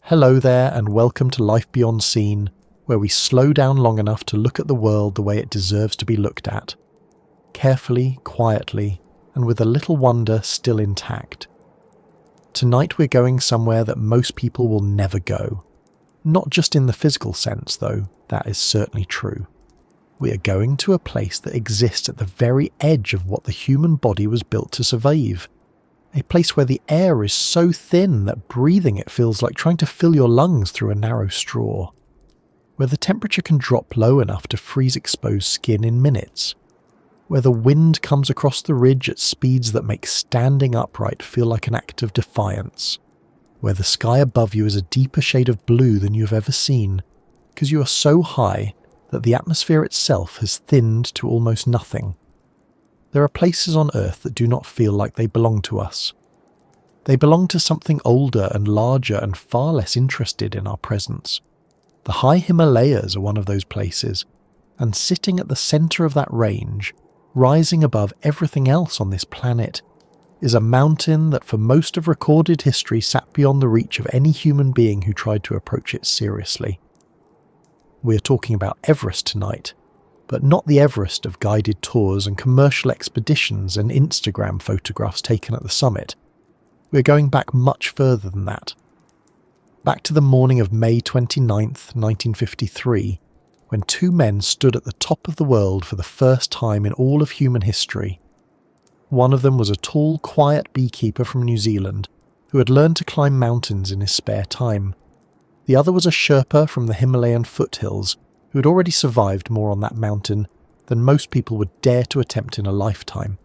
Hello there and welcome to Life Beyond Seen, where we slow down long enough to look at the world the way it deserves to be looked at. Carefully, quietly, and with a little wonder still intact. Tonight we're going somewhere that most people will never go. Not just in the physical sense though, that is certainly true. We are going to a place that exists at the very edge of what the human body was built to survive. A place where the air is so thin that breathing it feels like trying to fill your lungs through a narrow straw. Where the temperature can drop low enough to freeze exposed skin in minutes. Where the wind comes across the ridge at speeds that make standing upright feel like an act of defiance. Where the sky above you is a deeper shade of blue than you have ever seen, because you are so high that the atmosphere itself has thinned to almost nothing. There are places on Earth that do not feel like they belong to us. They belong to something older and larger and far less interested in our presence. The high Himalayas are one of those places, and sitting at the centre of that range, rising above everything else on this planet, is a mountain that for most of recorded history sat beyond the reach of any human being who tried to approach it seriously. We are talking about Everest tonight, but not the Everest of guided tours and commercial expeditions and Instagram photographs taken at the summit. We're going back much further than that. Back to the morning of May 29th, 1953, when two men stood at the top of the world for the first time in all of human history. One of them was a tall, quiet beekeeper from New Zealand who had learned to climb mountains in his spare time. The other was a Sherpa from the Himalayan foothills who had already survived more on that mountain than most people would dare to attempt in a lifetime.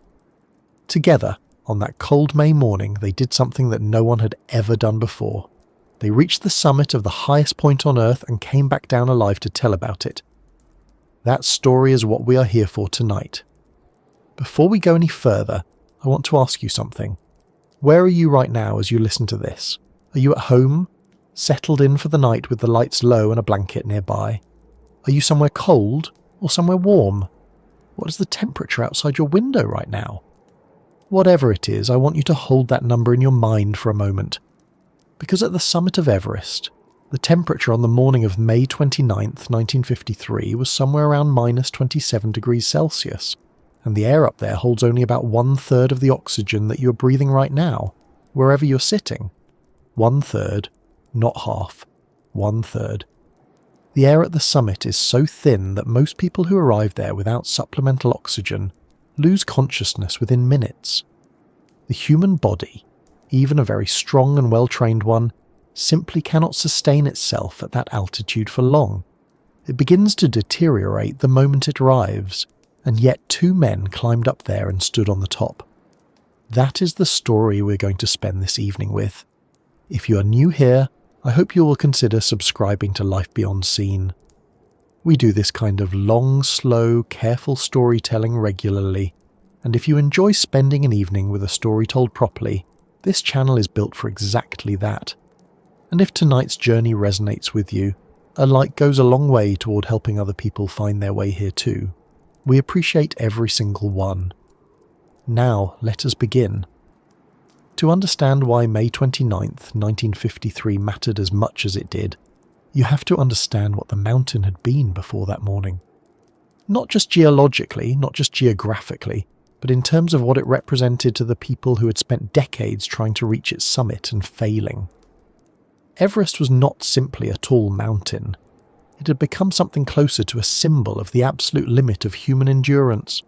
Together, on that cold May morning, they did something that no one had ever done before. They reached the summit of the highest point on Earth and came back down alive to tell about it. That story is what we are here for tonight. Before we go any further, I want to ask you something. Where are you right now as you listen to this? Are you at home, settled in for the night with the lights low and a blanket nearby? Are you somewhere cold or somewhere warm? What is the temperature outside your window right now? Whatever it is, I want you to hold that number in your mind for a moment. Because at the summit of Everest, the temperature on the morning of May 29th, 1953 was somewhere around minus 27 degrees Celsius, and the air up there holds only about 1/3 of the oxygen that you're breathing right now, wherever you're sitting. 1/3, not half, 1/3. The air at the summit is so thin that most people who arrive there without supplemental oxygen lose consciousness within minutes. The human body, even a very strong and well-trained one, simply cannot sustain itself at that altitude for long. It begins to deteriorate the moment it arrives, and yet two men climbed up there and stood on the top. That is the story we're going to spend this evening with. If you are new here, I hope you will consider subscribing to Life Beyond Seen. We do this kind of long, slow, careful storytelling regularly, and if you enjoy spending an evening with a story told properly, this channel is built for exactly that. And if tonight's journey resonates with you, a like goes a long way toward helping other people find their way here too. We appreciate every single one. Now, let us begin. To understand why May 29th, 1953 mattered as much as it did, you have to understand what the mountain had been before that morning. Not just geologically, not just geographically, but in terms of what it represented to the people who had spent decades trying to reach its summit and failing. Everest was not simply a tall mountain. It had become something closer to a symbol of the absolute limit of human endurance.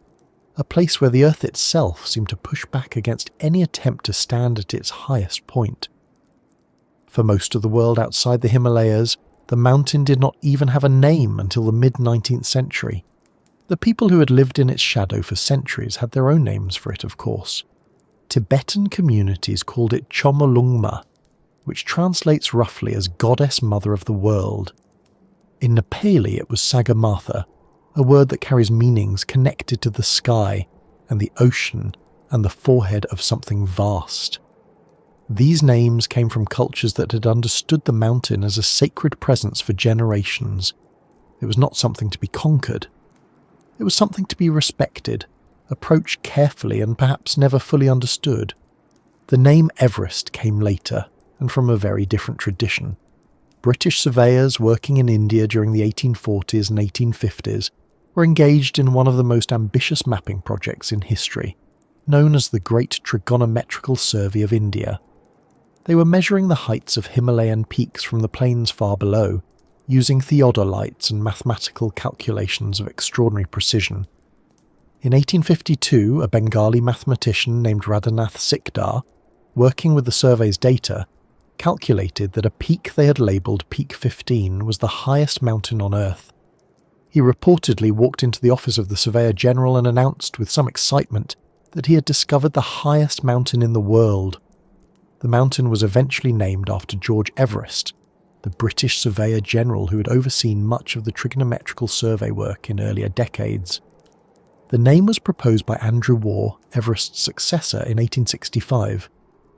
A place where the Earth itself seemed to push back against any attempt to stand at its highest point. For most of the world outside the Himalayas, the mountain did not even have a name until the mid-19th century. The people who had lived in its shadow for centuries had their own names for it, of course. Tibetan communities called it Chomolungma, which translates roughly as Goddess Mother of the World. In Nepali it was Sagarmatha, a word that carries meanings connected to the sky and the ocean and the forehead of something vast. These names came from cultures that had understood the mountain as a sacred presence for generations. It was not something to be conquered. It was something to be respected, approached carefully and perhaps never fully understood. The name Everest came later, and from a very different tradition. British surveyors working in India during the 1840s and 1850s were engaged in one of the most ambitious mapping projects in history, known as the Great Trigonometrical Survey of India. They were measuring the heights of Himalayan peaks from the plains far below, using theodolites and mathematical calculations of extraordinary precision. In 1852, a Bengali mathematician named Radhanath Sikdar, working with the survey's data, calculated that a peak they had labelled Peak 15 was the highest mountain on Earth. He reportedly walked into the office of the Surveyor General and announced with some excitement that he had discovered the highest mountain in the world. The mountain was eventually named after George Everest, the British Surveyor General who had overseen much of the trigonometrical survey work in earlier decades. The name was proposed by Andrew Waugh, Everest's successor, in 1865.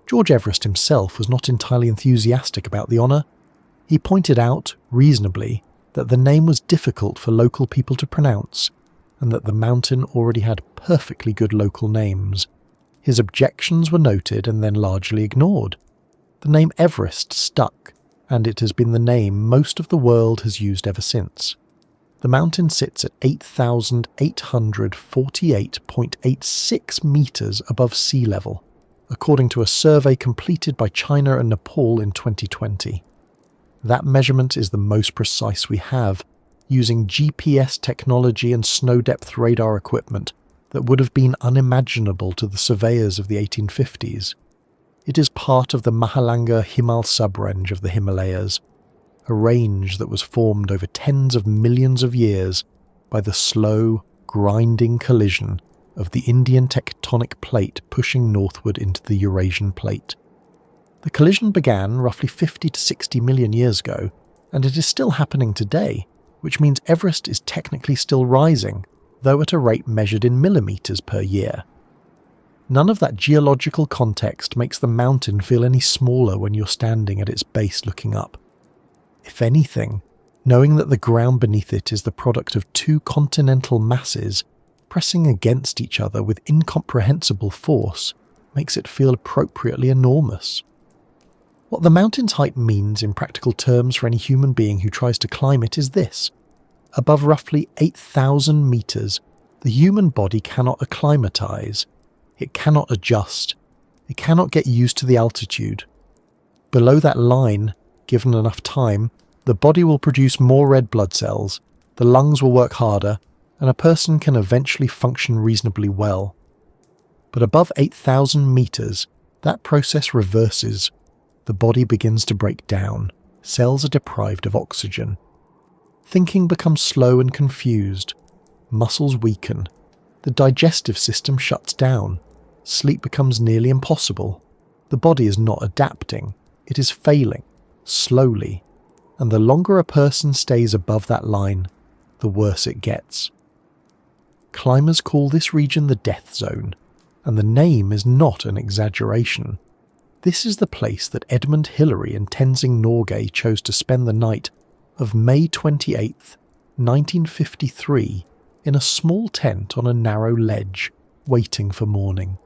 George Everest himself was not entirely enthusiastic about the honour. He pointed out, reasonably, that the name was difficult for local people to pronounce, and that the mountain already had perfectly good local names. His objections were noted and then largely ignored. The name Everest stuck, and it has been the name most of the world has used ever since. The mountain sits at 8,848.86 metres above sea level, according to a survey completed by China and Nepal in 2020. That measurement is the most precise we have, using GPS technology and snow depth radar equipment that would have been unimaginable to the surveyors of the 1850s. It is part of the Mahalanga Himal subrange of the Himalayas, a range that was formed over tens of millions of years by the slow, grinding collision of the Indian tectonic plate pushing northward into the Eurasian plate. The collision began roughly 50 to 60 million years ago, and it is still happening today, which means Everest is technically still rising, though at a rate measured in millimetres per year. None of that geological context makes the mountain feel any smaller when you're standing at its base looking up. If anything, knowing that the ground beneath it is the product of two continental masses pressing against each other with incomprehensible force makes it feel appropriately enormous. What the mountain's height means in practical terms for any human being who tries to climb it is this. Above roughly 8,000 metres, the human body cannot acclimatise. It cannot adjust. It cannot get used to the altitude. Below that line, given enough time, the body will produce more red blood cells, the lungs will work harder, and a person can eventually function reasonably well. But above 8,000 metres, that process reverses. The body begins to break down. Cells are deprived of oxygen. Thinking becomes slow and confused. Muscles weaken. The digestive system shuts down. Sleep becomes nearly impossible. The body is not adapting. It is failing, slowly. And the longer a person stays above that line, the worse it gets. Climbers call this region the death zone, and the name is not an exaggeration. This is the place that Edmund Hillary and Tenzing Norgay chose to spend the night of May 28th, 1953, in a small tent on a narrow ledge, waiting for morning.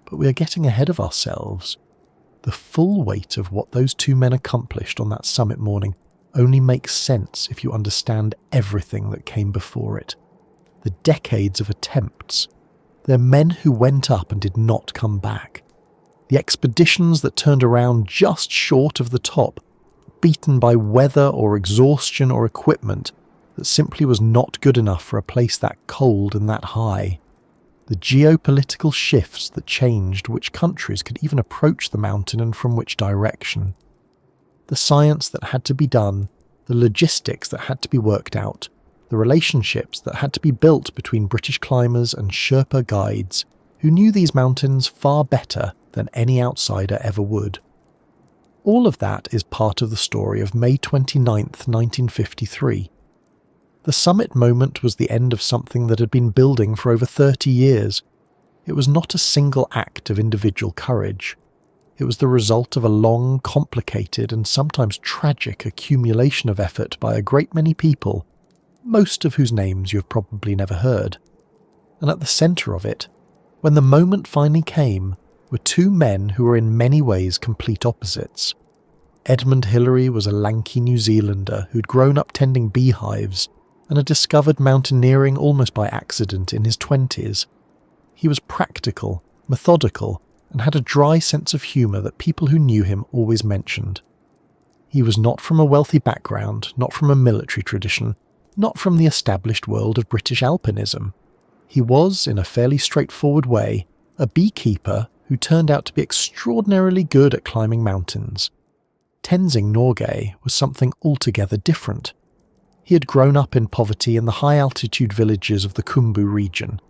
But we are getting ahead of ourselves. The full weight of what those two men accomplished on that summit morning only makes sense if you understand everything that came before it. The decades of attempts. The men who went up and did not come back. The expeditions that turned around just short of the top, beaten by weather or exhaustion or equipment that simply was not good enough for a place that cold and that high. The geopolitical shifts that changed which countries could even approach the mountain and from which direction. The science that had to be done, the logistics that had to be worked out, the relationships that had to be built between British climbers and Sherpa guides who knew these mountains far better than any outsider ever would. All of that is part of the story of May 29th, 1953. The summit moment was the end of something that had been building for over 30 years. It was not a single act of individual courage. It was the result of a long, complicated and sometimes tragic accumulation of effort by a great many people, most of whose names you have probably never heard. And at the centre of it, when the moment finally came, were two men who were in many ways complete opposites. Edmund Hillary was a lanky New Zealander who'd grown up tending beehives and had discovered mountaineering almost by accident in his 20s. He was practical, methodical, and had a dry sense of humour that people who knew him always mentioned. He was not from a wealthy background, not from a military tradition, not from the established world of British alpinism. He was, in a fairly straightforward way, a beekeeper who turned out to be extraordinarily good at climbing mountains. Tenzing Norgay was something altogether different. He had grown up in poverty in the high-altitude villages of the Khumbu region,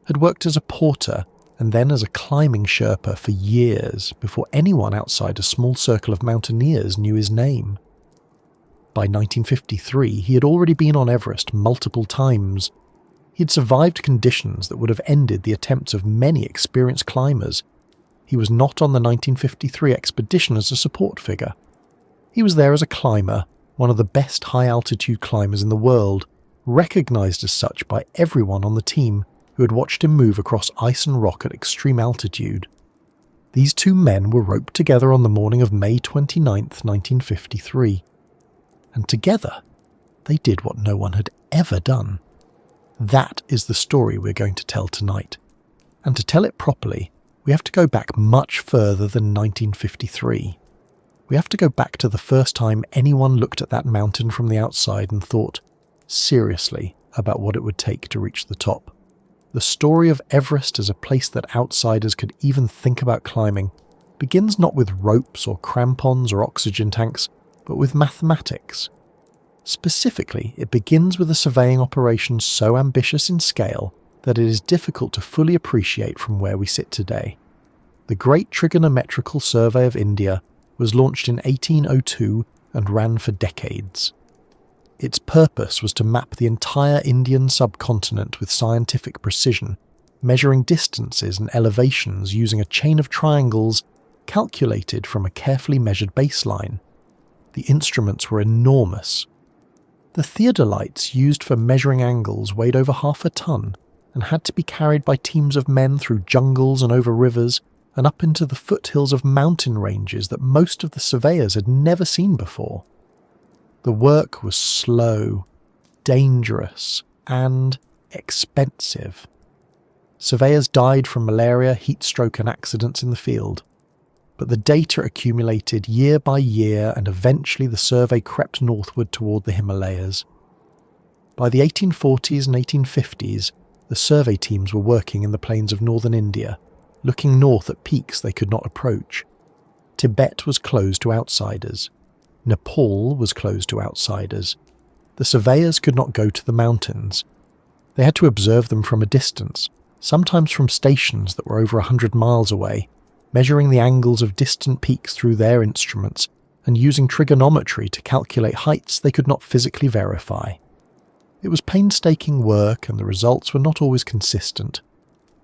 had worked as a porter and then as a climbing Sherpa for years before anyone outside a small circle of mountaineers knew his name. By 1953, he had already been on Everest multiple times. He had survived conditions that would have ended the attempts of many experienced climbers. He was not on the 1953 expedition as a support figure. He was there as a climber, one of the best high-altitude climbers in the world, recognised as such by everyone on the team who had watched him move across ice and rock at extreme altitude. These two men were roped together on the morning of May 29, 1953. And together, they did what no one had ever done. That is the story we're going to tell tonight. And to tell it properly, we have to go back much further than 1953. We have to go back to the first time anyone looked at that mountain from the outside and thought seriously about what it would take to reach the top. The story of Everest as a place that outsiders could even think about climbing begins not with ropes or crampons or oxygen tanks, but with mathematics. Specifically, it begins with a surveying operation so ambitious in scale that it is difficult to fully appreciate from where we sit today. The Great Trigonometrical Survey of India was launched in 1802 and ran for decades. Its purpose was to map the entire Indian subcontinent with scientific precision, measuring distances and elevations using a chain of triangles calculated from a carefully measured baseline. The instruments were enormous. The theodolites used for measuring angles weighed over half a ton and had to be carried by teams of men through jungles and over rivers and up into the foothills of mountain ranges that most of the surveyors had never seen before. The work was slow, dangerous, and expensive. Surveyors died from malaria, heat stroke and accidents in the field. But the data accumulated year by year and eventually the survey crept northward toward the Himalayas. By the 1840s and 1850s, the survey teams were working in the plains of northern India, looking north at peaks they could not approach. Tibet was closed to outsiders. Nepal was closed to outsiders. The surveyors could not go to the mountains. They had to observe them from a distance, sometimes from stations that were over 100 miles away, measuring the angles of distant peaks through their instruments and using trigonometry to calculate heights they could not physically verify. It was painstaking work and the results were not always consistent.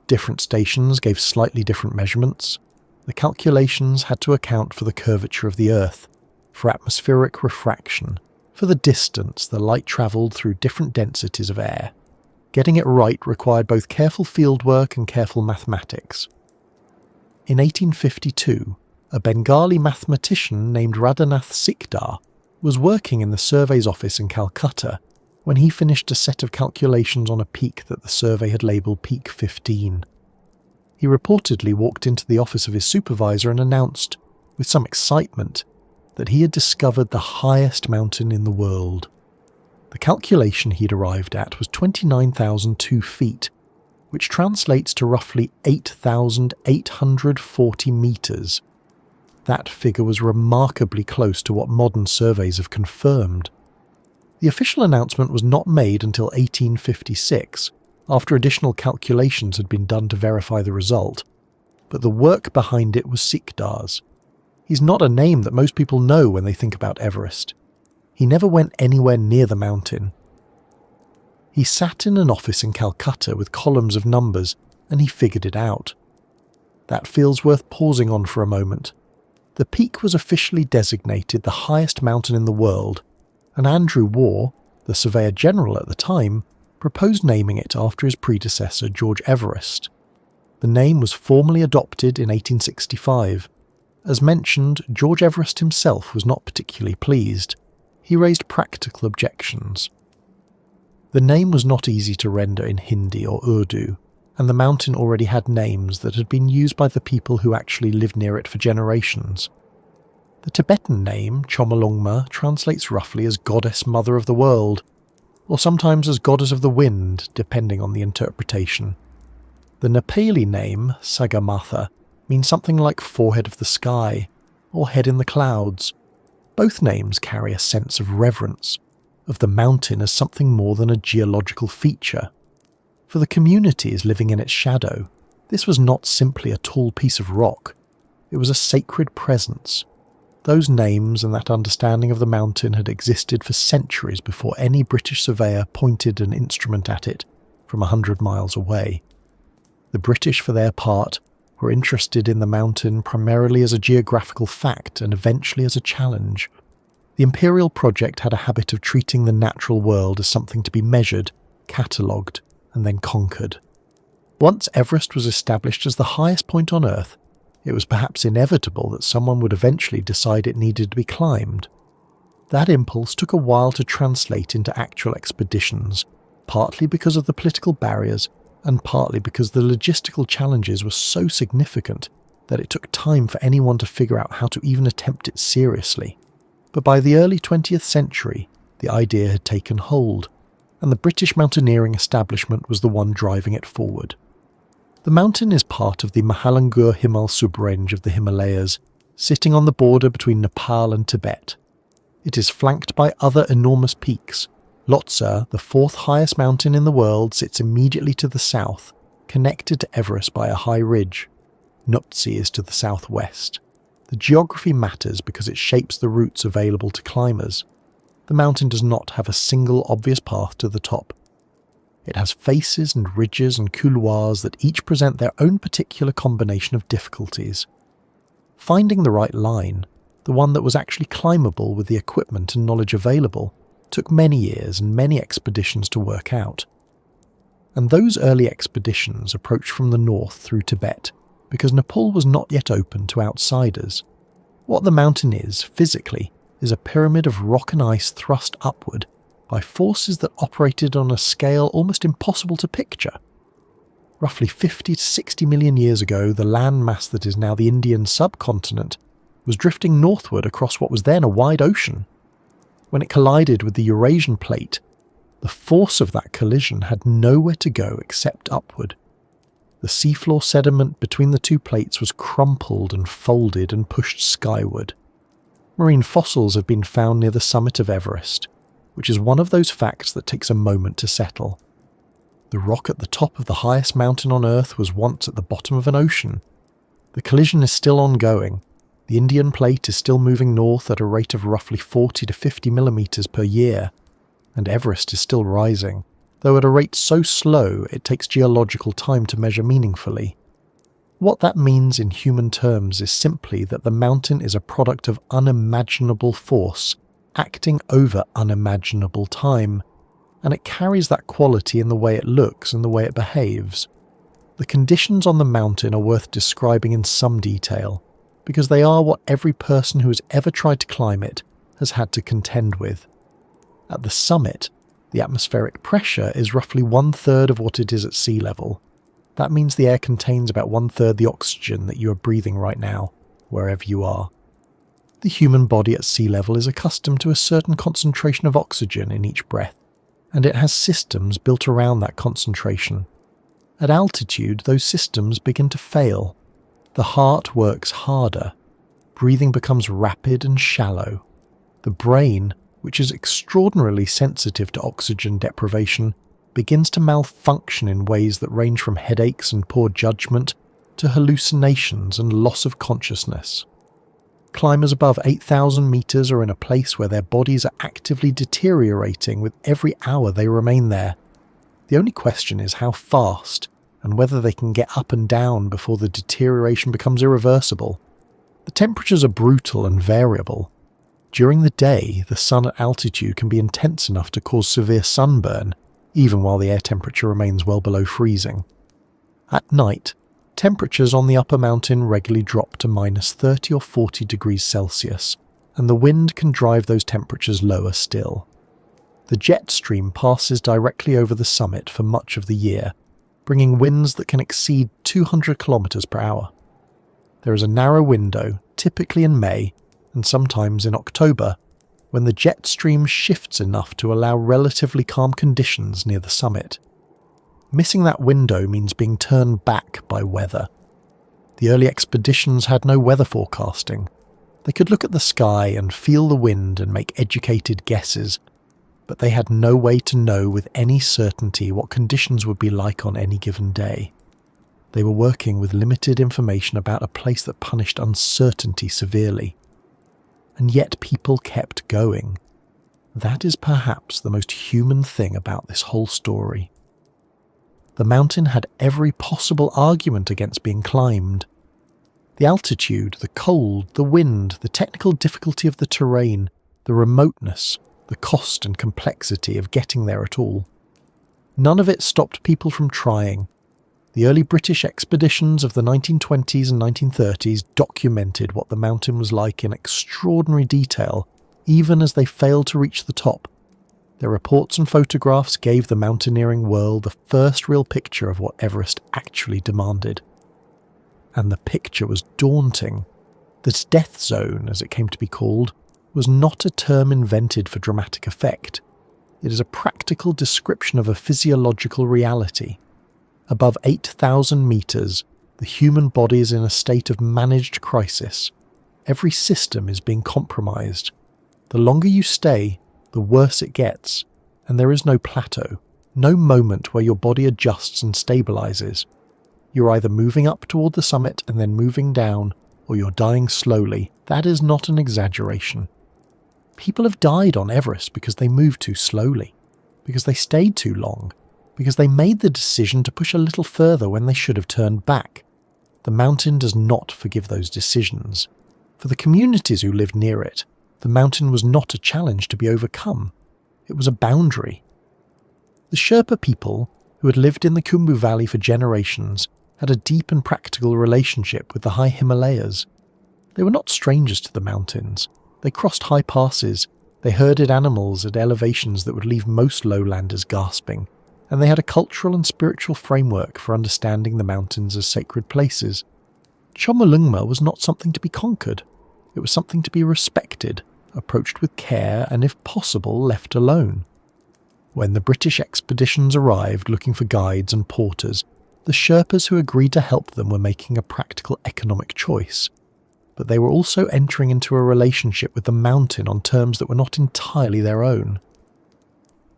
Different stations gave slightly different measurements. The calculations had to account for the curvature of the Earth, for atmospheric refraction, for the distance the light travelled through different densities of air. Getting it right required both careful fieldwork and careful mathematics. In 1852, a Bengali mathematician named Radhanath Sikdar was working in the survey's office in Calcutta when he finished a set of calculations on a peak that the survey had labelled Peak 15. He reportedly walked into the office of his supervisor and announced, with some excitement, that he had discovered the highest mountain in the world. The calculation he'd arrived at was 29,002 feet, which translates to roughly 8,840 metres. That figure was remarkably close to what modern surveys have confirmed. The official announcement was not made until 1856, after additional calculations had been done to verify the result, but the work behind it was Sikdar's. He's not a name that most people know when they think about Everest. He never went anywhere near the mountain. He sat in an office in Calcutta with columns of numbers, and he figured it out. That feels worth pausing on for a moment. The peak was officially designated the highest mountain in the world, and Andrew Waugh, the Surveyor General at the time, proposed naming it after his predecessor George Everest. The name was formally adopted in 1865. As mentioned, George Everest himself was not particularly pleased. He raised practical objections. The name was not easy to render in Hindi or Urdu, and the mountain already had names that had been used by the people who actually lived near it for generations. The Tibetan name, Chomolungma, translates roughly as Goddess Mother of the World, or sometimes as Goddess of the Wind, depending on the interpretation. The Nepali name, Sagamatha, means something like Forehead of the Sky, or Head in the Clouds. Both names carry a sense of reverence, of the mountain as something more than a geological feature. For the communities living in its shadow, this was not simply a tall piece of rock, it was a sacred presence. Those names and that understanding of the mountain had existed for centuries before any British surveyor pointed an instrument at it from 100 miles away. The British, for their part, were interested in the mountain primarily as a geographical fact and eventually as a challenge. The Imperial project had a habit of treating the natural world as something to be measured, catalogued, and then conquered. Once Everest was established as the highest point on Earth, it was perhaps inevitable that someone would eventually decide it needed to be climbed. That impulse took a while to translate into actual expeditions, partly because of the political barriers and partly because the logistical challenges were so significant that it took time for anyone to figure out how to even attempt it seriously. But by the early 20th century, the idea had taken hold, and the British mountaineering establishment was the one driving it forward. The mountain is part of the Mahalangur Himal subrange of the Himalayas, sitting on the border between Nepal and Tibet. It is flanked by other enormous peaks. Lhotse, the fourth highest mountain in the world, sits immediately to the south, connected to Everest by a high ridge. Nuptse is to the southwest. The geography matters because it shapes the routes available to climbers. The mountain does not have a single obvious path to the top. It has faces and ridges and couloirs that each present their own particular combination of difficulties. Finding the right line, the one that was actually climbable with the equipment and knowledge available, took many years and many expeditions to work out. And those early expeditions approached from the north through Tibet, because Nepal was not yet open to outsiders. What the mountain is, physically, is a pyramid of rock and ice thrust upward by forces that operated on a scale almost impossible to picture. Roughly 50 to 60 million years ago, the landmass that is now the Indian subcontinent was drifting northward across what was then a wide ocean. When it collided with the Eurasian plate, the force of that collision had nowhere to go except upward. The seafloor sediment between the two plates was crumpled and folded and pushed skyward. Marine fossils have been found near the summit of Everest, which is one of those facts that takes a moment to settle. The rock at the top of the highest mountain on Earth was once at the bottom of an ocean. The collision is still ongoing. The Indian plate is still moving north at a rate of roughly 40 to 50 millimeters per year, and Everest is still rising, though at a rate so slow it takes geological time to measure meaningfully. What that means in human terms is simply that the mountain is a product of unimaginable force acting over unimaginable time, and it carries that quality in the way it looks and the way it behaves. The conditions on the mountain are worth describing in some detail, because they are what every person who has ever tried to climb it has had to contend with. At the summit, the atmospheric pressure is roughly 1/3 of what it is at sea level. That means the air contains about 1/3 the oxygen that you are breathing right now, wherever you are. The human body at sea level is accustomed to a certain concentration of oxygen in each breath, and it has systems built around that concentration. At altitude, those systems begin to fail. The heart works harder. Breathing becomes rapid and shallow. The brain, which is extraordinarily sensitive to oxygen deprivation, begins to malfunction in ways that range from headaches and poor judgment to hallucinations and loss of consciousness. Climbers above 8,000 meters are in a place where their bodies are actively deteriorating with every hour they remain there. The only question is how fast, and whether they can get up and down before the deterioration becomes irreversible. The temperatures are brutal and variable. During the day, the sun at altitude can be intense enough to cause severe sunburn, even while the air temperature remains well below freezing. At night, Temperatures on the upper mountain regularly drop to minus 30 or 40 degrees Celsius, and the wind can drive those temperatures lower still. The jet stream passes directly over the summit for much of the year, bringing winds that can exceed 200 kilometers per hour. There is a narrow window, typically in May and sometimes in October, when the jet stream shifts enough to allow relatively calm conditions near the summit. Missing that window means being turned back by weather. The early expeditions had no weather forecasting. They could look at the sky and feel the wind and make educated guesses, but they had no way to know with any certainty what conditions would be like on any given day. They were working with limited information about a place that punished uncertainty severely. And yet people kept going. That is perhaps the most human thing about this whole story. The mountain had every possible argument against being climbed. The altitude, the cold, the wind, the technical difficulty of the terrain, the remoteness, the cost and complexity of getting there at all. None of it stopped people from trying. The early British expeditions of the 1920s and 1930s documented what the mountain was like in extraordinary detail, even as they failed to reach the top. Their reports and photographs gave the mountaineering world the first real picture of what Everest actually demanded. And the picture was daunting. This death zone, as it came to be called, was not a term invented for dramatic effect. It is a practical description of a physiological reality. Above 8,000 meters, the human body is in a state of managed crisis. Every system is being compromised. The longer you stay, the worse it gets, and there is no plateau, no moment where your body adjusts and stabilizes. You're either moving up toward the summit and then moving down, or you're dying slowly. That is not an exaggeration. People have died on Everest because they moved too slowly, because they stayed too long, because they made the decision to push a little further when they should have turned back. The mountain does not forgive those decisions. For the communities who lived near it, the mountain was not a challenge to be overcome. It was a boundary. The Sherpa people, who had lived in the Khumbu Valley for generations, had a deep and practical relationship with the high Himalayas. They were not strangers to the mountains. They crossed high passes, they herded animals at elevations that would leave most lowlanders gasping, and they had a cultural and spiritual framework for understanding the mountains as sacred places. Chomolungma was not something to be conquered. It was something to be respected, approached with care, and if possible, left alone. When the British expeditions arrived looking for guides and porters, the Sherpas who agreed to help them were making a practical economic choice. But they were also entering into a relationship with the mountain on terms that were not entirely their own.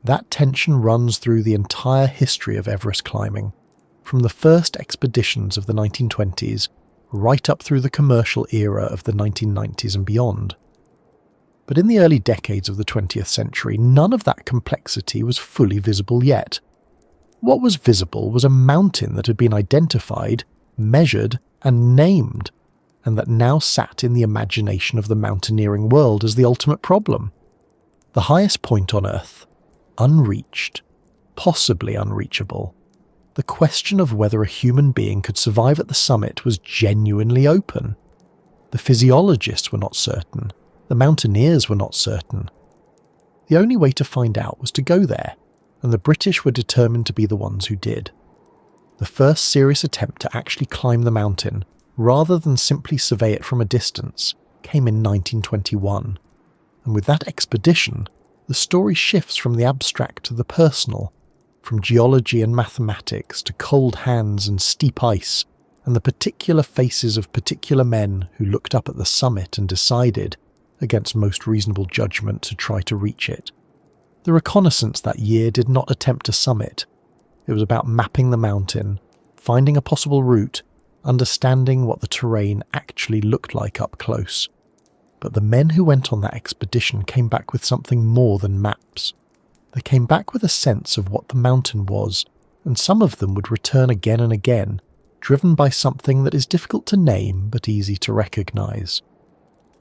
That tension runs through the entire history of Everest climbing, from the first expeditions of the 1920s right up through the commercial era of the 1990s and beyond. But in the early decades of the 20th century, none of that complexity was fully visible yet. What was visible was a mountain that had been identified, measured, and named, and that now sat in the imagination of the mountaineering world as the ultimate problem. The highest point on Earth, unreached, possibly unreachable. The question of whether a human being could survive at the summit was genuinely open. The physiologists were not certain. The mountaineers were not certain. The only way to find out was to go there, and the British were determined to be the ones who did. The first serious attempt to actually climb the mountain, rather than simply survey it from a distance, came in 1921. And with that expedition, the story shifts from the abstract to the personal, from geology and mathematics to cold hands and steep ice, and the particular faces of particular men who looked up at the summit and decided, against most reasonable judgment, to try to reach it. The reconnaissance that year did not attempt to summit. It was about mapping the mountain, finding a possible route, understanding what the terrain actually looked like up close. But the men who went on that expedition came back with something more than maps. They came back with a sense of what the mountain was, and some of them would return again and again, driven by something that is difficult to name but easy to recognise.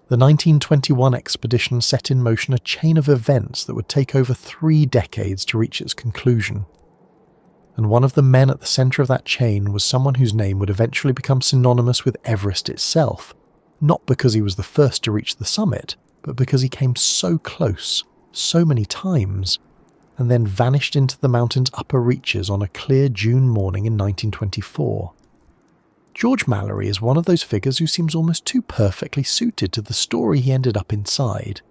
The 1921 expedition set in motion a chain of events that would take over 3 decades to reach its conclusion. and one of the men at the centre of that chain was someone whose name would eventually become synonymous with Everest itself, not because he was the first to reach the summit, but because he came so close, so many times, and then vanished into the mountain's upper reaches on a clear June morning in 1924. George Mallory is one of those figures who seems almost too perfectly suited to the story he ended up inside.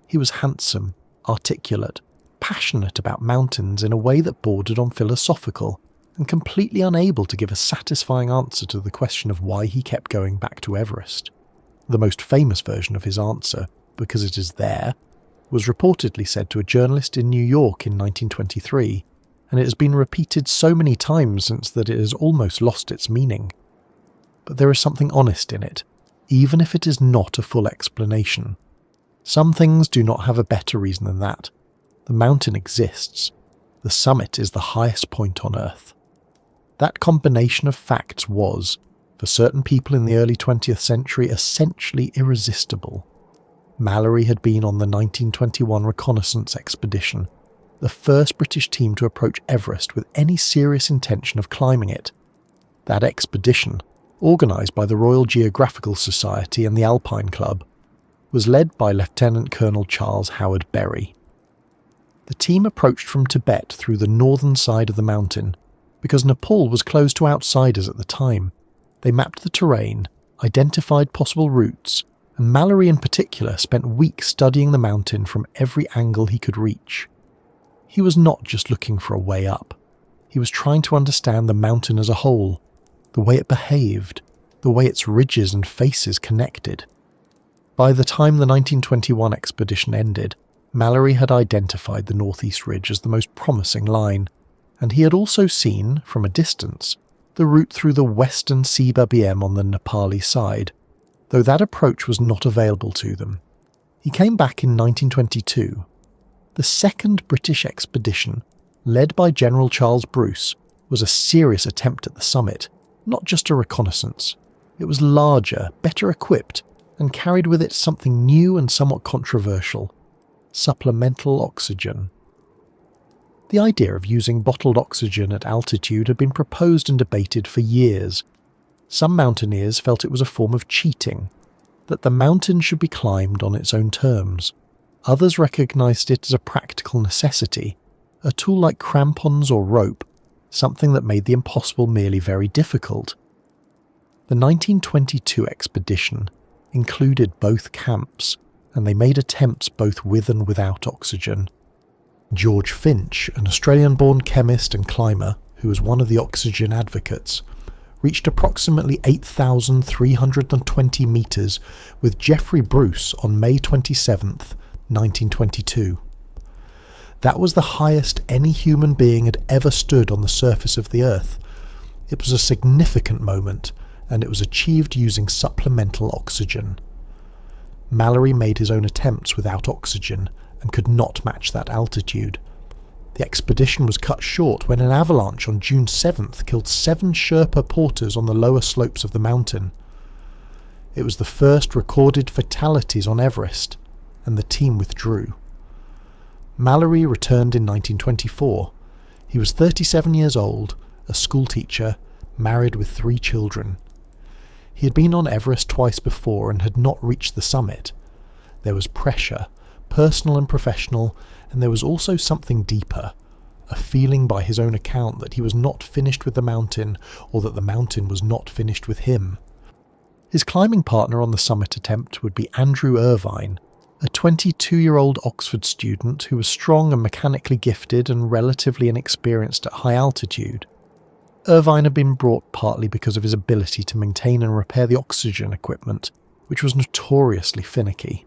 He was handsome, articulate, passionate about mountains in a way that bordered on philosophical, and completely unable to give a satisfying answer to the question of why he kept going back to Everest. The most famous version of his answer, because it is there, was reportedly said to a journalist in New York in 1923, and it has been repeated so many times since that it has almost lost its meaning. But there is something honest in it, even if it is not a full explanation. Some things do not have a better reason than that. The mountain exists. The summit is the highest point on Earth. That combination of facts was, for certain people in the early 20th century, essentially irresistible. Mallory had been on the 1921 reconnaissance expedition, the first British team to approach Everest with any serious intention of climbing it. That expedition, organised by the Royal Geographical Society and the Alpine Club, was led by Lieutenant Colonel Charles Howard Berry. The team approached from Tibet through the northern side of the mountain, because Nepal was closed to outsiders at the time. They mapped the terrain, identified possible routes, and Mallory in particular spent weeks studying the mountain from every angle he could reach. He was not just looking for a way up. He was trying to understand the mountain as a whole, the way it behaved, the way its ridges and faces connected. By the time the 1921 expedition ended, Mallory had identified the northeast ridge as the most promising line, and he had also seen, from a distance, the route through the western Siba-Biem on the Nepali side, though that approach was not available to them. He came back in 1922. The second British expedition, led by General Charles Bruce, was a serious attempt at the summit, not just a reconnaissance. It was larger, better equipped, and carried with it something new and somewhat controversial: supplemental oxygen. The idea of using bottled oxygen at altitude had been proposed and debated for years. Some mountaineers felt it was a form of cheating, that the mountain should be climbed on its own terms. Others recognised it as a practical necessity, a tool like crampons or rope, something that made the impossible merely very difficult. The 1922 expedition included both camps, and they made attempts both with and without oxygen. George Finch, an Australian-born chemist and climber who was one of the oxygen advocates, reached approximately 8,320 metres with Geoffrey Bruce on May 27th, 1922. That was the highest any human being had ever stood on the surface of the Earth. It was a significant moment, and it was achieved using supplemental oxygen. Mallory made his own attempts without oxygen and could not match that altitude. The expedition was cut short when an avalanche on June 7th killed 7 Sherpa porters on the lower slopes of the mountain. It was the first recorded fatalities on Everest, and the team withdrew. Mallory returned in 1924. He was 37 years old, a schoolteacher, married with 3 children. He had been on Everest twice before and had not reached the summit. There was pressure, personal and professional, and there was also something deeper, a feeling by his own account that he was not finished with the mountain, or that the mountain was not finished with him. His climbing partner on the summit attempt would be Andrew Irvine, a 22-year-old Oxford student who was strong and mechanically gifted and relatively inexperienced at high altitude. Irvine had been brought partly because of his ability to maintain and repair the oxygen equipment, which was notoriously finicky.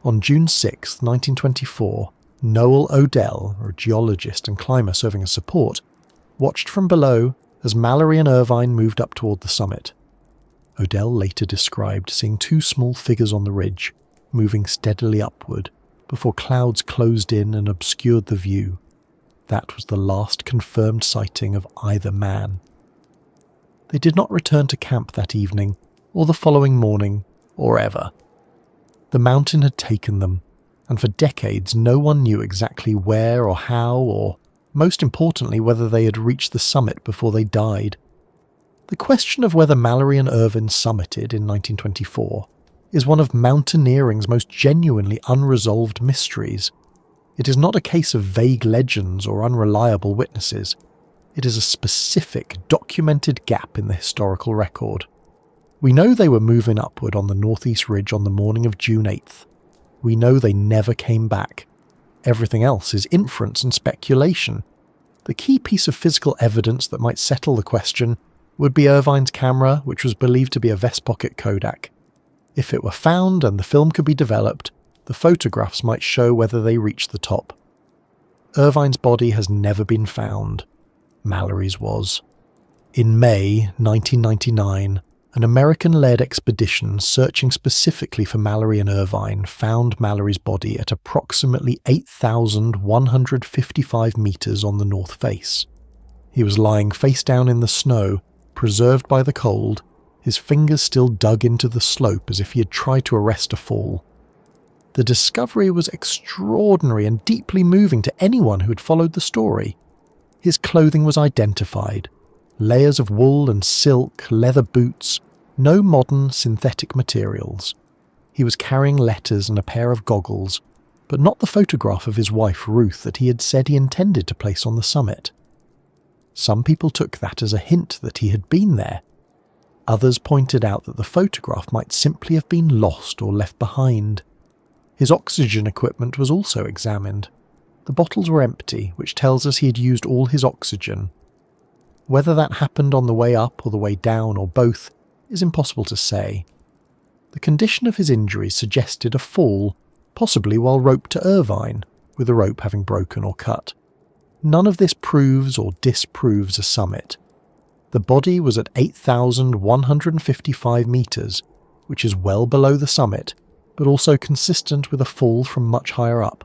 On June 6, 1924, Noel Odell, a geologist and climber serving as support, watched from below as Mallory and Irvine moved up toward the summit. Odell later described seeing 2 small figures on the ridge, moving steadily upward, before clouds closed in and obscured the view. That was the last confirmed sighting of either man. They did not return to camp that evening, or the following morning, or ever. The mountain had taken them, and for decades no one knew exactly where or how or most importantly whether they had reached the summit before they died. The question of whether Mallory and Irvine summited in 1924 is one of mountaineering's most genuinely unresolved mysteries. It is not a case of vague legends or unreliable witnesses. It is a specific, documented gap in the historical record. We know they were moving upward on the northeast ridge on the morning of June 8th. We know they never came back. Everything else is inference and speculation. The key piece of physical evidence that might settle the question would be Irvine's camera, which was believed to be a vest pocket Kodak. If it were found and the film could be developed, the photographs might show whether they reached the top. Irvine's body has never been found. Mallory's was. In May 1999, an American-led expedition searching specifically for Mallory and Irvine found Mallory's body at approximately 8,155 metres on the north face. He was lying face down in the snow, preserved by the cold, his fingers still dug into the slope as if he had tried to arrest a fall. The discovery was extraordinary and deeply moving to anyone who had followed the story. His clothing was identified. Layers of wool and silk, leather boots, no modern synthetic materials. He was carrying letters and a pair of goggles, but not the photograph of his wife Ruth that he had said he intended to place on the summit. Some people took that as a hint that he had been there. Others pointed out that the photograph might simply have been lost or left behind. His oxygen equipment was also examined. The bottles were empty, which tells us he had used all his oxygen. Whether that happened on the way up or the way down or both is impossible to say. The condition of his injuries suggested a fall, possibly while roped to Irvine, with the rope having broken or cut. None of this proves or disproves a summit. The body was at 8,155 metres, which is well below the summit, but also consistent with a fall from much higher up.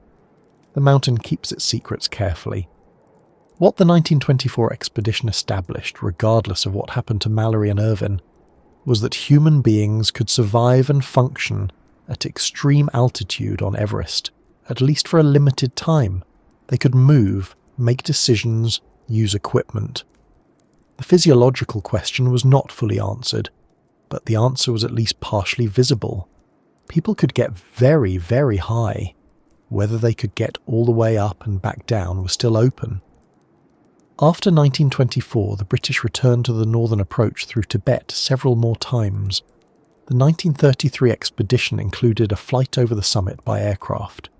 The mountain keeps its secrets carefully. What the 1924 expedition established, regardless of what happened to Mallory and Irvine, was that human beings could survive and function at extreme altitude on Everest, at least for a limited time. They could move, make decisions, use equipment. The physiological question was not fully answered, but the answer was at least partially visible. People could get very, very high. Whether they could get all the way up and back down was still open. After 1924, the British returned to the northern approach through Tibet several more times. The 1933 expedition included a flight over the summit by aircraft,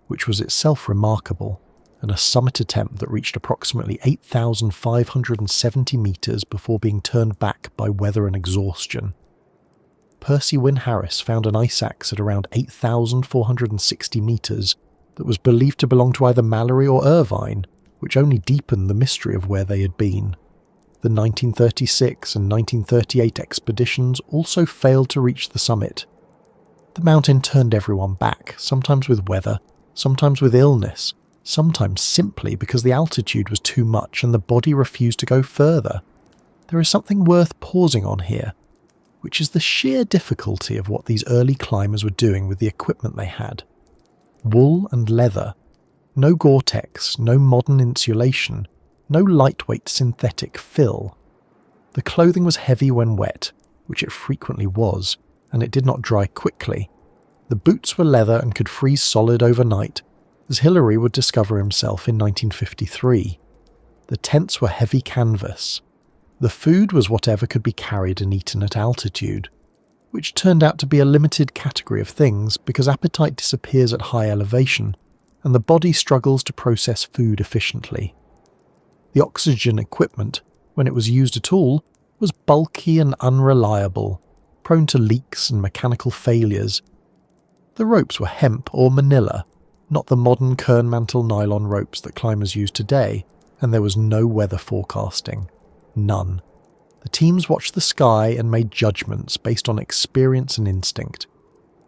which was itself remarkable, and a summit attempt that reached approximately 8,570 metres before being turned back by weather and exhaustion. Percy Wynne Harris found an ice axe at around 8,460 metres that was believed to belong to either Mallory or Irvine, which only deepened the mystery of where they had been. The 1936 and 1938 expeditions also failed to reach the summit. The mountain turned everyone back, sometimes with weather, sometimes with illness, sometimes simply because the altitude was too much and the body refused to go further. There is something worth pausing on here, which is the sheer difficulty of what these early climbers were doing with the equipment they had. Wool and leather. No Gore-Tex, no modern insulation, no lightweight synthetic fill. The clothing was heavy when wet, which it frequently was, and it did not dry quickly. The boots were leather and could freeze solid overnight, as Hillary would discover himself in 1953. The tents were heavy canvas. The food was whatever could be carried and eaten at altitude, which turned out to be a limited category of things because appetite disappears at high elevation, and the body struggles to process food efficiently. The oxygen equipment, when it was used at all, was bulky and unreliable, prone to leaks and mechanical failures. The ropes were hemp or manila, not the modern Kernmantle nylon ropes that climbers use today, and there was no weather forecasting. None. The teams watched the sky and made judgments based on experience and instinct.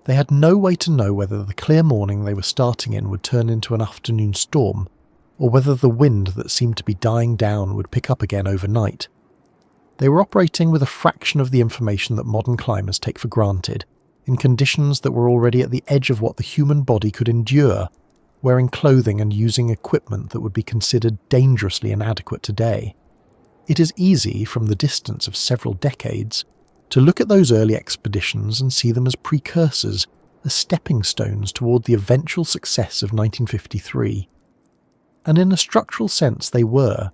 They had no way to know whether the clear morning they were starting in would turn into an afternoon storm, or whether the wind that seemed to be dying down would pick up again overnight. They were operating with a fraction of the information that modern climbers take for granted, in conditions that were already at the edge of what the human body could endure. wearing clothing and using equipment that would be considered dangerously inadequate today. It is easy, from the distance of several decades, to look at those early expeditions and see them as precursors, as stepping stones toward the eventual success of 1953. And in a structural sense they were.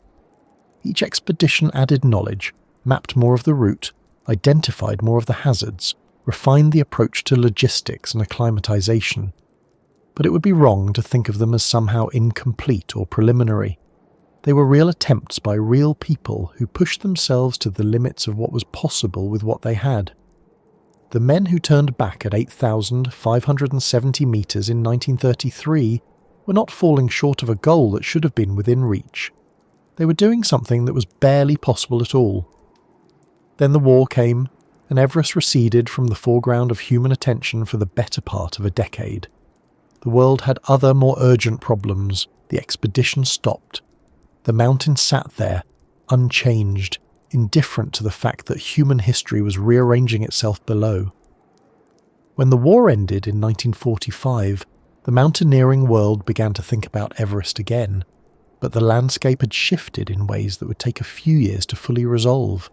Each expedition added knowledge, mapped more of the route, identified more of the hazards, refined the approach to logistics and acclimatization. But it would be wrong to think of them as somehow incomplete or preliminary. They were real attempts by real people who pushed themselves to the limits of what was possible with what they had. The men who turned back at 8,570 metres in 1933 were not falling short of a goal that should have been within reach. They were doing something that was barely possible at all. Then the war came, and Everest receded from the foreground of human attention for the better part of a decade. The world had other more urgent problems. The expedition stopped. The mountain sat there, unchanged, indifferent to the fact that human history was rearranging itself below. When the war ended in 1945, the mountaineering world began to think about Everest again, but the landscape had shifted in ways that would take a few years to fully resolve.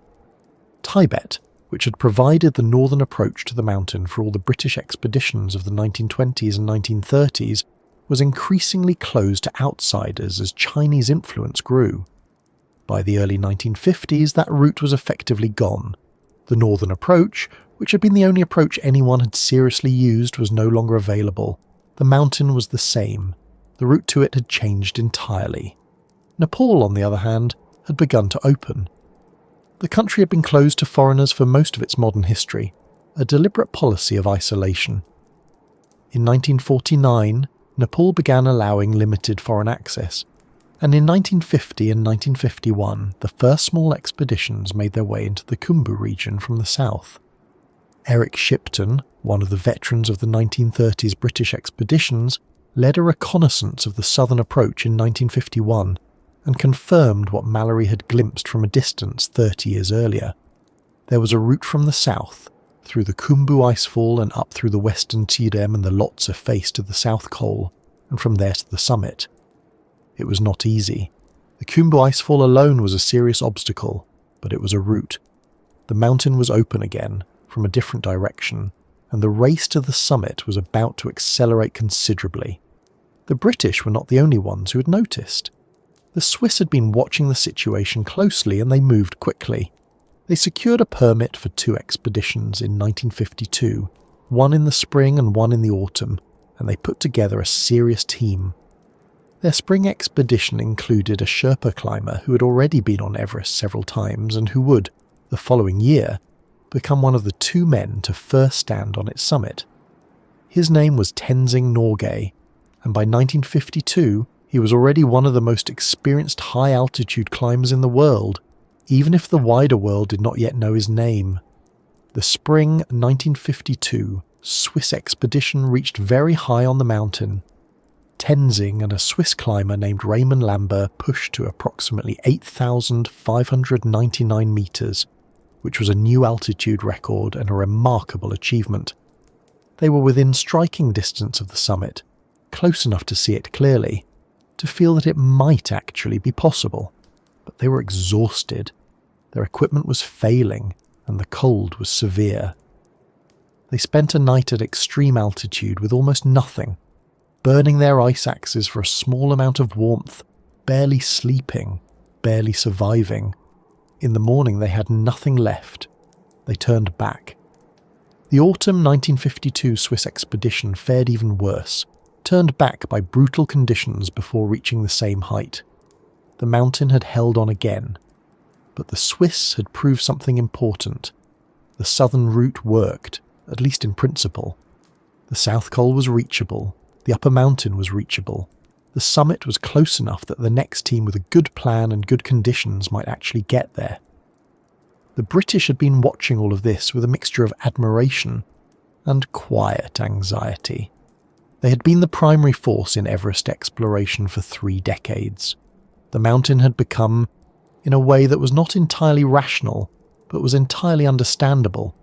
Tibet, which had provided the northern approach to the mountain for all the British expeditions of the 1920s and 1930s, was increasingly closed to outsiders as Chinese influence grew. By the early 1950s, that route was effectively gone. The northern approach, which had been the only approach anyone had seriously used, was no longer available. The mountain was the same. The route to it had changed entirely. Nepal, on the other hand, had begun to open. The country had been closed to foreigners for most of its modern history, a deliberate policy of isolation. In 1949, Nepal began allowing limited foreign access, and in 1950 and 1951 the first small expeditions made their way into the Khumbu region from the south. Eric Shipton, one of the veterans of the 1930s British expeditions, led a reconnaissance of the southern approach in 1951 and confirmed what Mallory had glimpsed from a distance 30 years earlier. There was a route from the south, through the Khumbu icefall and up through the western Tirem and the Lhotse face to the South Col, and from there to the summit. It was not easy. The Khumbu icefall alone was a serious obstacle, but it was a route. The mountain was open again, from a different direction, and the race to the summit was about to accelerate considerably. The British were not the only ones who had noticed. The Swiss had been watching the situation closely, and they moved quickly. They secured a permit for 2 expeditions in 1952, one in the spring and one in the autumn, and they put together a serious team. Their spring expedition included a Sherpa climber who had already been on Everest several times and who would, the following year, become one of the 2 men to first stand on its summit. His name was Tenzing Norgay, and by 1952 he was already one of the most experienced high-altitude climbers in the world, even if the wider world did not yet know his name. The spring 1952 Swiss expedition reached very high on the mountain. Tenzing and a Swiss climber named Raymond Lambert pushed to approximately 8,599 metres, which was a new altitude record and a remarkable achievement. They were within striking distance of the summit, close enough to see it clearly, to feel that it might actually be possible, but they were exhausted. Their equipment was failing, and the cold was severe. They spent a night at extreme altitude with almost nothing, burning their ice axes for a small amount of warmth, barely sleeping, barely surviving. In the morning they had nothing left. They turned back. The autumn 1952 Swiss expedition fared even worse, turned back by brutal conditions before reaching the same height. The mountain had held on again, but the Swiss had proved something important. The southern route worked, at least in principle. The South Col was reachable, the upper mountain was reachable. The summit was close enough that the next team with a good plan and good conditions might actually get there. The British had been watching all of this with a mixture of admiration and quiet anxiety. They had been the primary force in Everest exploration for 3 decades. The mountain had become, in a way that was not entirely rational, but was entirely understandable,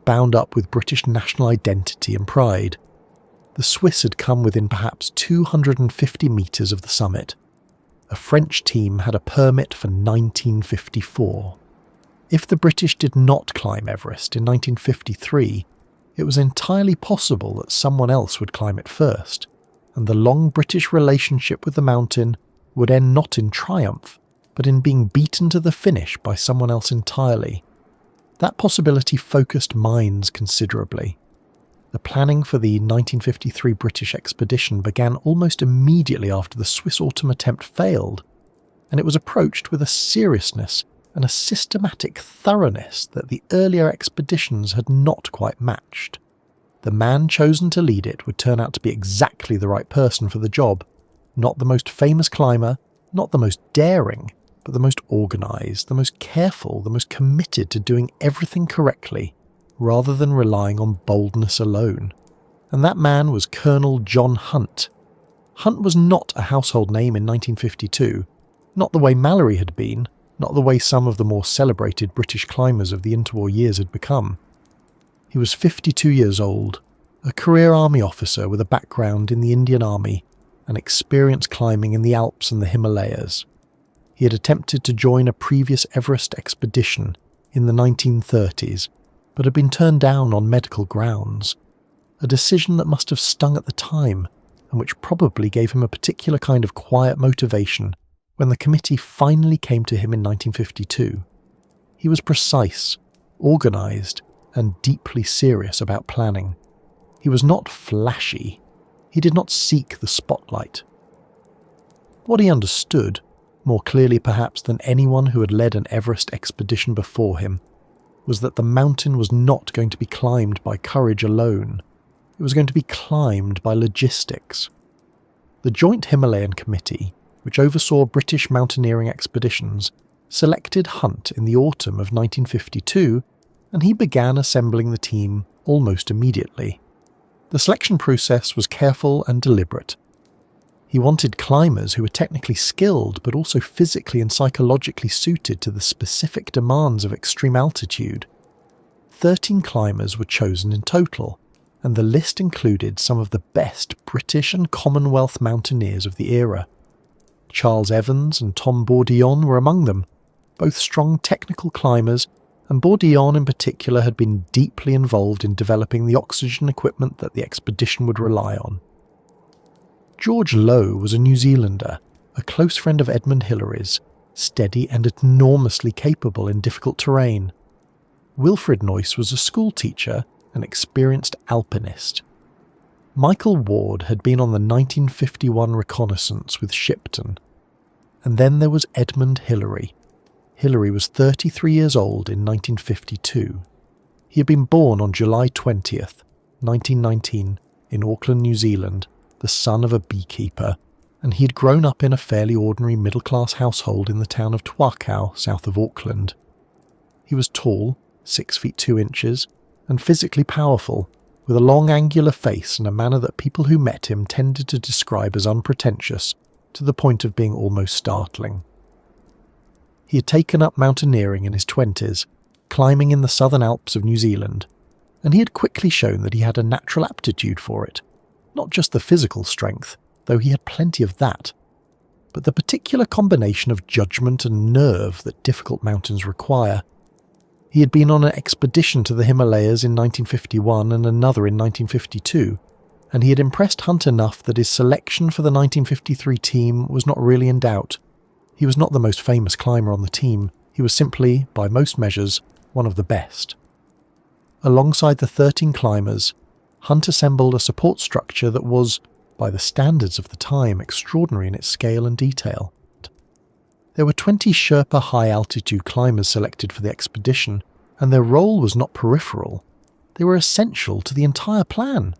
bound up with British national identity and pride. The The Swiss had come within perhaps 250 metres of the summit. A French team had a permit for 1954. If the British did not climb Everest in 1953, it was entirely possible that someone else would climb it first, and the long British relationship with the mountain would end not in triumph, but in being beaten to the finish by someone else entirely. That possibility focused minds considerably. The planning for the 1953 British expedition began almost immediately after the Swiss autumn attempt failed, and it was approached with a seriousness and a systematic thoroughness that the earlier expeditions had not quite matched. The man chosen to lead it would turn out to be exactly the right person for the job, not the most famous climber, not the most daring, but the most organised, the most careful, the most committed to doing everything correctly, rather than relying on boldness alone. And that man was Colonel John Hunt. Hunt was not a household name in 1952, not the way Mallory had been, not the way some of the more celebrated British climbers of the interwar years had become. He was 52 years old, a career army officer with a background in the Indian Army and experience climbing in the Alps and the Himalayas. He had attempted to join a previous Everest expedition in the 1930s, but had been turned down on medical grounds, a decision that must have stung at the time, and which probably gave him a particular kind of quiet motivation when the committee finally came to him in 1952. He was precise, organised, and deeply serious about planning. He was not flashy. He did not seek the spotlight. What he understood, more clearly perhaps than anyone who had led an Everest expedition before him, was that the mountain was not going to be climbed by courage alone. It was going to be climbed by logistics. The Joint Himalayan Committee, which oversaw British mountaineering expeditions, selected Hunt in the autumn of 1952, and he began assembling the team almost immediately. The selection process was careful and deliberate. He wanted climbers who were technically skilled but also physically and psychologically suited to the specific demands of extreme altitude. 13 climbers were chosen in total, and the list included some of the best British and Commonwealth mountaineers of the era. Charles Evans and Tom Bourdillon were among them, both strong technical climbers, and Bourdillon in particular had been deeply involved in developing the oxygen equipment that the expedition would rely on. George Lowe was a New Zealander, a close friend of Edmund Hillary's, steady and enormously capable in difficult terrain. Wilfred Noyce was a schoolteacher, an experienced alpinist. Michael Ward had been on the 1951 reconnaissance with Shipton. And then there was Edmund Hillary. Hillary was 33 years old in 1952. He had been born on July 20th, 1919, in Auckland, New Zealand, the son of a beekeeper, and he had grown up in a fairly ordinary middle-class household in the town of Tuakau, south of Auckland. He was tall, 6 feet 2 inches, and physically powerful, with a long angular face and a manner that people who met him tended to describe as unpretentious, to the point of being almost startling. He had taken up mountaineering in his 20s, climbing in the southern Alps of New Zealand, and he had quickly shown that he had a natural aptitude for it. Not just the physical strength, though he had plenty of that, but the particular combination of judgment and nerve that difficult mountains require. He had been on an expedition to the Himalayas in 1951 and another in 1952, and he had impressed Hunt enough that his selection for the 1953 team was not really in doubt. He was not the most famous climber on the team, he was simply, by most measures, one of the best. Alongside the 13 climbers, Hunt assembled a support structure that was, by the standards of the time, extraordinary in its scale and detail. There were 20 Sherpa high-altitude climbers selected for the expedition, and their role was not peripheral. They were essential to the entire plan.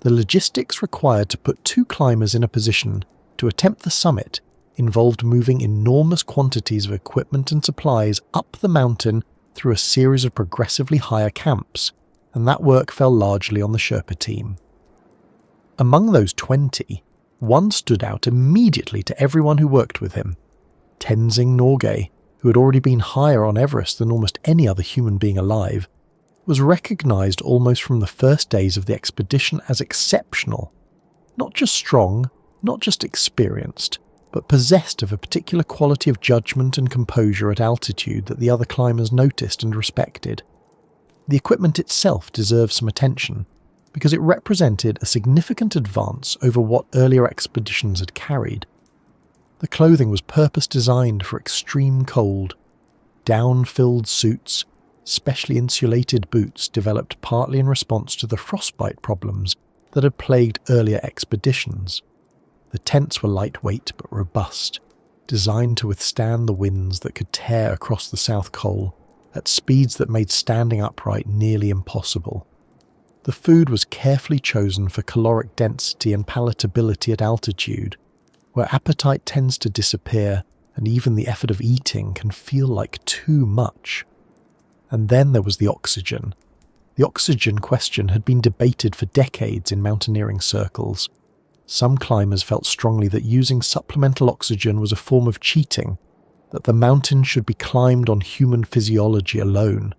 The logistics required to put 2 climbers in a position to attempt the summit involved moving enormous quantities of equipment and supplies up the mountain through a series of progressively higher camps, and that work fell largely on the Sherpa team. Among those 20, one stood out immediately to everyone who worked with him. Tenzing Norgay, who had already been higher on Everest than almost any other human being alive, was recognised almost from the first days of the expedition as exceptional. Not just strong, not just experienced, but possessed of a particular quality of judgment and composure at altitude that the other climbers noticed and respected. The equipment itself deserves some attention, because it represented a significant advance over what earlier expeditions had carried. The clothing was purpose-designed for extreme cold. Down-filled suits, specially insulated boots developed partly in response to the frostbite problems that had plagued earlier expeditions. The tents were lightweight but robust, designed to withstand the winds that could tear across the South Col at speeds that made standing upright nearly impossible. The food was carefully chosen for caloric density and palatability at altitude, where appetite tends to disappear and even the effort of eating can feel like too much. And then there was the oxygen. The oxygen question had been debated for decades in mountaineering circles. Some climbers felt strongly that using supplemental oxygen was a form of cheating, that the mountain should be climbed on human physiology alone.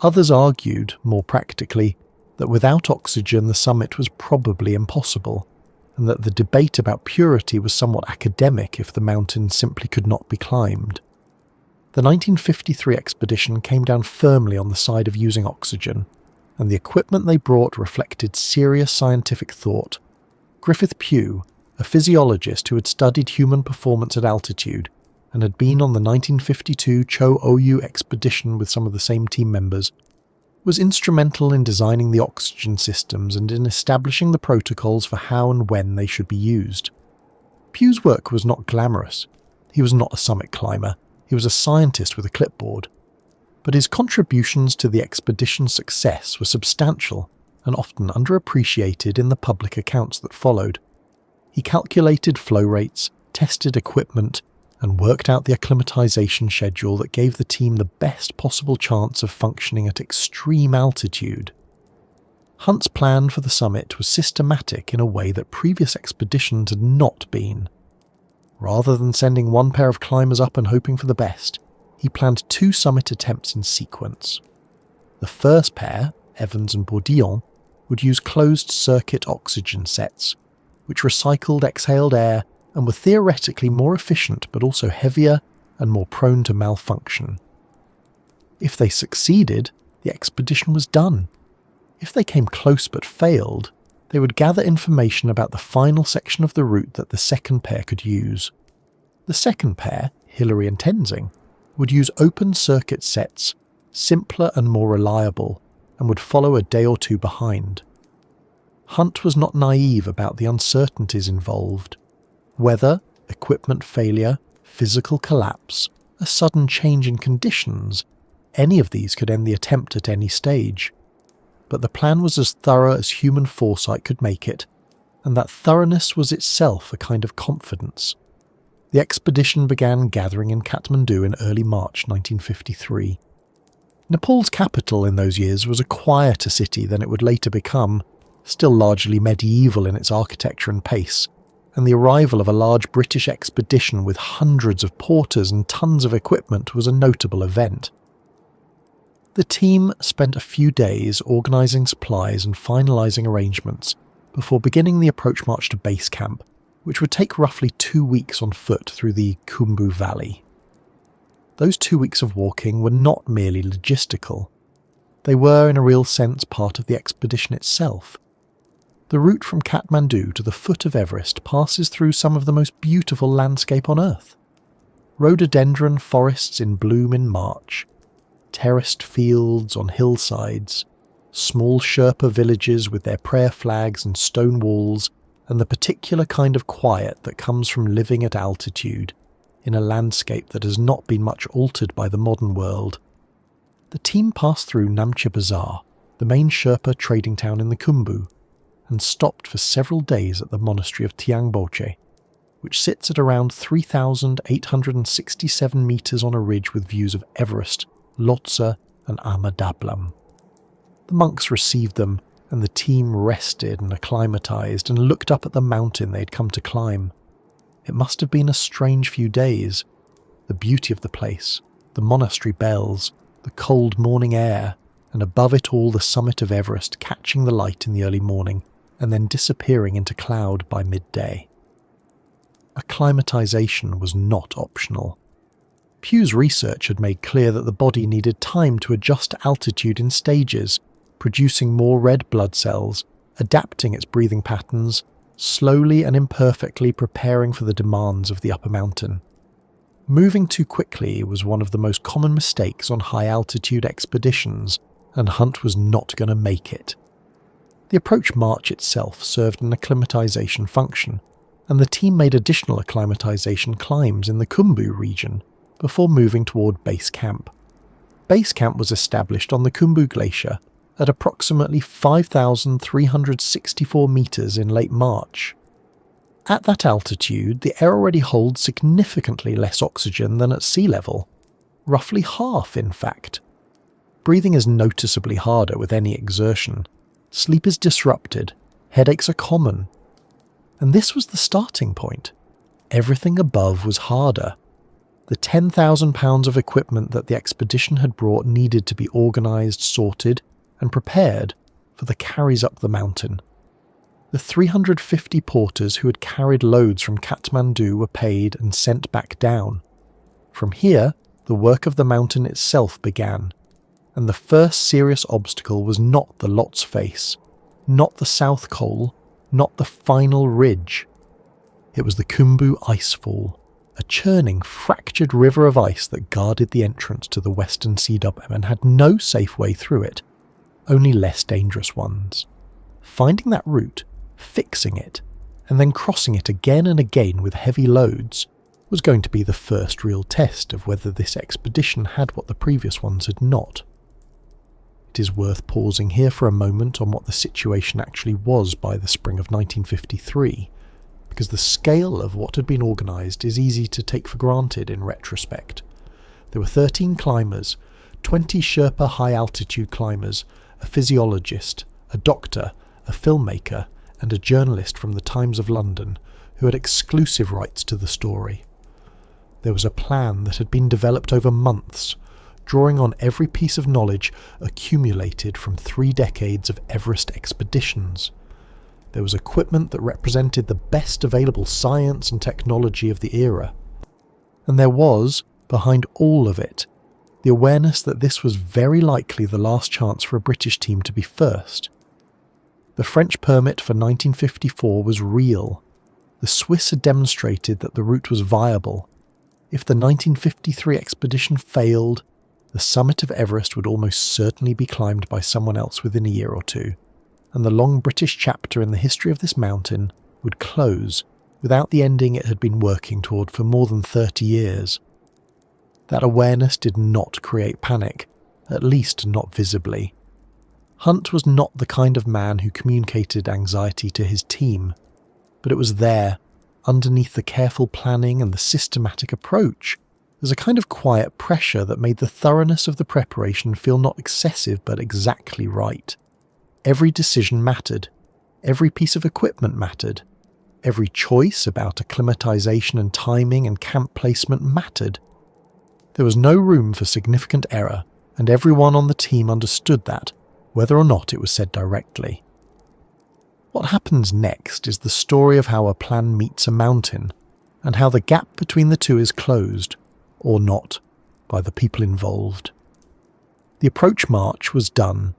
Others argued, more practically, that without oxygen the summit was probably impossible, and that the debate about purity was somewhat academic if the mountain simply could not be climbed. The 1953 expedition came down firmly on the side of using oxygen, and the equipment they brought reflected serious scientific thought. Griffith Pugh, a physiologist who had studied human performance at altitude and had been on the 1952 Cho-Oyu expedition with some of the same team members, was instrumental in designing the oxygen systems and in establishing the protocols for how and when they should be used. Pugh's work was not glamorous. He was not a summit climber. He was a scientist with a clipboard. But his contributions to the expedition's success were substantial and often underappreciated in the public accounts that followed. He calculated flow rates, tested equipment, and worked out the acclimatization schedule that gave the team the best possible chance of functioning at extreme altitude. Hunt's plan for the summit was systematic in a way that previous expeditions had not been. Rather than sending one pair of climbers up and hoping for the best, he planned 2 summit attempts in sequence. The first pair, Evans and Bourdillon, would use closed-circuit oxygen sets, which recycled exhaled air and were theoretically more efficient but also heavier and more prone to malfunction. If they succeeded, the expedition was done. If they came close but failed, they would gather information about the final section of the route that the second pair could use. The second pair, Hillary and Tenzing, would use open-circuit sets, simpler and more reliable, and would follow a day or 2 behind. Hunt was not naive about the uncertainties involved. Weather, equipment failure, physical collapse, a sudden change in conditions, any of these could end the attempt at any stage. But the plan was as thorough as human foresight could make it, and that thoroughness was itself a kind of confidence. The expedition began gathering in Kathmandu in early March 1953. Nepal's capital in those years was a quieter city than it would later become, still largely medieval in its architecture and pace, and the arrival of a large British expedition with hundreds of porters and tons of equipment was a notable event. The team spent a few days organising supplies and finalising arrangements before beginning the approach march to base camp, which would take roughly 2 weeks on foot through the Khumbu Valley. Those 2 weeks of walking were not merely logistical. They were, in a real sense, part of the expedition itself. The route from Kathmandu to the foot of Everest passes through some of the most beautiful landscape on Earth. Rhododendron forests in bloom in March, terraced fields on hillsides, small Sherpa villages with their prayer flags and stone walls, and the particular kind of quiet that comes from living at altitude, in a landscape that has not been much altered by the modern world. The team passed through Namche Bazaar, the main Sherpa trading town in the Khumbu, and stopped for several days at the monastery of Tiangboche, which sits at around 3,867 metres on a ridge with views of Everest, Lhotse and Ama-Dablam. The monks received them, and the team rested and acclimatised and looked up at the mountain they had come to climb. It must have been a strange few days. The beauty of the place, the monastery bells, the cold morning air, and above it all the summit of Everest catching the light in the early morning and then disappearing into cloud by midday. Acclimatization was not optional. Pugh's research had made clear that the body needed time to adjust to altitude in stages, producing more red blood cells, adapting its breathing patterns, slowly and imperfectly preparing for the demands of the upper mountain. Moving too quickly was one of the most common mistakes on high-altitude expeditions, and Hunt was not going to make it. The approach march itself served an acclimatization function, and the team made additional acclimatization climbs in the Khumbu region before moving toward base camp. Base camp was established on the Khumbu Glacier at approximately 5,364 meters in late March. At that altitude, the air already holds significantly less oxygen than at sea level, roughly half in fact. Breathing is noticeably harder with any exertion. Sleep is disrupted, headaches are common. And this was the starting point. Everything above was harder. The 10,000 pounds of equipment that the expedition had brought needed to be organised, sorted, and prepared for the carries up the mountain. The 350 porters who had carried loads from Kathmandu were paid and sent back down. From here, the work of the mountain itself began, and the first serious obstacle was not the Lot's Face, not the South Col, not the final ridge. It was the Khumbu Icefall, a churning, fractured river of ice that guarded the entrance to the western CWM and had no safe way through it, only less dangerous ones. Finding that route, fixing it, and then crossing it again and again with heavy loads was going to be the first real test of whether this expedition had what the previous ones had not. It is worth pausing here for a moment on what the situation actually was by the spring of 1953, because the scale of what had been organised is easy to take for granted in retrospect. There were 13 climbers, 20 Sherpa high-altitude climbers, a physiologist, a doctor, a filmmaker, and a journalist from the Times of London who had exclusive rights to the story. There was a plan that had been developed over months, drawing on every piece of knowledge accumulated from 3 decades of Everest expeditions. There was equipment that represented the best available science and technology of the era. And there was, behind all of it, the awareness that this was very likely the last chance for a British team to be first. The French permit for 1954 was real. The Swiss had demonstrated that the route was viable. If the 1953 expedition failed, the summit of Everest would almost certainly be climbed by someone else within a year or two, and the long British chapter in the history of this mountain would close without the ending it had been working toward for more than 30 years. That awareness did not create panic, at least not visibly. Hunt was not the kind of man who communicated anxiety to his team, but it was there, underneath the careful planning and the systematic approach, as a kind of quiet pressure that made the thoroughness of the preparation feel not excessive but exactly right. Every decision mattered, every piece of equipment mattered, every choice about acclimatization and timing and camp placement mattered. There was no room for significant error, and everyone on the team understood that, whether or not it was said directly. What happens next is the story of how a plan meets a mountain, and how the gap between the two is closed, or not, by the people involved. The approach march was done.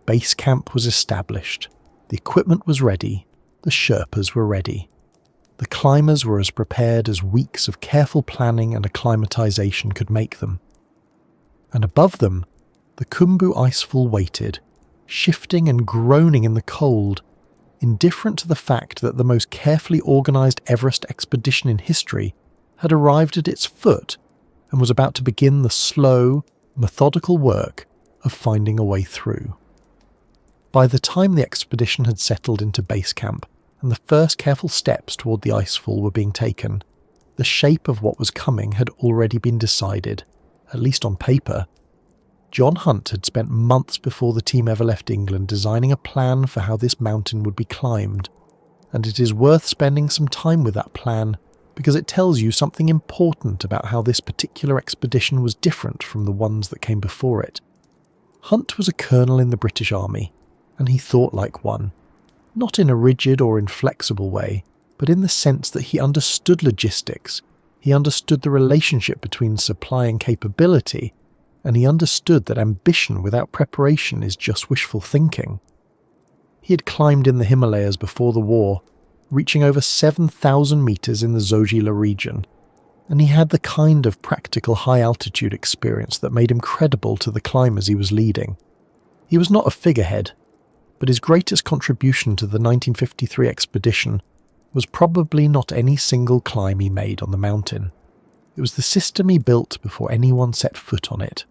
Base camp was established. The equipment was ready. The Sherpas were ready. The climbers were as prepared as weeks of careful planning and acclimatization could make them. And above them, the Khumbu Icefall waited, shifting and groaning in the cold, indifferent to the fact that the most carefully organised Everest expedition in history had arrived at its foot and was about to begin the slow, methodical work of finding a way through. By the time the expedition had settled into base camp and the first careful steps toward the icefall were being taken, the shape of what was coming had already been decided, at least on paper. John Hunt had spent months before the team ever left England designing a plan for how this mountain would be climbed, and it is worth spending some time with that plan because it tells you something important about how this particular expedition was different from the ones that came before it. Hunt was a colonel in the British Army, and he thought like one, not in a rigid or inflexible way, but in the sense that he understood logistics, he understood the relationship between supply and capability, and he understood that ambition without preparation is just wishful thinking. He had climbed in the Himalayas before the war, reaching over 7,000 metres in the Zojila region, and he had the kind of practical high-altitude experience that made him credible to the climbers he was leading. He was not a figurehead, but his greatest contribution to the 1953 expedition was probably not any single climb he made on the mountain. It was the system he built before anyone set foot on it.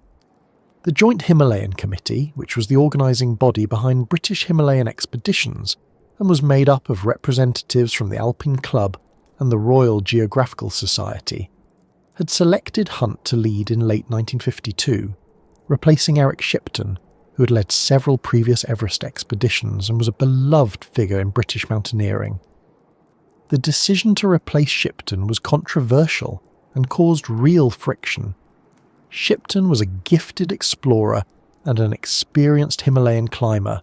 The Joint Himalayan Committee, which was the organising body behind British Himalayan expeditions and was made up of representatives from the Alpine Club and the Royal Geographical Society, had selected Hunt to lead in late 1952, replacing Eric Shipton, who had led several previous Everest expeditions and was a beloved figure in British mountaineering. The decision to replace Shipton was controversial and caused real friction. Shipton was a gifted explorer and an experienced Himalayan climber,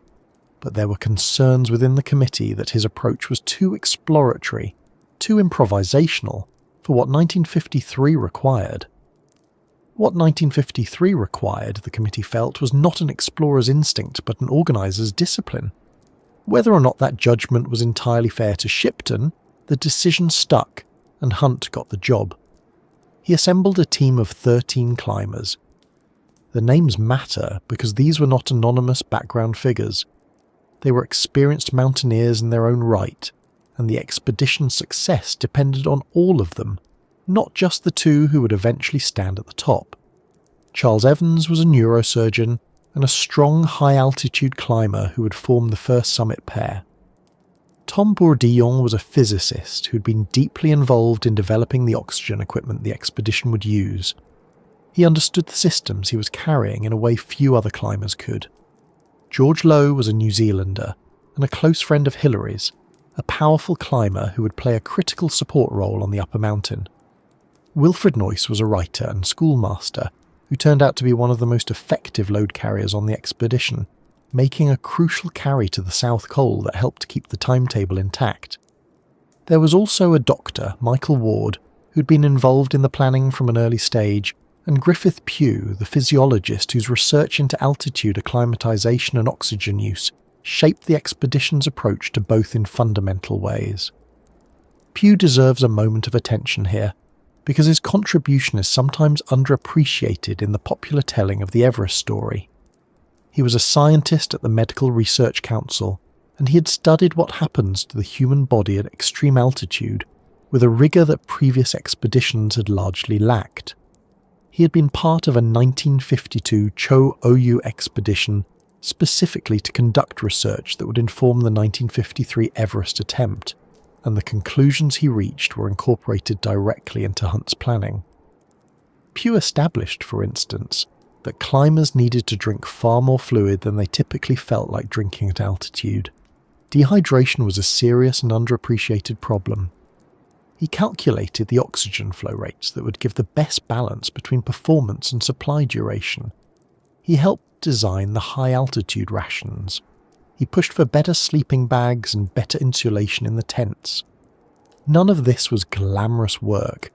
but there were concerns within the committee that his approach was too exploratory, too improvisational for what 1953 required. What 1953 required, the committee felt, was not an explorer's instinct but an organiser's discipline. Whether or not that judgment was entirely fair to Shipton, the decision stuck and Hunt got the job. He assembled a team of 13 climbers. The names matter because these were not anonymous background figures. They were experienced mountaineers in their own right, and the expedition's success depended on all of them, not just the two who would eventually stand at the top. Charles Evans was a neurosurgeon and a strong high-altitude climber who would form the first summit pair. Tom Bourdillon was a physicist who had been deeply involved in developing the oxygen equipment the expedition would use. He understood the systems he was carrying in a way few other climbers could. George Lowe was a New Zealander and a close friend of Hillary's, a powerful climber who would play a critical support role on the upper mountain. Wilfred Noyce was a writer and schoolmaster who turned out to be one of the most effective load carriers on the expedition, making a crucial carry to the South Col that helped keep the timetable intact. There was also a doctor, Michael Ward, who'd been involved in the planning from an early stage, and Griffith Pugh, the physiologist whose research into altitude acclimatization and oxygen use shaped the expedition's approach to both in fundamental ways. Pugh deserves a moment of attention here, because his contribution is sometimes underappreciated in the popular telling of the Everest story. He was a scientist at the Medical Research Council, and he had studied what happens to the human body at extreme altitude with a rigour that previous expeditions had largely lacked. He had been part of a 1952 Cho-Oyu expedition specifically to conduct research that would inform the 1953 Everest attempt, and the conclusions he reached were incorporated directly into Hunt's planning. Pugh established, for instance, that climbers needed to drink far more fluid than they typically felt like drinking at altitude. Dehydration was a serious and underappreciated problem. He calculated the oxygen flow rates that would give the best balance between performance and supply duration. He helped design the high-altitude rations. He pushed for better sleeping bags and better insulation in the tents. None of this was glamorous work.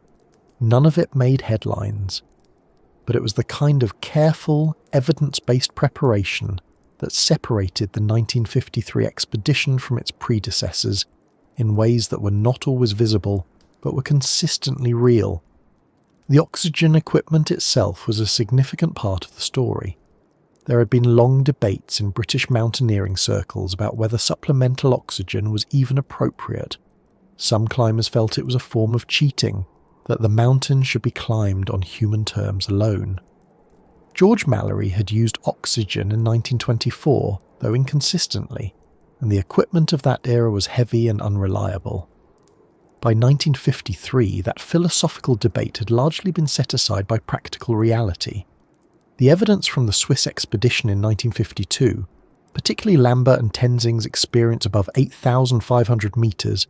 None of it made headlines. But it was the kind of careful, evidence-based preparation that separated the 1953 expedition from its predecessors in ways that were not always visible, but were consistently real. The oxygen equipment itself was a significant part of the story. There had been long debates in British mountaineering circles about whether supplemental oxygen was even appropriate. Some climbers felt it was a form of cheating, that the mountain should be climbed on human terms alone. George Mallory had used oxygen in 1924, though inconsistently, and the equipment of that era was heavy and unreliable. By 1953, that philosophical debate had largely been set aside by practical reality. The evidence from the Swiss expedition in 1952, particularly Lambert and Tenzing's experience above 8,500 metres,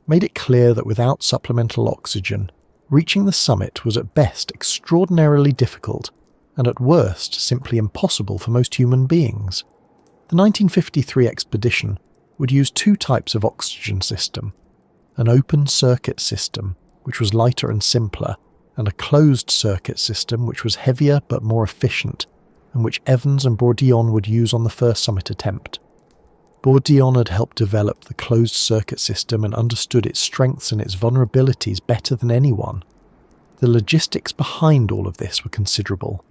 made it clear that without supplemental oxygen, reaching the summit was at best extraordinarily difficult and at worst simply impossible for most human beings. The 1953 expedition would use two types of oxygen system: an open-circuit system, which was lighter and simpler, and a closed-circuit system which was heavier but more efficient, and which Evans and Bourdillon would use on the first summit attempt. Bourdillon had helped develop the closed-circuit system and understood its strengths and its vulnerabilities better than anyone. The logistics behind all of this were considerable.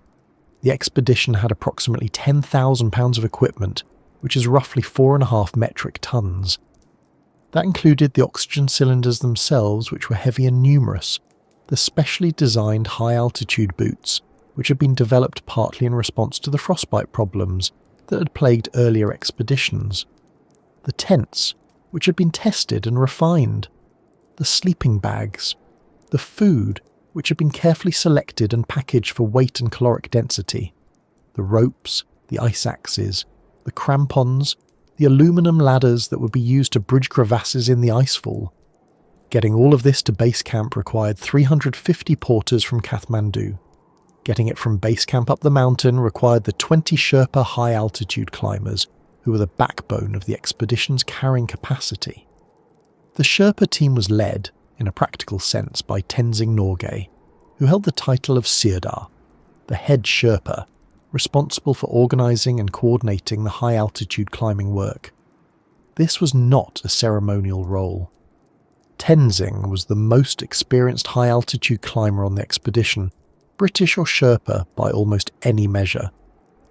The expedition had approximately 10,000 pounds of equipment, which is roughly 4.5 metric tons. That included the oxygen cylinders themselves, which were heavy and numerous, the specially designed high-altitude boots, which had been developed partly in response to the frostbite problems that had plagued earlier expeditions, the tents, which had been tested and refined, the sleeping bags, the food, which had been carefully selected and packaged for weight and caloric density, the ropes, the ice axes, the crampons, the aluminum ladders that would be used to bridge crevasses in the icefall. Getting all of this to base camp required 350 porters from Kathmandu. Getting it from base camp up the mountain required the 20 Sherpa high-altitude climbers, who were the backbone of the expedition's carrying capacity. The Sherpa team was led, in a practical sense, by Tenzing Norgay, who held the title of Sirdar, the head Sherpa, responsible for organising and coordinating the high-altitude climbing work. This was not a ceremonial role. Tenzing was the most experienced high-altitude climber on the expedition, British or Sherpa by almost any measure.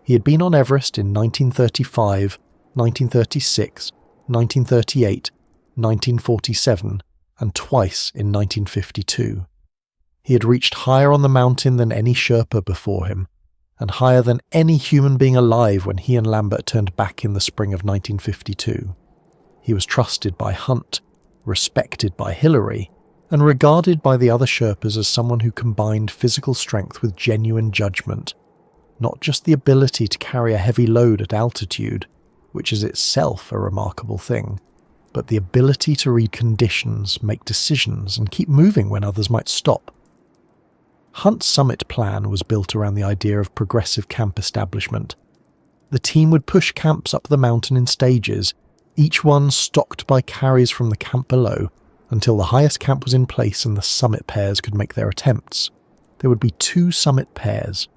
He had been on Everest in 1935, 1936, 1938, 1947, and twice in 1952. He had reached higher on the mountain than any Sherpa before him, and higher than any human being alive when he and Lambert turned back in the spring of 1952. He was trusted by Hunt, respected by Hillary, and regarded by the other Sherpas as someone who combined physical strength with genuine judgment, not just the ability to carry a heavy load at altitude, which is itself a remarkable thing, but the ability to read conditions, make decisions, and keep moving when others might stop. Hunt's summit plan was built around the idea of progressive camp establishment. The team would push camps up the mountain in stages, each one stocked by carries from the camp below, until the highest camp was in place and the summit pairs could make their attempts. There would be 2 summit pairs.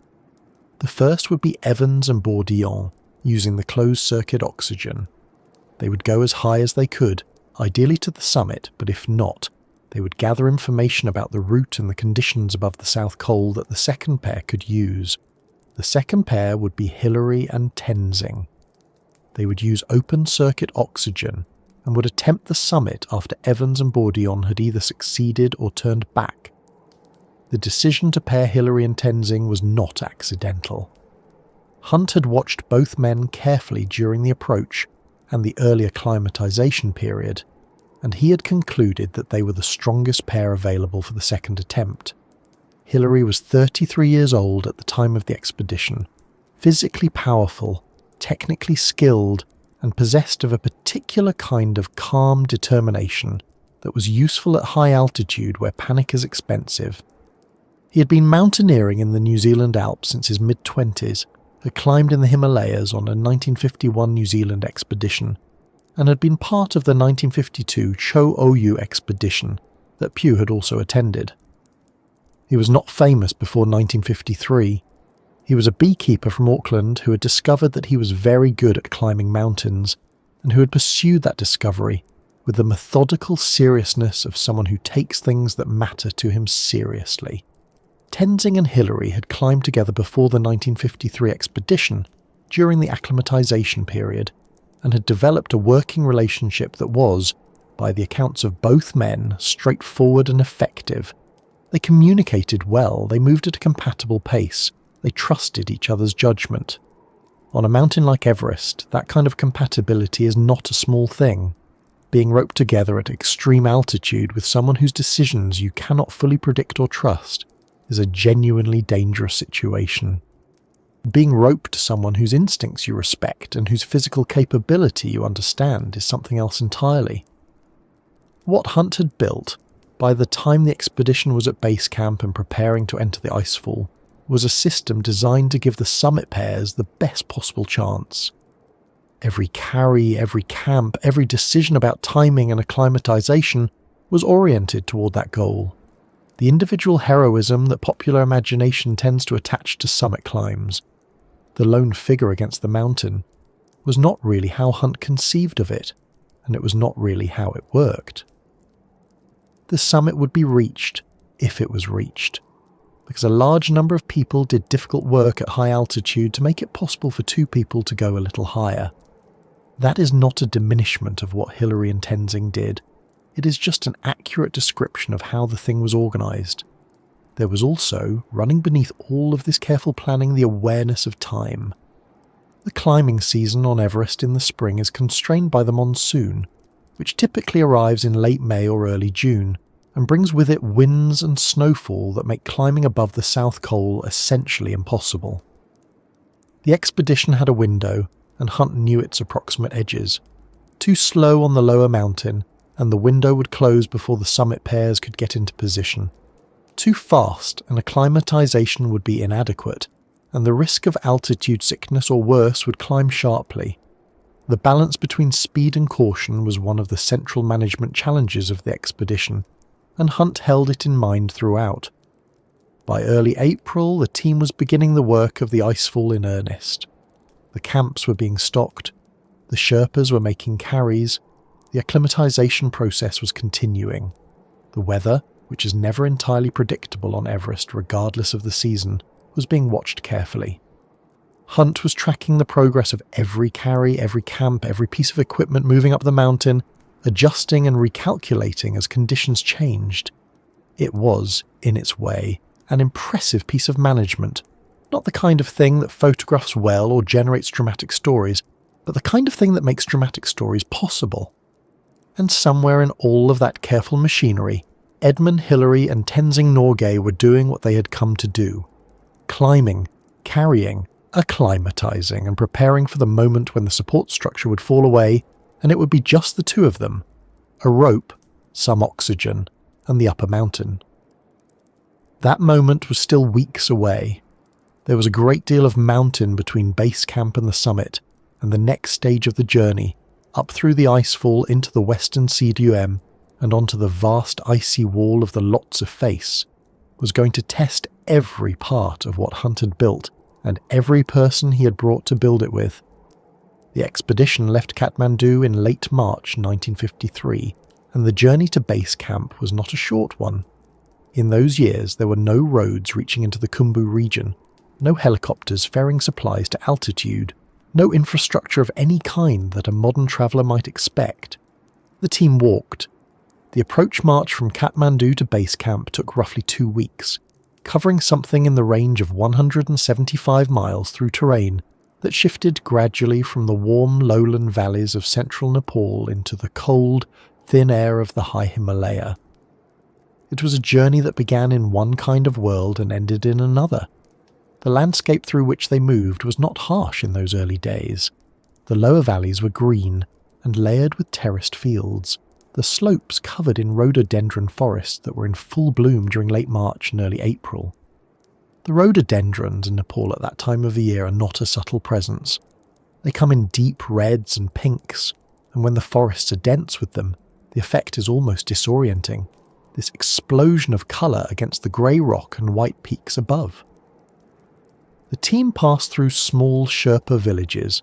The first would be Evans and Bourdillon, using the closed-circuit oxygen. They would go as high as they could, ideally to the summit, but if not, they would gather information about the route and the conditions above the South Col that the second pair could use. The second pair would be Hillary and Tenzing. They would use open-circuit oxygen and would attempt the summit after Evans and Bourdillon had either succeeded or turned back. The decision to pair Hillary and Tenzing was not accidental. Hunt had watched both men carefully during the approach and the early acclimatization period, and he had concluded that they were the strongest pair available for the second attempt. Hillary was 33 years old at the time of the expedition, physically powerful, technically skilled, and possessed of a particular kind of calm determination that was useful at high altitude where panic is expensive. He had been mountaineering in the New Zealand Alps since his mid-20s, had climbed in the Himalayas on a 1951 New Zealand expedition, and had been part of the 1952 Cho Oyu expedition that Pugh had also attended. He was not famous before 1953. He was a beekeeper from Auckland who had discovered that he was very good at climbing mountains, and who had pursued that discovery with the methodical seriousness of someone who takes things that matter to him seriously. Tenzing and Hillary had climbed together before the 1953 expedition, during the acclimatization period, and had developed a working relationship that was, by the accounts of both men, straightforward and effective. They communicated well, they moved at a compatible pace, they trusted each other's judgment. On a mountain like Everest, that kind of compatibility is not a small thing. Being roped together at extreme altitude with someone whose decisions you cannot fully predict or trust is a genuinely dangerous situation. Being roped to someone whose instincts you respect and whose physical capability you understand is something else entirely. What Hunt had built, by the time the expedition was at base camp and preparing to enter the icefall, was a system designed to give the summit pairs the best possible chance. Every carry, every camp, every decision about timing and acclimatization was oriented toward that goal. The individual heroism that popular imagination tends to attach to summit climbs, the lone figure against the mountain, was not really how Hunt conceived of it, and it was not really how it worked. The summit would be reached, if it was reached, because a large number of people did difficult work at high altitude to make it possible for two people to go a little higher. That is not a diminishment of what Hillary and Tenzing did. It is just an accurate description of how the thing was organised. There was also, running beneath all of this careful planning, the awareness of time. The climbing season on Everest in the spring is constrained by the monsoon, which typically arrives in late May or early June, and brings with it winds and snowfall that make climbing above the South Col essentially impossible. The expedition had a window, and Hunt knew its approximate edges. Too slow on the lower mountain, and the window would close before the summit pairs could get into position. Too fast, and acclimatization would be inadequate, and the risk of altitude sickness or worse would climb sharply. The balance between speed and caution was one of the central management challenges of the expedition, and Hunt held it in mind throughout. By early April, the team was beginning the work of the icefall in earnest. The camps were being stocked, the Sherpas were making carries, the acclimatization process was continuing. The weather, which is never entirely predictable on Everest regardless of the season, was being watched carefully. Hunt was tracking the progress of every carry, every camp, every piece of equipment moving up the mountain, adjusting and recalculating as conditions changed. It was, in its way, an impressive piece of management, not the kind of thing that photographs well or generates dramatic stories, but the kind of thing that makes dramatic stories possible. And somewhere in all of that careful machinery, Edmund, Hillary and Tenzing Norgay were doing what they had come to do. Climbing, carrying, acclimatizing and preparing for the moment when the support structure would fall away and it would be just the two of them, a rope, some oxygen, and the upper mountain. That moment was still weeks away. There was a great deal of mountain between base camp and the summit, and the next stage of the journey, up through the icefall into the western CDUM and onto the vast icy wall of the Lhotse face, was going to test every part of what Hunt had built and every person he had brought to build it with. The expedition left Kathmandu in late March 1953, and the journey to base camp was not a short one. In those years there were no roads reaching into the Khumbu region, no helicopters ferrying supplies to altitude, no infrastructure of any kind that a modern traveller might expect. The team walked. The approach march from Kathmandu to base camp took roughly 2 weeks, covering something in the range of 175 miles through terrain that shifted gradually from the warm lowland valleys of central Nepal into the cold, thin air of the high Himalaya. It was a journey that began in one kind of world and ended in another. The landscape through which they moved was not harsh in those early days. The lower valleys were green and layered with terraced fields, the slopes covered in rhododendron forests that were in full bloom during late March and early April. The rhododendrons in Nepal at that time of the year are not a subtle presence. They come in deep reds and pinks, and when the forests are dense with them, the effect is almost disorienting. This explosion of colour against the grey rock and white peaks above. The team passed through small Sherpa villages,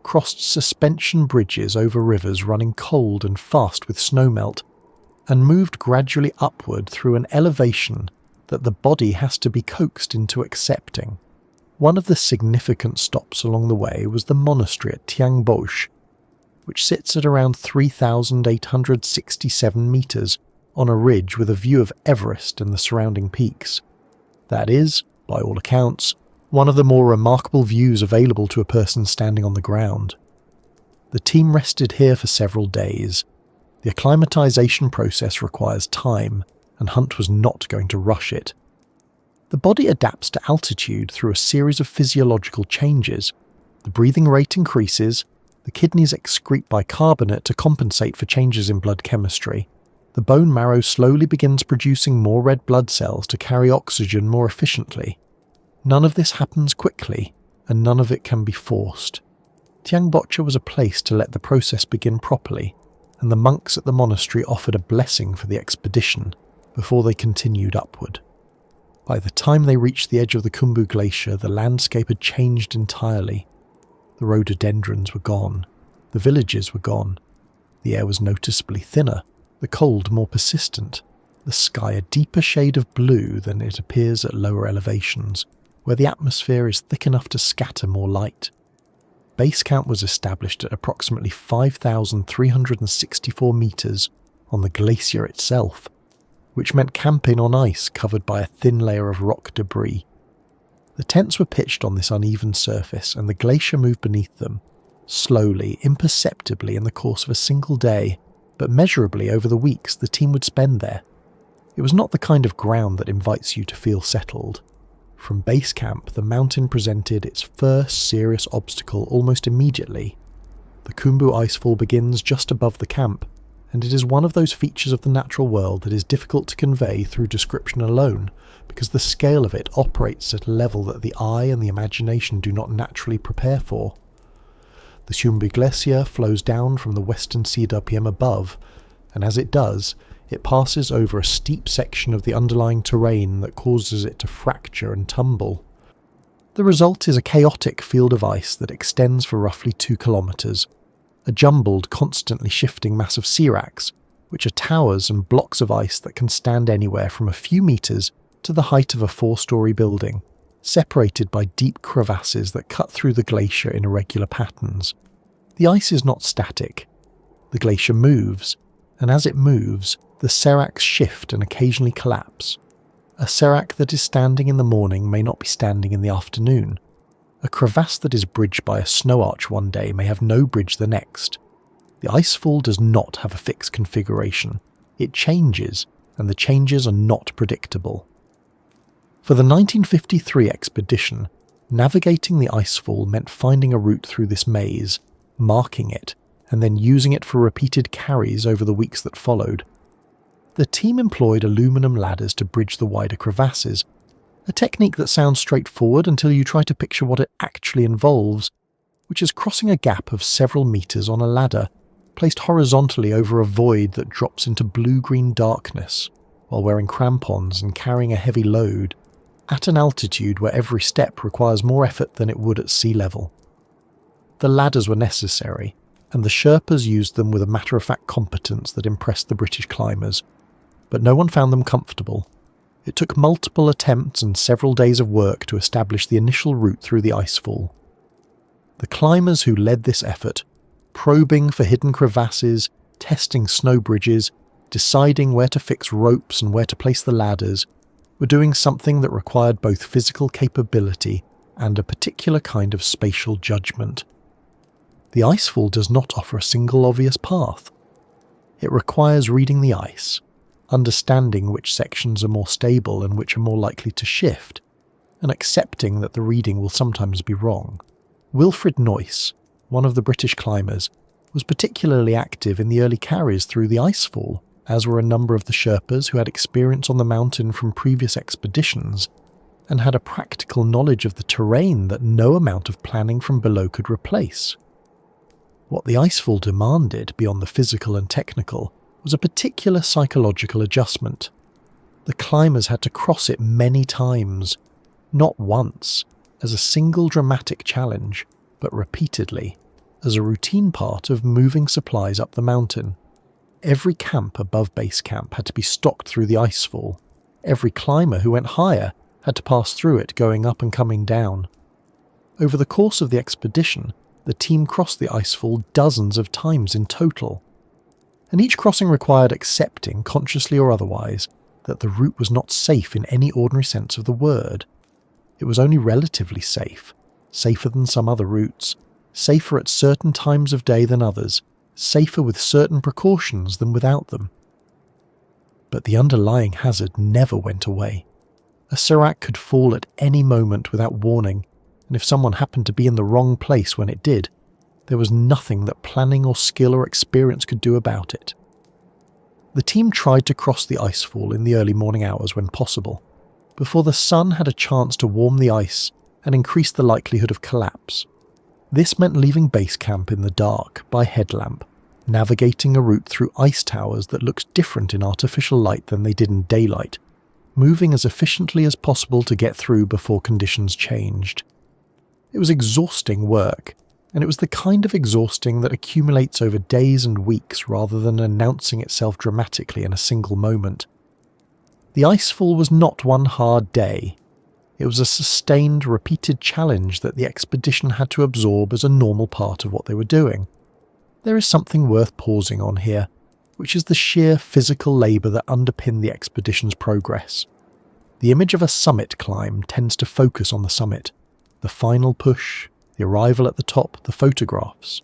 crossed suspension bridges over rivers running cold and fast with snowmelt, and moved gradually upward through an elevation that the body has to be coaxed into accepting. One of the significant stops along the way was the monastery at Tiang Bosch, which sits at around 3,867 metres on a ridge with a view of Everest and the surrounding peaks. That is, by all accounts, one of the more remarkable views available to a person standing on the ground. The team rested here for several days. The acclimatization process requires time, and Hunt was not going to rush it. The body adapts to altitude through a series of physiological changes. The breathing rate increases, the kidneys excrete bicarbonate to compensate for changes in blood chemistry. The bone marrow slowly begins producing more red blood cells to carry oxygen more efficiently. None of this happens quickly, and none of it can be forced. Tiangboche was a place to let the process begin properly, and the monks at the monastery offered a blessing for the expedition before they continued upward. By the time they reached the edge of the Khumbu Glacier, the landscape had changed entirely. The rhododendrons were gone, the villages were gone, the air was noticeably thinner, the cold more persistent, the sky a deeper shade of blue than it appears at lower elevations, where the atmosphere is thick enough to scatter more light. Base camp was established at approximately 5,364 metres on the glacier itself, which meant camping on ice covered by a thin layer of rock debris. The tents were pitched on this uneven surface, and the glacier moved beneath them, slowly, imperceptibly in the course of a single day, but measurably over the weeks the team would spend there. It was not the kind of ground that invites you to feel settled. From base camp, the mountain presented its first serious obstacle almost immediately. The Khumbu icefall begins just above the camp, and it is one of those features of the natural world that is difficult to convey through description alone, because the scale of it operates at a level that the eye and the imagination do not naturally prepare for. The Khumbu Glacier flows down from the western CWM above, and as it does, it passes over a steep section of the underlying terrain that causes it to fracture and tumble. The result is a chaotic field of ice that extends for roughly 2 kilometres, a jumbled, constantly shifting mass of seracs, which are towers and blocks of ice that can stand anywhere from a few metres to the height of a 4-storey building, separated by deep crevasses that cut through the glacier in irregular patterns. The ice is not static. The glacier moves, and as it moves, the seracs shift and occasionally collapse. A serac that is standing in the morning may not be standing in the afternoon. A crevasse that is bridged by a snow arch one day may have no bridge the next. The icefall does not have a fixed configuration. It changes, and the changes are not predictable. For the 1953 expedition, navigating the icefall meant finding a route through this maze, marking it, and then using it for repeated carries over the weeks that followed. The team employed aluminum ladders to bridge the wider crevasses, a technique that sounds straightforward until you try to picture what it actually involves, which is crossing a gap of several metres on a ladder, placed horizontally over a void that drops into blue-green darkness, while wearing crampons and carrying a heavy load, at an altitude where every step requires more effort than it would at sea level. The ladders were necessary, and the Sherpas used them with a matter-of-fact competence that impressed the British climbers, but no one found them comfortable. It took multiple attempts and several days of work to establish the initial route through the icefall. The climbers who led this effort, probing for hidden crevasses, testing snow bridges, deciding where to fix ropes and where to place the ladders, were doing something that required both physical capability and a particular kind of spatial judgment. The icefall does not offer a single obvious path. It requires reading the ice, understanding which sections are more stable and which are more likely to shift, and accepting that the reading will sometimes be wrong. Wilfred Noyce, one of the British climbers, was particularly active in the early carries through the icefall, as were a number of the Sherpas who had experience on the mountain from previous expeditions, and had a practical knowledge of the terrain that no amount of planning from below could replace. What the icefall demanded, beyond the physical and technical, was a particular psychological adjustment. The climbers had to cross it many times, not once, as a single dramatic challenge, but repeatedly, as a routine part of moving supplies up the mountain. Every camp above base camp had to be stocked through the icefall. Every climber who went higher had to pass through it going up and coming down. Over the course of the expedition, the team crossed the icefall dozens of times in total, and each crossing required accepting, consciously or otherwise, that the route was not safe in any ordinary sense of the word. It was only relatively safe, safer than some other routes, safer at certain times of day than others, safer with certain precautions than without them. But the underlying hazard never went away. A serac could fall at any moment without warning, and if someone happened to be in the wrong place when it did, there was nothing that planning or skill or experience could do about it. The team tried to cross the icefall in the early morning hours when possible. before the sun had a chance to warm the ice and increase the likelihood of collapse. This meant leaving base camp in the dark by headlamp, navigating a route through ice towers that looked different in artificial light than they did in daylight, moving as efficiently as possible to get through before conditions changed. It was exhausting work, and it was the kind of exhausting that accumulates over days and weeks rather than announcing itself dramatically in a single moment. The icefall was not one hard day. It was a sustained, repeated challenge that the expedition had to absorb as a normal part of what they were doing. There is something worth pausing on here, which is the sheer physical labour that underpinned the expedition's progress. The image of a summit climb tends to focus on the summit, the final push, the arrival at the top, the photographs.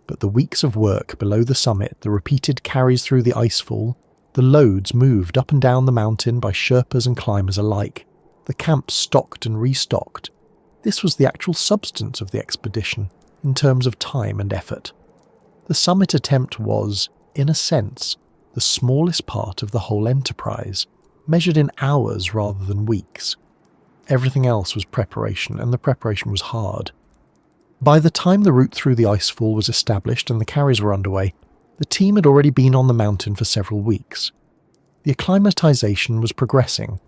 But the weeks of work below the summit, the repeated carries through the icefall, the loads moved up and down the mountain by Sherpas and climbers alike, the camps stocked and restocked, this was the actual substance of the expedition in terms of time and effort. The summit attempt was, in a sense, the smallest part of the whole enterprise, measured in hours rather than weeks. Everything else was preparation, and the preparation was hard. By the time the route through the icefall was established and the carries were underway, the team had already been on the mountain for several weeks. The acclimatization was progressing.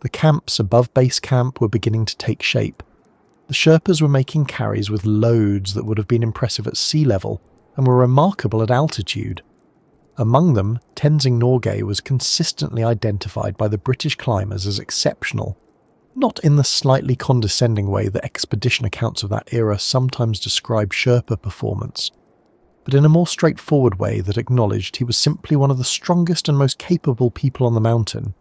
The camps above base camp were beginning to take shape. The Sherpas were making carries with loads that would have been impressive at sea level and were remarkable at altitude. Among them, Tenzing Norgay was consistently identified by the British climbers as exceptional, not in the slightly condescending way that expedition accounts of that era sometimes describe Sherpa performance, but in a more straightforward way that acknowledged he was simply one of the strongest and most capable people on the mountain.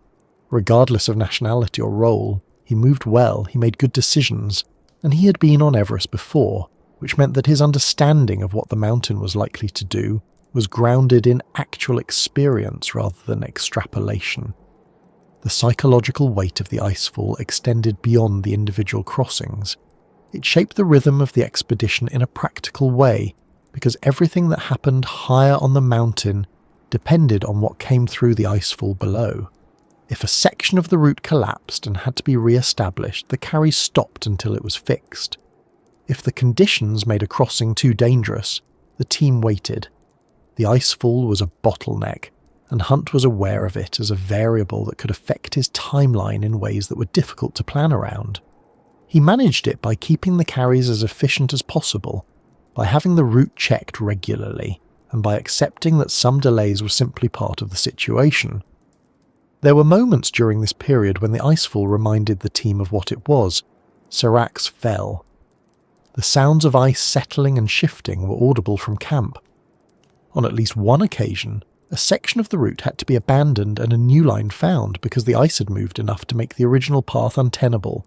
Regardless of nationality or role, he moved well, he made good decisions, and he had been on Everest before, which meant that his understanding of what the mountain was likely to do was grounded in actual experience rather than extrapolation. The psychological weight of the icefall extended beyond the individual crossings. It shaped the rhythm of the expedition in a practical way, because everything that happened higher on the mountain depended on what came through the icefall below. If a section of the route collapsed and had to be re-established, the carry stopped until it was fixed. If the conditions made a crossing too dangerous, the team waited. The icefall was a bottleneck, and Hunt was aware of it as a variable that could affect his timeline in ways that were difficult to plan around. He managed it by keeping the carries as efficient as possible, by having the route checked regularly, and by accepting that some delays were simply part of the situation. There were moments during this period when the icefall reminded the team of what it was. Seracs fell. The sounds of ice settling and shifting were audible from camp. On at least one occasion, a section of the route had to be abandoned and a new line found because the ice had moved enough to make the original path untenable.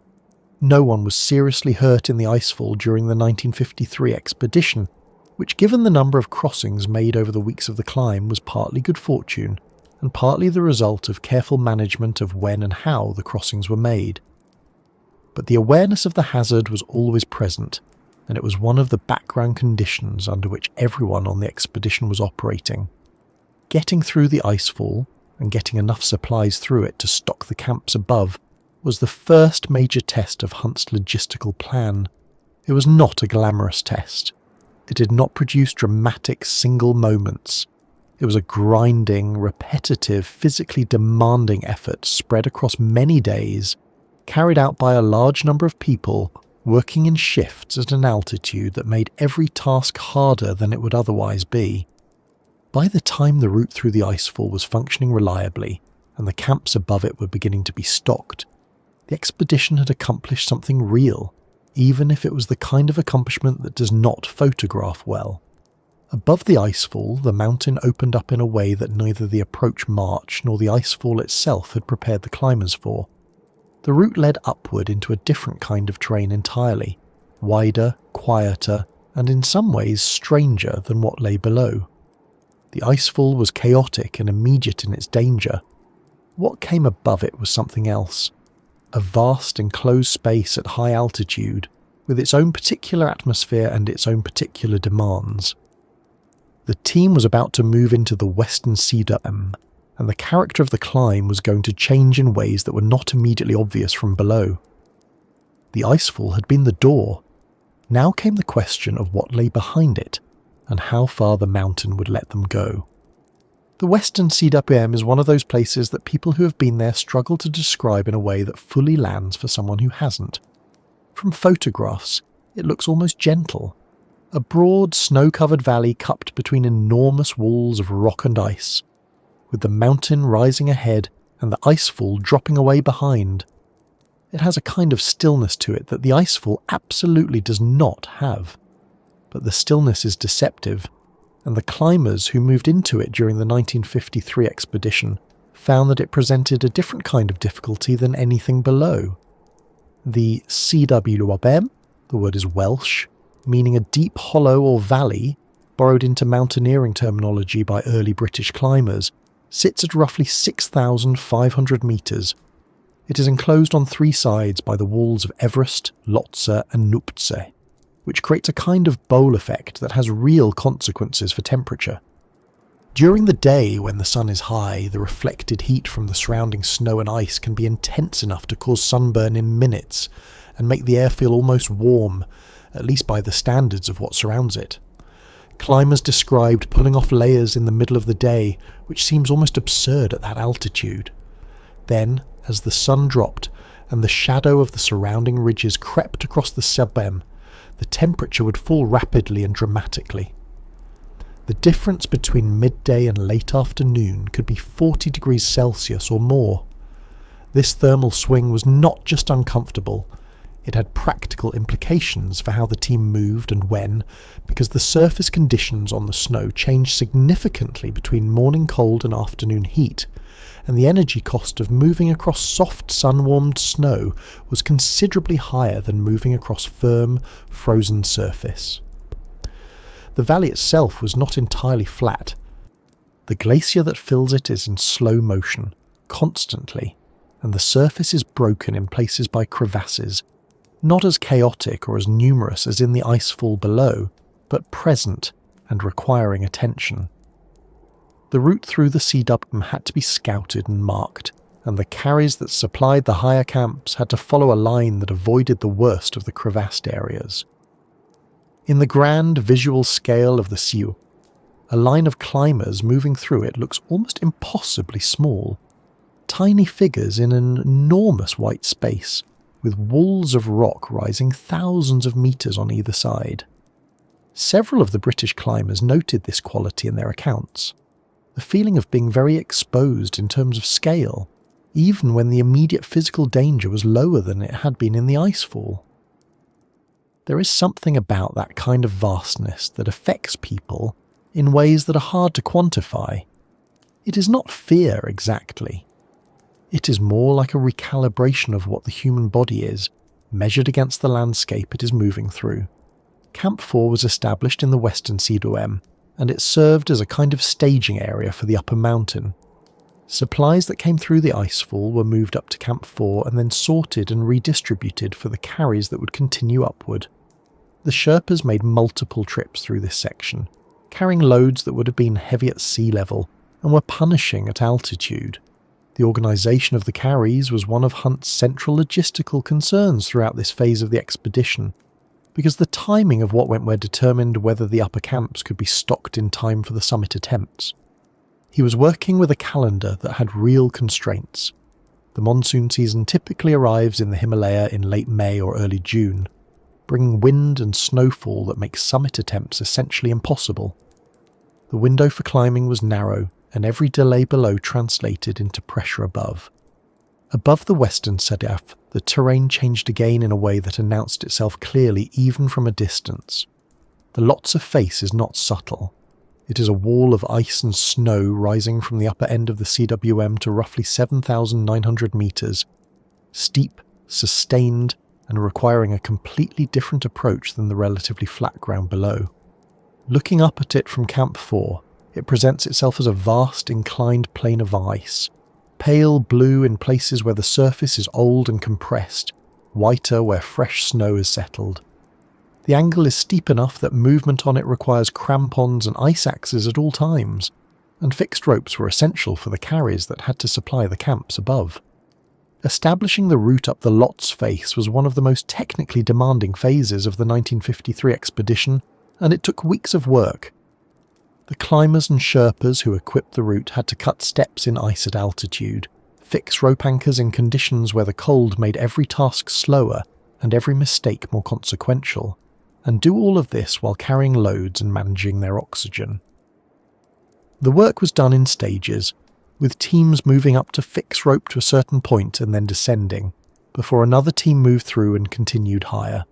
No one was seriously hurt in the icefall during the 1953 expedition, which, given the number of crossings made over the weeks of the climb, was partly good fortune and partly the result of careful management of when and how the crossings were made. But the awareness of the hazard was always present, and it was one of the background conditions under which everyone on the expedition was operating. Getting through the icefall, and getting enough supplies through it to stock the camps above, was the first major test of Hunt's logistical plan. It was not a glamorous test. It did not produce dramatic single moments. It was a grinding, repetitive, physically demanding effort spread across many days, carried out by a large number of people, working in shifts at an altitude that made every task harder than it would otherwise be. By the time the route through the icefall was functioning reliably, and the camps above it were beginning to be stocked, the expedition had accomplished something real, even if it was the kind of accomplishment that does not photograph well. Above the icefall, the mountain opened up in a way that neither the approach march nor the icefall itself had prepared the climbers for. The route led upward into a different kind of terrain entirely, wider, quieter, and in some ways stranger than what lay below. The icefall was chaotic and immediate in its danger. What came above it was something else. A vast enclosed space at high altitude, with its own particular atmosphere and its own particular demands. The team was about to move into the Western Sea Dome, and the character of the climb was going to change in ways that were not immediately obvious from below. The icefall had been the door. Now came the question of what lay behind it, and how far the mountain would let them go. The Western CWM is one of those places that people who have been there struggle to describe in a way that fully lands for someone who hasn't. From photographs, it looks almost gentle. A broad, snow-covered valley cupped between enormous walls of rock and ice, with the mountain rising ahead and the icefall dropping away behind. It has a kind of stillness to it that the icefall absolutely does not have. But the stillness is deceptive, and the climbers who moved into it during the 1953 expedition found that it presented a different kind of difficulty than anything below. The CWM, the word is Welsh, meaning a deep hollow or valley, borrowed into mountaineering terminology by early British climbers, sits at roughly 6,500 metres. It is enclosed on three sides by the walls of Everest, Lhotse and Nuptse, which creates a kind of bowl effect that has real consequences for temperature. During the day, when the sun is high, the reflected heat from the surrounding snow and ice can be intense enough to cause sunburn in minutes and make the air feel almost warm, at least by the standards of what surrounds it. Climbers described pulling off layers in the middle of the day, which seems almost absurd at that altitude. Then, as the sun dropped and the shadow of the surrounding ridges crept across the CWM, the temperature would fall rapidly and dramatically. The difference between midday and late afternoon could be 40 degrees Celsius or more. This thermal swing was not just uncomfortable, it had practical implications for how the team moved and when, because the surface conditions on the snow changed significantly between morning cold and afternoon heat, and the energy cost of moving across soft sun-warmed snow was considerably higher than moving across firm, frozen surface. The valley itself was not entirely flat. The glacier that fills it is in slow motion, constantly, and the surface is broken in places by crevasses, not as chaotic or as numerous as in the icefall below, but present and requiring attention. The route through the CWM had to be scouted and marked, and the carries that supplied the higher camps had to follow a line that avoided the worst of the crevassed areas. In the grand visual scale of the CU, a line of climbers moving through it looks almost impossibly small. Tiny figures in an enormous white space, with walls of rock rising thousands of metres on either side. Several of the British climbers noted this quality in their accounts. The feeling of being very exposed in terms of scale, even when the immediate physical danger was lower than it had been in the icefall. There is something about that kind of vastness that affects people in ways that are hard to quantify. It is not fear exactly. It is more like a recalibration of what the human body is, measured against the landscape it is moving through. Camp 4 was established in the Western CWM, and it served as a kind of staging area for the upper mountain. Supplies that came through the icefall were moved up to Camp 4 and then sorted and redistributed for the carries that would continue upward. The Sherpas made multiple trips through this section, carrying loads that would have been heavy at sea level and were punishing at altitude. The organisation of the carries was one of Hunt's central logistical concerns throughout this phase of the expedition, because the timing of what went where determined whether the upper camps could be stocked in time for the summit attempts. He was working with a calendar that had real constraints. The monsoon season typically arrives in the Himalaya in late May or early June, bringing wind and snowfall that makes summit attempts essentially impossible. The window for climbing was narrow, and every delay below translated into pressure above. Above the western Sedaf, the terrain changed again in a way that announced itself clearly even from a distance. The Lhotse face is not subtle. It is a wall of ice and snow rising from the upper end of the CWM to roughly 7,900 metres, steep, sustained, and requiring a completely different approach than the relatively flat ground below. Looking up at it from Camp 4, it presents itself as a vast inclined plane of ice, pale blue in places where the surface is old and compressed, whiter where fresh snow has settled. The angle is steep enough that movement on it requires crampons and ice axes at all times, and fixed ropes were essential for the carries that had to supply the camps above. Establishing the route up the Lot's face was one of the most technically demanding phases of the 1953 expedition, and it took weeks of work. The climbers and Sherpas who equipped the route had to cut steps in ice at altitude, fix rope anchors in conditions where the cold made every task slower and every mistake more consequential, and do all of this while carrying loads and managing their oxygen. The work was done in stages, with teams moving up to fix rope to a certain point and then descending, before another team moved through and continued higher.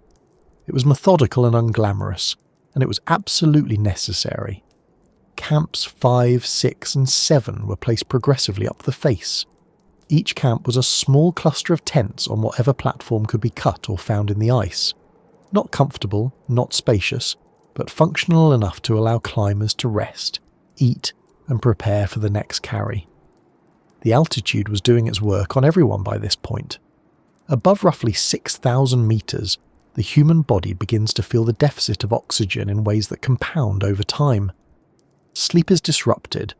It was methodical and unglamorous, and it was absolutely necessary. Camps 5, 6 and 7 were placed progressively up the face. Each camp was a small cluster of tents on whatever platform could be cut or found in the ice. Not comfortable, not spacious, but functional enough to allow climbers to rest, eat and prepare for the next carry. The altitude was doing its work on everyone by this point. Above roughly 6,000 metres, the human body begins to feel the deficit of oxygen in ways that compound over time. Sleep is disrupted.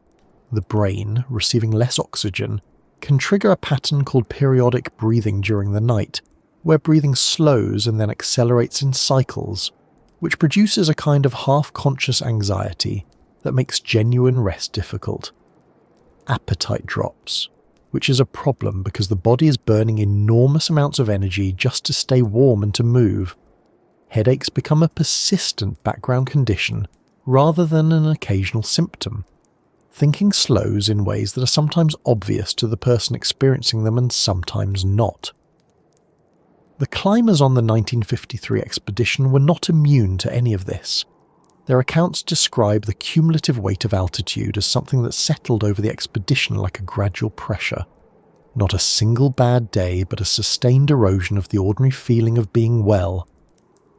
The brain, receiving less oxygen, can trigger a pattern called periodic breathing during the night, where breathing slows and then accelerates in cycles, which produces a kind of half-conscious anxiety that makes genuine rest difficult. Appetite drops, which is a problem because the body is burning enormous amounts of energy just to stay warm and to move. Headaches become a persistent background condition rather than an occasional symptom. Thinking slows in ways that are sometimes obvious to the person experiencing them and sometimes not. The climbers on the 1953 expedition were not immune to any of this. Their accounts describe the cumulative weight of altitude as something that settled over the expedition like a gradual pressure. Not a single bad day, but a sustained erosion of the ordinary feeling of being well.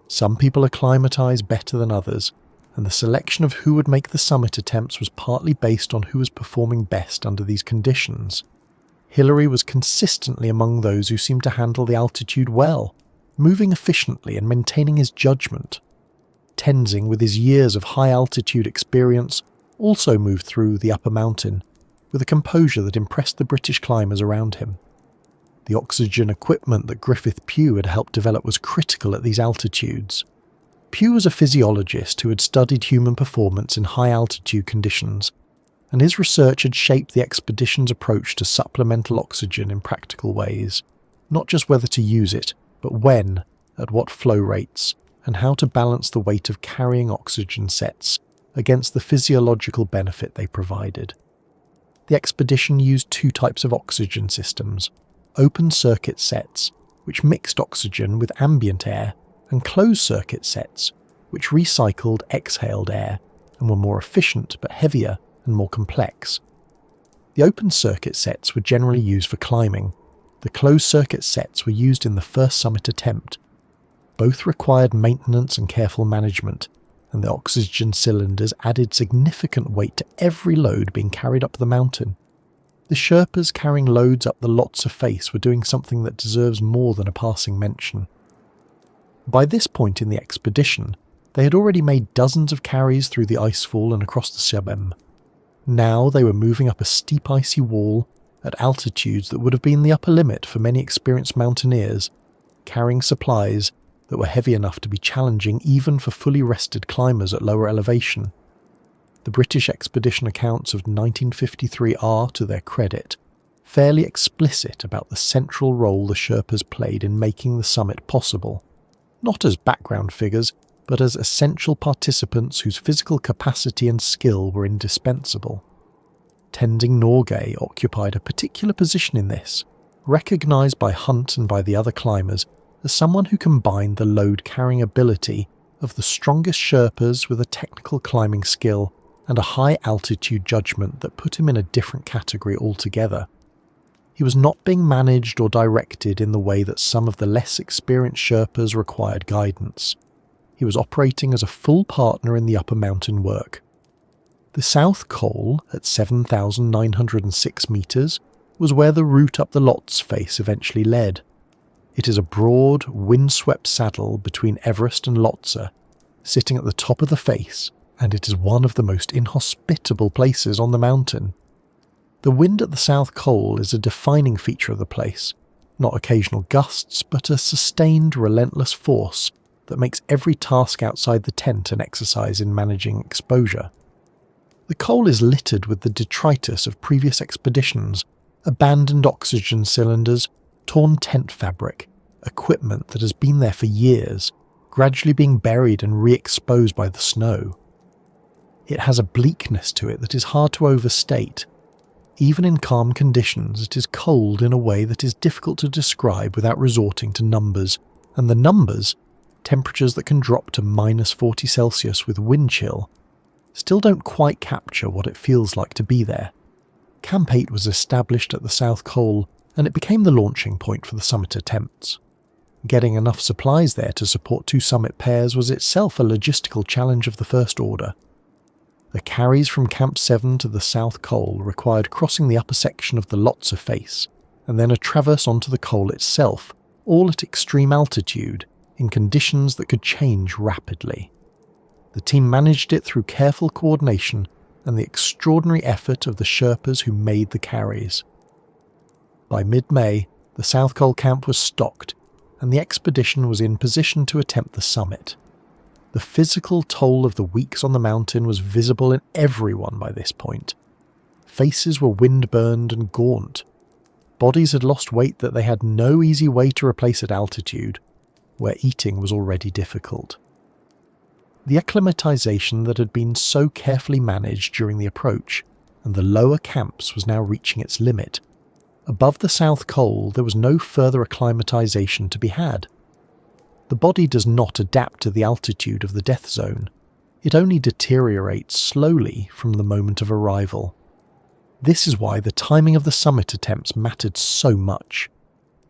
Some people acclimatise better than others, and the selection of who would make the summit attempts was partly based on who was performing best under these conditions. Hillary was consistently among those who seemed to handle the altitude well, moving efficiently and maintaining his judgment. Tenzing, with his years of high-altitude experience, also moved through the upper mountain, with a composure that impressed the British climbers around him. The oxygen equipment that Griffith Pugh had helped develop was critical at these altitudes. Pugh was a physiologist who had studied human performance in high-altitude conditions, and his research had shaped the expedition's approach to supplemental oxygen in practical ways, not just whether to use it, but when, at what flow rates, and how to balance the weight of carrying oxygen sets against the physiological benefit they provided. The expedition used two types of oxygen systems: open-circuit sets, which mixed oxygen with ambient air, and closed-circuit sets, which recycled exhaled air and were more efficient but heavier and more complex. The open-circuit sets were generally used for climbing. The closed-circuit sets were used in the first summit attempt. Both required maintenance and careful management, and the oxygen cylinders added significant weight to every load being carried up the mountain. The Sherpas carrying loads up the Lhotse face were doing something that deserves more than a passing mention. By this point in the expedition, they had already made dozens of carries through the icefall and across the Sebem. Now they were moving up a steep icy wall at altitudes that would have been the upper limit for many experienced mountaineers, carrying supplies that were heavy enough to be challenging even for fully rested climbers at lower elevation. The British expedition accounts of 1953 are, to their credit, fairly explicit about the central role the Sherpas played in making the summit possible, not as background figures, but as essential participants whose physical capacity and skill were indispensable. Tenzing Norgay occupied a particular position in this, recognised by Hunt and by the other climbers as someone who combined the load-carrying ability of the strongest Sherpas with a technical climbing skill and a high-altitude judgment that put him in a different category altogether. He was not being managed or directed in the way that some of the less experienced Sherpas required guidance. He was operating as a full partner in the upper mountain work. The South Col, at 7,906 metres, was where the route up the Lhotse face eventually led. It is a broad, windswept saddle between Everest and Lhotse, sitting at the top of the face and it is one of the most inhospitable places on the mountain. The wind at the South Col is a defining feature of the place, not occasional gusts, but a sustained, relentless force that makes every task outside the tent an exercise in managing exposure. The col is littered with the detritus of previous expeditions, abandoned oxygen cylinders, torn tent fabric, equipment that has been there for years, gradually being buried and re-exposed by the snow. It has a bleakness to it that is hard to overstate. Even in calm conditions, it is cold in a way that is difficult to describe without resorting to numbers, and the numbers, temperatures that can drop to -40 Celsius with wind chill, still don't quite capture what it feels like to be there. Camp 8 was established at the South Col, and it became the launching point for the summit attempts. Getting enough supplies there to support 2 summit pairs was itself a logistical challenge of the first order. The carries from Camp 7 to the South Col required crossing the upper section of the Lhotse face, and then a traverse onto the col itself, all at extreme altitude, in conditions that could change rapidly. The team managed it through careful coordination and the extraordinary effort of the Sherpas who made the carries. By mid-May, the South Col camp was stocked, and the expedition was in position to attempt the summit. The physical toll of the weeks on the mountain was visible in everyone by this point. Faces were wind-burned and gaunt. Bodies had lost weight that they had no easy way to replace at altitude, where eating was already difficult. The acclimatization that had been so carefully managed during the approach, and the lower camps was now reaching its limit. Above the South Col there was no further acclimatization to be had. The body does not adapt to the altitude of the death zone. It only deteriorates slowly from the moment of arrival. This is why the timing of the summit attempts mattered so much.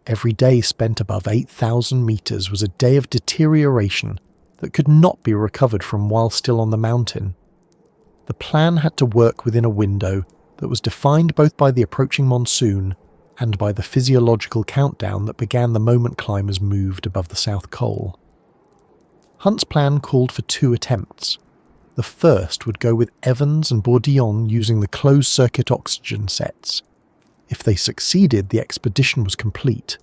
Every day spent above 8,000 meters was a day of deterioration that could not be recovered from while still on the mountain. The plan had to work within a window that was defined both by the approaching monsoon and by the physiological countdown that began the moment climbers moved above the South Col. Hunt's plan called for 2 attempts. The first would go with Evans and Bourdillon using the closed-circuit oxygen sets. If they succeeded, the expedition was complete.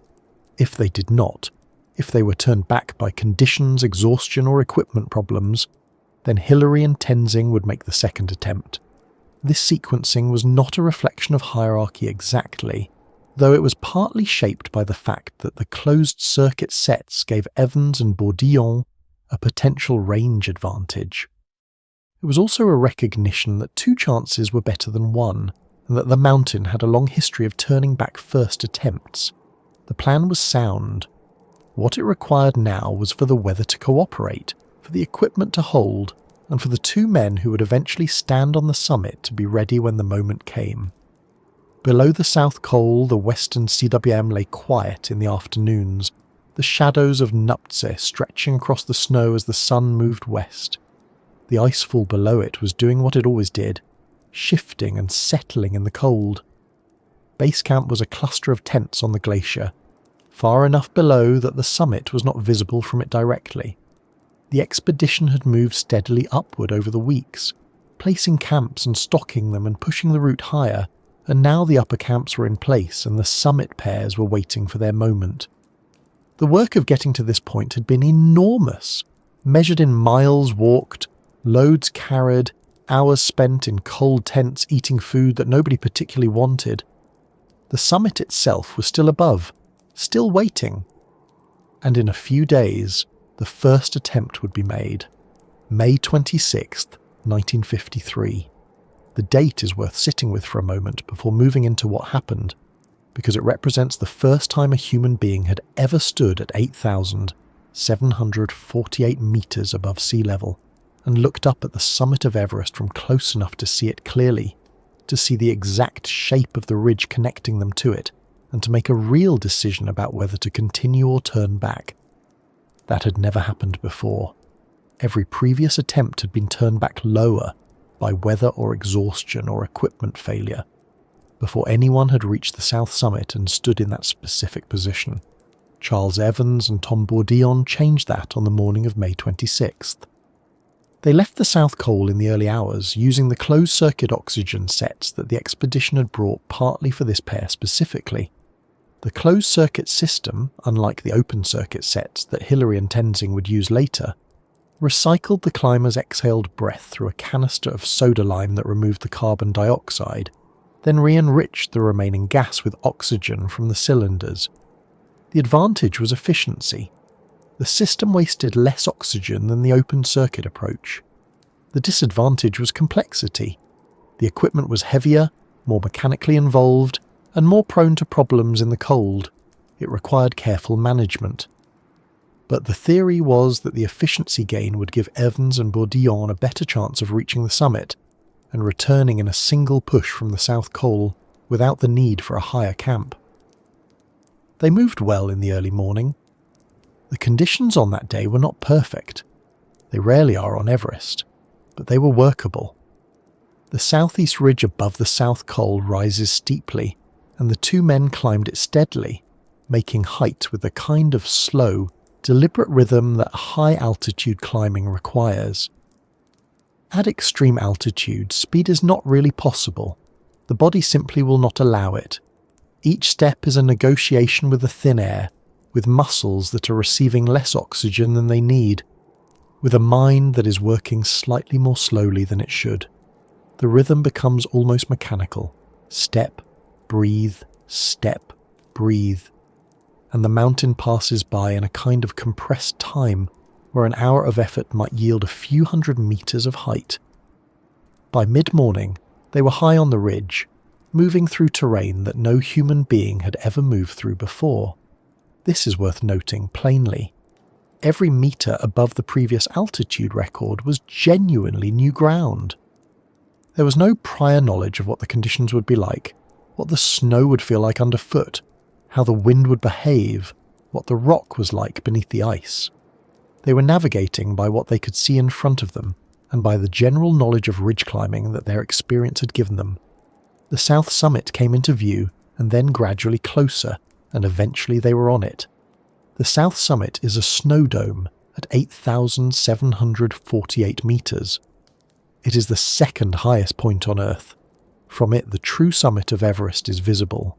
If they did not, if they were turned back by conditions, exhaustion or equipment problems, then Hillary and Tenzing would make the second attempt. This sequencing was not a reflection of hierarchy exactly, though it was partly shaped by the fact that the closed-circuit sets gave Evans and Bourdillon a potential range advantage. It was also a recognition that 2 chances were better than 1, and that the mountain had a long history of turning back first attempts. The plan was sound. What it required now was for the weather to cooperate, for the equipment to hold, and for the 2 men who would eventually stand on the summit to be ready when the moment came. Below the South Col, the western CWM lay quiet in the afternoons, the shadows of Nuptse stretching across the snow as the sun moved west. The icefall below it was doing what it always did, shifting and settling in the cold. Base camp was a cluster of tents on the glacier, far enough below that the summit was not visible from it directly. The expedition had moved steadily upward over the weeks, placing camps and stocking them and pushing the route higher, and now the upper camps were in place and the summit pairs were waiting for their moment. The work of getting to this point had been enormous, measured in miles walked, loads carried, hours spent in cold tents eating food that nobody particularly wanted. The summit itself was still above, still waiting. And in a few days, the first attempt would be made. May 26th, 1953. The date is worth sitting with for a moment before moving into what happened, because it represents the first time a human being had ever stood at 8,748 meters above sea level and looked up at the summit of Everest from close enough to see it clearly, to see the exact shape of the ridge connecting them to it, and to make a real decision about whether to continue or turn back. That had never happened before. Every previous attempt had been turned back lower by weather or exhaustion or equipment failure, before anyone had reached the south summit and stood in that specific position. Charles Evans and Tom Bourdillon changed that on the morning of May 26th. They left the South Col in the early hours, using the closed-circuit oxygen sets that the expedition had brought partly for this pair specifically. The closed-circuit system, unlike the open-circuit sets that Hillary and Tenzing would use later, recycled the climbers' exhaled breath through a canister of soda lime that removed the carbon dioxide, then re-enriched the remaining gas with oxygen from the cylinders. The advantage was efficiency. The system wasted less oxygen than the open-circuit approach. The disadvantage was complexity. The equipment was heavier, more mechanically involved, and more prone to problems in the cold. It required careful management. But the theory was that the efficiency gain would give Evans and Bourdillon a better chance of reaching the summit and returning in a single push from the South Col without the need for a higher camp. They moved well in the early morning. The conditions on that day were not perfect. They rarely are on Everest, but they were workable. The southeast ridge above the South Col rises steeply, and the two men climbed it steadily, making height with the kind of slow, deliberate rhythm that high-altitude climbing requires. At extreme altitude, speed is not really possible. The body simply will not allow it. Each step is a negotiation with the thin air, with muscles that are receiving less oxygen than they need, with a mind that is working slightly more slowly than it should. The rhythm becomes almost mechanical. Step, breathe, step, breathe. And the mountain passes by in a kind of compressed time where an hour of effort might yield a few hundred meters of height. By mid-morning, they were high on the ridge, moving through terrain that no human being had ever moved through before. This is worth noting plainly. Every meter above the previous altitude record was genuinely new ground. There was no prior knowledge of what the conditions would be like, what the snow would feel like underfoot, how the wind would behave, what the rock was like beneath the ice. They were navigating by what they could see in front of them and by the general knowledge of ridge climbing that their experience had given them. The south summit came into view and then gradually closer, and eventually they were on it. The south summit is a snow dome at 8,748 meters. It is the second highest point on Earth. From it, the true summit of Everest is visible.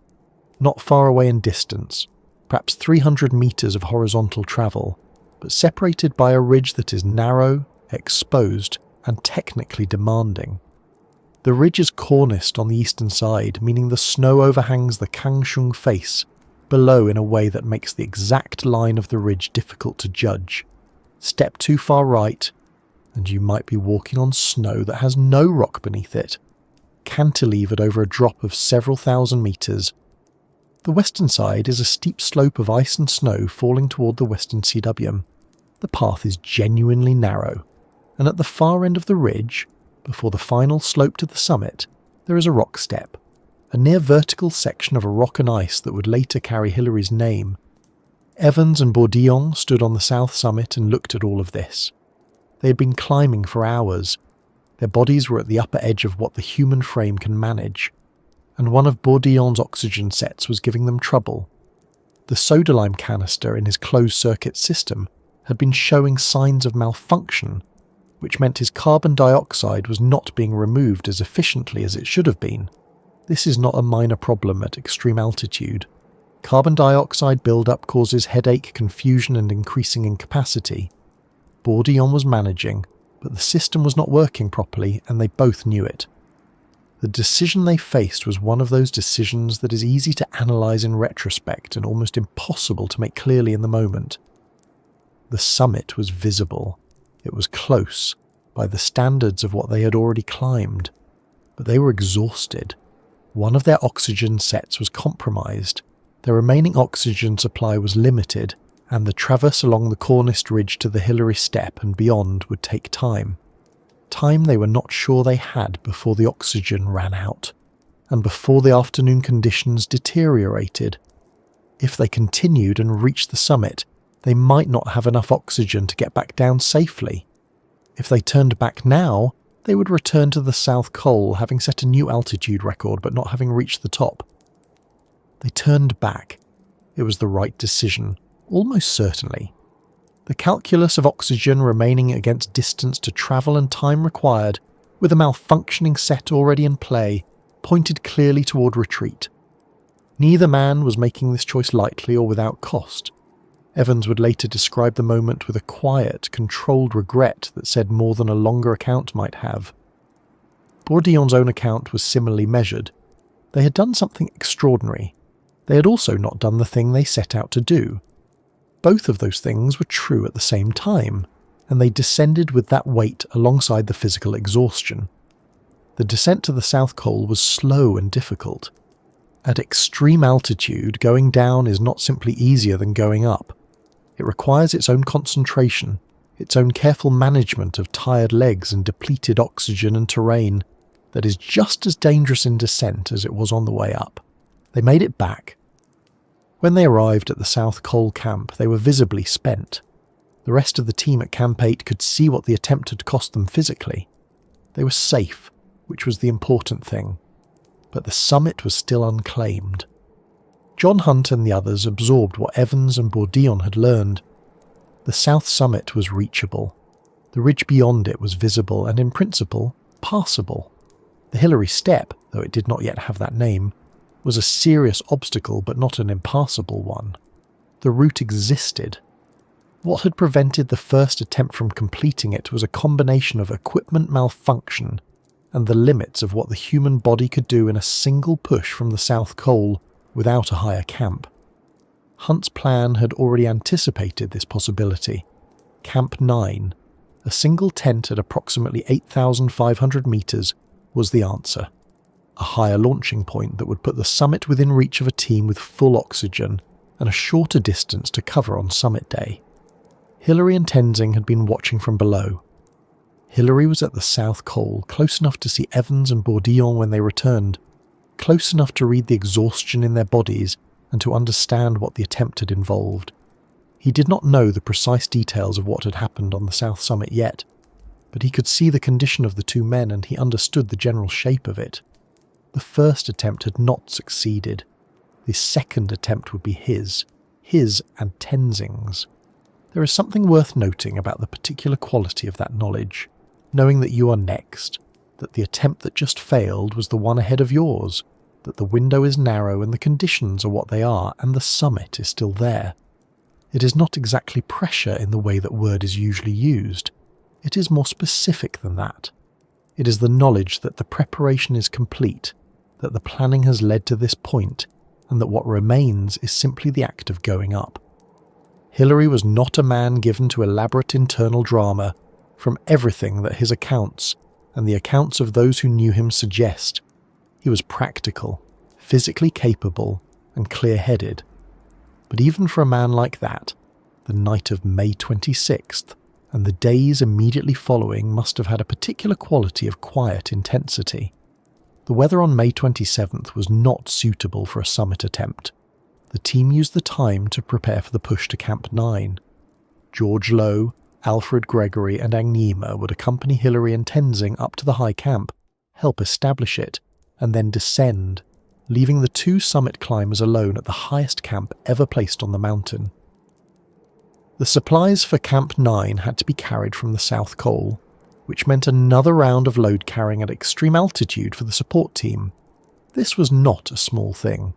Not far away in distance, perhaps 300 meters of horizontal travel, but separated by a ridge that is narrow, exposed, and technically demanding. The ridge is corniced on the eastern side, meaning the snow overhangs the Kangshung face below in a way that makes the exact line of the ridge difficult to judge. Step too far right, and you might be walking on snow that has no rock beneath it, cantilevered over a drop of several thousand meters. The western side is a steep slope of ice and snow falling toward the western CWM. The path is genuinely narrow, and at the far end of the ridge, before the final slope to the summit, there is a rock step, a near-vertical section of a rock and ice that would later carry Hillary's name. Evans and Bourdillon stood on the south summit and looked at all of this. They had been climbing for hours. Their bodies were at the upper edge of what the human frame can manage, and one of Bourdillon's oxygen sets was giving them trouble. The soda lime canister in his closed-circuit system had been showing signs of malfunction, which meant his carbon dioxide was not being removed as efficiently as it should have been. This is not a minor problem at extreme altitude. Carbon dioxide buildup causes headache, confusion, and increasing incapacity. Bourdillon was managing, but the system was not working properly, and they both knew it. The decision they faced was one of those decisions that is easy to analyse in retrospect and almost impossible to make clearly in the moment. The summit was visible. It was close, by the standards of what they had already climbed, but they were exhausted. One of their oxygen sets was compromised, their remaining oxygen supply was limited, and the traverse along the corniced ridge to the Hillary Step and beyond would take time. Time they were not sure they had before the oxygen ran out, and before the afternoon conditions deteriorated. If they continued and reached the summit, they might not have enough oxygen to get back down safely. If they turned back now, they would return to the South Col, having set a new altitude record but not having reached the top. They turned back. It was the right decision, almost certainly. The calculus of oxygen remaining against distance to travel and time required, with a malfunctioning set already in play, pointed clearly toward retreat. Neither man was making this choice lightly or without cost. Evans would later describe the moment with a quiet, controlled regret that said more than a longer account might have. Bourdillon's own account was similarly measured. They had done something extraordinary. They had also not done the thing they set out to do. Both of those things were true at the same time, and they descended with that weight alongside the physical exhaustion. The descent to the South Col was slow and difficult. At extreme altitude, going down is not simply easier than going up. It requires its own concentration, its own careful management of tired legs and depleted oxygen and terrain that is just as dangerous in descent as it was on the way up. They made it back. When they arrived at the South Col camp, they were visibly spent. The rest of the team at Camp 8 could see what the attempt had cost them physically. They were safe, which was the important thing. But the summit was still unclaimed. John Hunt and the others absorbed what Evans and Bourdillon had learned. The south summit was reachable. The ridge beyond it was visible and, in principle, passable. The Hillary Step, though it did not yet have that name, was a serious obstacle but not an impassable one. The route existed. What had prevented the first attempt from completing it was a combination of equipment malfunction and the limits of what the human body could do in a single push from the South Col without a higher camp. Hunt's plan had already anticipated this possibility. Camp 9, a single tent at approximately 8,500 metres, was the answer. A higher launching point that would put the summit within reach of a team with full oxygen and a shorter distance to cover on summit day. Hillary and Tenzing had been watching from below. Hillary was at the South Col, close enough to see Evans and Bourdillon when they returned, close enough to read the exhaustion in their bodies and to understand what the attempt had involved. He did not know the precise details of what had happened on the South Summit yet, but he could see the condition of the two men and he understood the general shape of it. The first attempt had not succeeded. The second attempt would be his and Tenzing's. There is something worth noting about the particular quality of that knowledge, knowing that you are next, that the attempt that just failed was the one ahead of yours, that the window is narrow and the conditions are what they are and the summit is still there. It is not exactly pressure in the way that word is usually used. It is more specific than that. It is the knowledge that the preparation is complete, that the planning has led to this point, and that what remains is simply the act of going up. Hillary was not a man given to elaborate internal drama, from everything that his accounts and the accounts of those who knew him suggest. He was practical, physically capable, and clear-headed. But even for a man like that, the night of May 26th and the days immediately following must have had a particular quality of quiet intensity. The weather on May 27th was not suitable for a summit attempt. The team used the time to prepare for the push to Camp 9. George Lowe, Alfred Gregory and Agneema would accompany Hillary and Tenzing up to the high camp, help establish it, and then descend, leaving the two summit climbers alone at the highest camp ever placed on the mountain. The supplies for Camp 9 had to be carried from the South Col, which meant another round of load carrying at extreme altitude for the support team. This was not a small thing.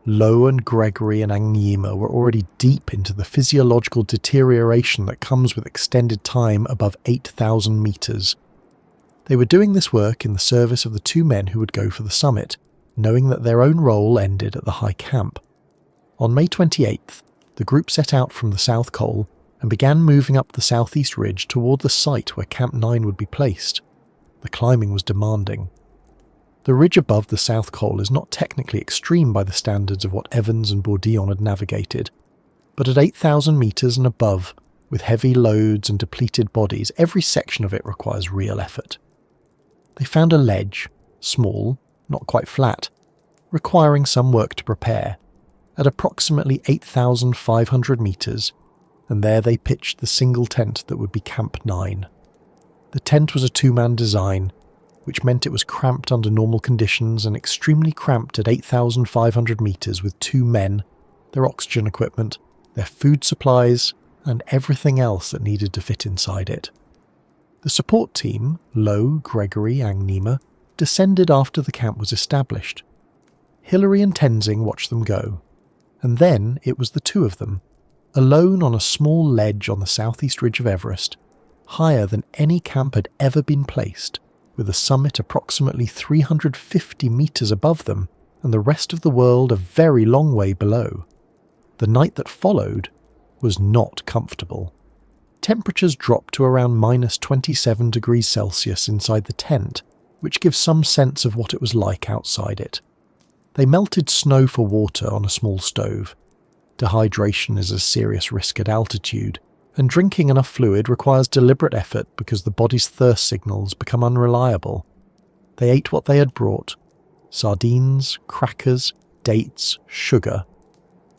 Lowe and Gregory and Agneema were already deep into the physiological deterioration that comes with extended time above 8,000 metres. They were doing this work in the service of the two men who would go for the summit, knowing that their own role ended at the high camp. On May 28th, the group set out from the South Col and began moving up the southeast ridge toward the site where Camp 9 would be placed. The climbing was demanding. The ridge above the South Col is not technically extreme by the standards of what Evans and Bourdillon had navigated, but at 8,000 metres and above, with heavy loads and depleted bodies, every section of it requires real effort. They found a ledge, small, not quite flat, requiring some work to prepare, at approximately 8,500 metres, and there they pitched the single tent that would be Camp 9. The tent was a two-man design, which meant it was cramped under normal conditions and extremely cramped at 8,500 metres with two men, their oxygen equipment, their food supplies, and everything else that needed to fit inside it. The support team, Lowe, Gregory and Nima, descended after the camp was established. Hilary and Tenzing watched them go, and then it was the two of them, alone on a small ledge on the southeast ridge of Everest, higher than any camp had ever been placed, with the summit approximately 350 metres above them and the rest of the world a very long way below. The night that followed was not comfortable. Temperatures dropped to around minus 27 degrees Celsius inside the tent, which gives some sense of what it was like outside it. They melted snow for water on a small stove. Dehydration is a serious risk at altitude, and drinking enough fluid requires deliberate effort because the body's thirst signals become unreliable. They ate what they had brought: sardines, crackers, dates, sugar.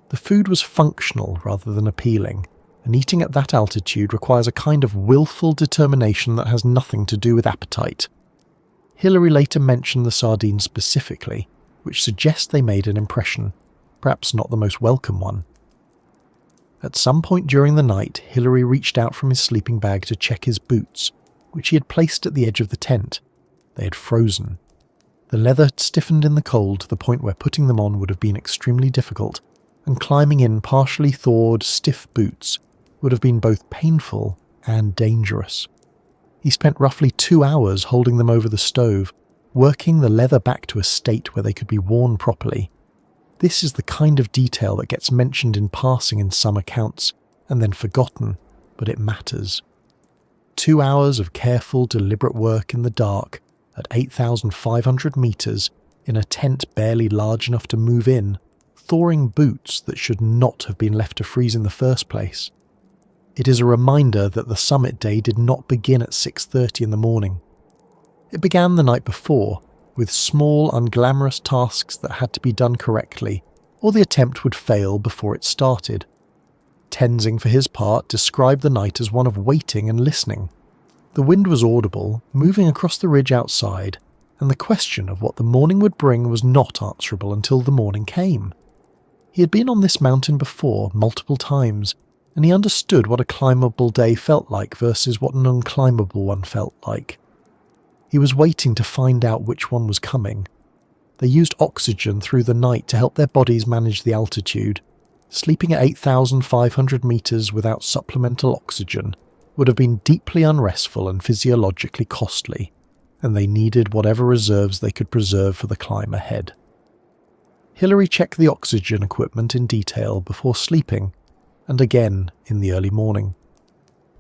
The food was functional rather than appealing, and eating at that altitude requires a kind of willful determination that has nothing to do with appetite. Hilary later mentioned the sardines specifically, which suggests they made an impression, perhaps not the most welcome one. At some point during the night, Hilary reached out from his sleeping bag to check his boots, which he had placed at the edge of the tent. They had frozen. The leather had stiffened in the cold to the point where putting them on would have been extremely difficult, and climbing in partially thawed, stiff boots would have been both painful and dangerous. He spent roughly 2 hours holding them over the stove, working the leather back to a state where they could be worn properly. This is the kind of detail that gets mentioned in passing in some accounts, and then forgotten, but it matters. 2 hours of careful, deliberate work in the dark, at 8,500 metres, in a tent barely large enough to move in, thawing boots that should not have been left to freeze in the first place. It is a reminder that the summit day did not begin at 6:30 in the morning. It began the night before, with small, unglamorous tasks that had to be done correctly, or the attempt would fail before it started. Tenzing, for his part, described the night as one of waiting and listening. The wind was audible, moving across the ridge outside, and the question of what the morning would bring was not answerable until the morning came. He had been on this mountain before, multiple times, and he understood what a climbable day felt like versus what an unclimbable one felt like. He was waiting to find out which one was coming. They used oxygen through the night to help their bodies manage the altitude. Sleeping at 8,500 metres without supplemental oxygen would have been deeply unrestful and physiologically costly, and they needed whatever reserves they could preserve for the climb ahead. Hilary checked the oxygen equipment in detail before sleeping, and again in the early morning.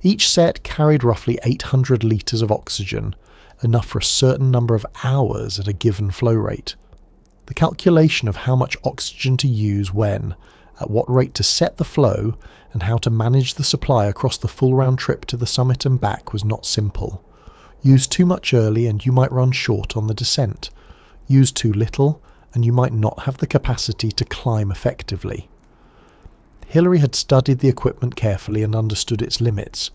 Each set carried roughly 800 litres of oxygen, enough for a certain number of hours at a given flow rate. The calculation of how much oxygen to use when, at what rate to set the flow, and how to manage the supply across the full round trip to the summit and back was not simple. Use too much early and you might run short on the descent. Use too little and you might not have the capacity to climb effectively. Hilary had studied the equipment carefully and understood its limits.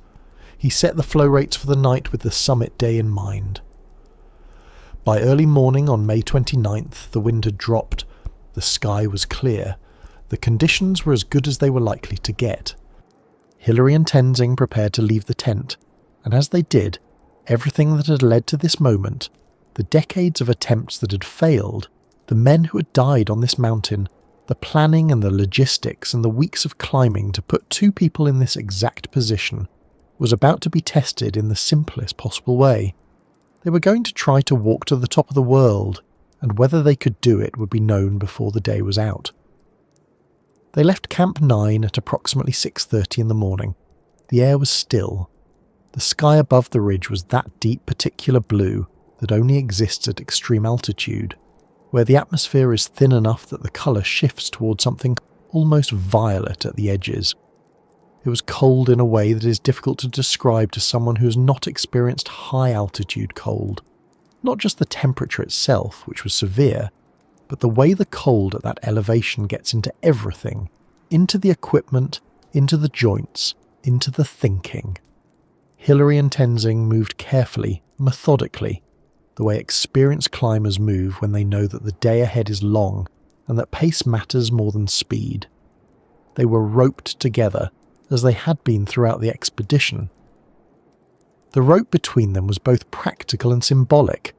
He set the flow rates for the night with the summit day in mind. By early morning on May 29th, the wind had dropped. The sky was clear. The conditions were as good as they were likely to get. Hilary and Tenzing prepared to leave the tent, and as they did, everything that had led to this moment, the decades of attempts that had failed, the men who had died on this mountain, the planning and the logistics and the weeks of climbing to put two people in this exact position, was about to be tested in the simplest possible way. They were going to try to walk to the top of the world, and whether they could do it would be known before the day was out. They left Camp 9 at approximately 6:30 in the morning. The air was still. The sky above the ridge was that deep particular blue that only exists at extreme altitude, where the atmosphere is thin enough that the colour shifts towards something almost violet at the edges. It was cold in a way that is difficult to describe to someone who has not experienced high-altitude cold. Not just the temperature itself, which was severe, but the way the cold at that elevation gets into everything, into the equipment, into the joints, into the thinking. Hilary and Tenzing moved carefully, methodically, the way experienced climbers move when they know that the day ahead is long and that pace matters more than speed. They were roped together, as they had been throughout the expedition. The rope between them was both practical and symbolic,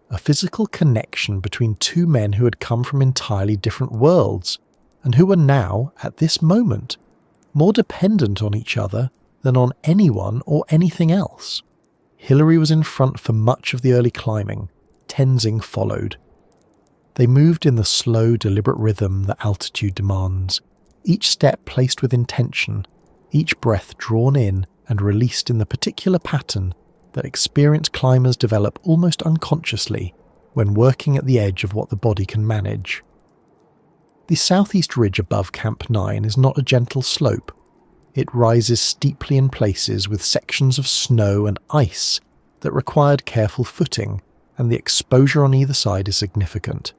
a physical connection between two men who had come from entirely different worlds, and who were now, at this moment, more dependent on each other than on anyone or anything else. Hilary was in front for much of the early climbing. Tenzing followed. They moved in the slow, deliberate rhythm that altitude demands, each step placed with intention, each breath drawn in and released in the particular pattern that experienced climbers develop almost unconsciously when working at the edge of what the body can manage. The southeast ridge above Camp 9 is not a gentle slope. It rises steeply in places with sections of snow and ice that required careful footing, and the exposure on either side is significant.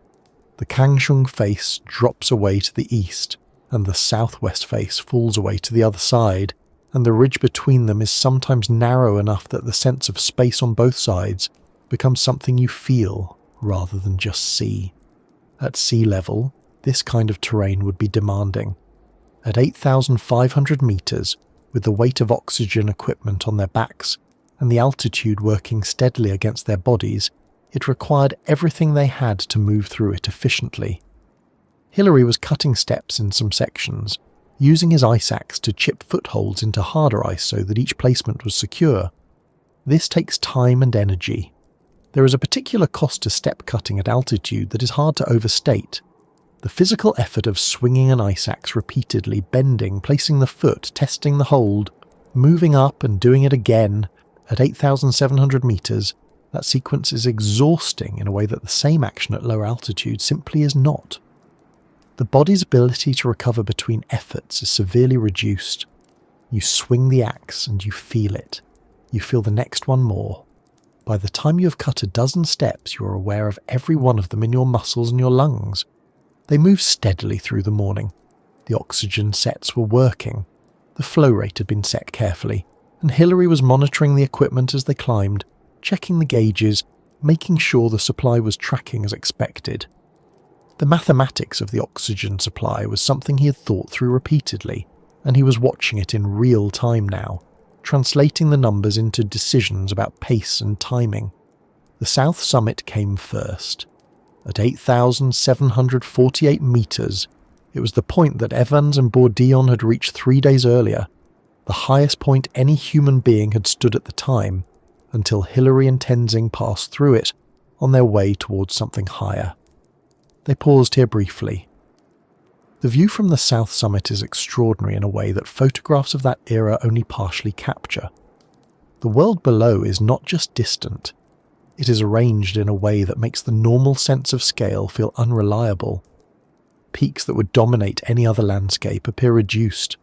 The Kangshung face drops away to the east, and the southwest face falls away to the other side, and the ridge between them is sometimes narrow enough that the sense of space on both sides becomes something you feel rather than just see. At sea level, this kind of terrain would be demanding. At 8,500 meters, with the weight of oxygen equipment on their backs and the altitude working steadily against their bodies, it required everything they had to move through it efficiently. Hilary was cutting steps in some sections, using his ice axe to chip footholds into harder ice so that each placement was secure. This takes time and energy. There is a particular cost to step cutting at altitude that is hard to overstate. The physical effort of swinging an ice axe repeatedly, bending, placing the foot, testing the hold, moving up and doing it again at 8,700 meters, that sequence is exhausting in a way that the same action at lower altitude simply is not. The body's ability to recover between efforts is severely reduced. You swing the axe and you feel it. You feel the next one more. By the time you have cut a dozen steps, you are aware of every one of them in your muscles and your lungs. They moved steadily through the morning. The oxygen sets were working. The flow rate had been set carefully, and Hilary was monitoring the equipment as they climbed, checking the gauges, making sure the supply was tracking as expected. The mathematics of the oxygen supply was something he had thought through repeatedly, and he was watching it in real time now, translating the numbers into decisions about pace and timing. The south summit came first. At 8,748 meters, it was the point that Evans and Bourdillon had reached 3 days earlier, the highest point any human being had stood at the time, until Hilary and Tenzing passed through it on their way towards something higher. They paused here briefly. The view from the south summit is extraordinary in a way that photographs of that era only partially capture. The world below is not just distant. It is arranged in a way that makes the normal sense of scale feel unreliable. Peaks that would dominate any other landscape appear reduced.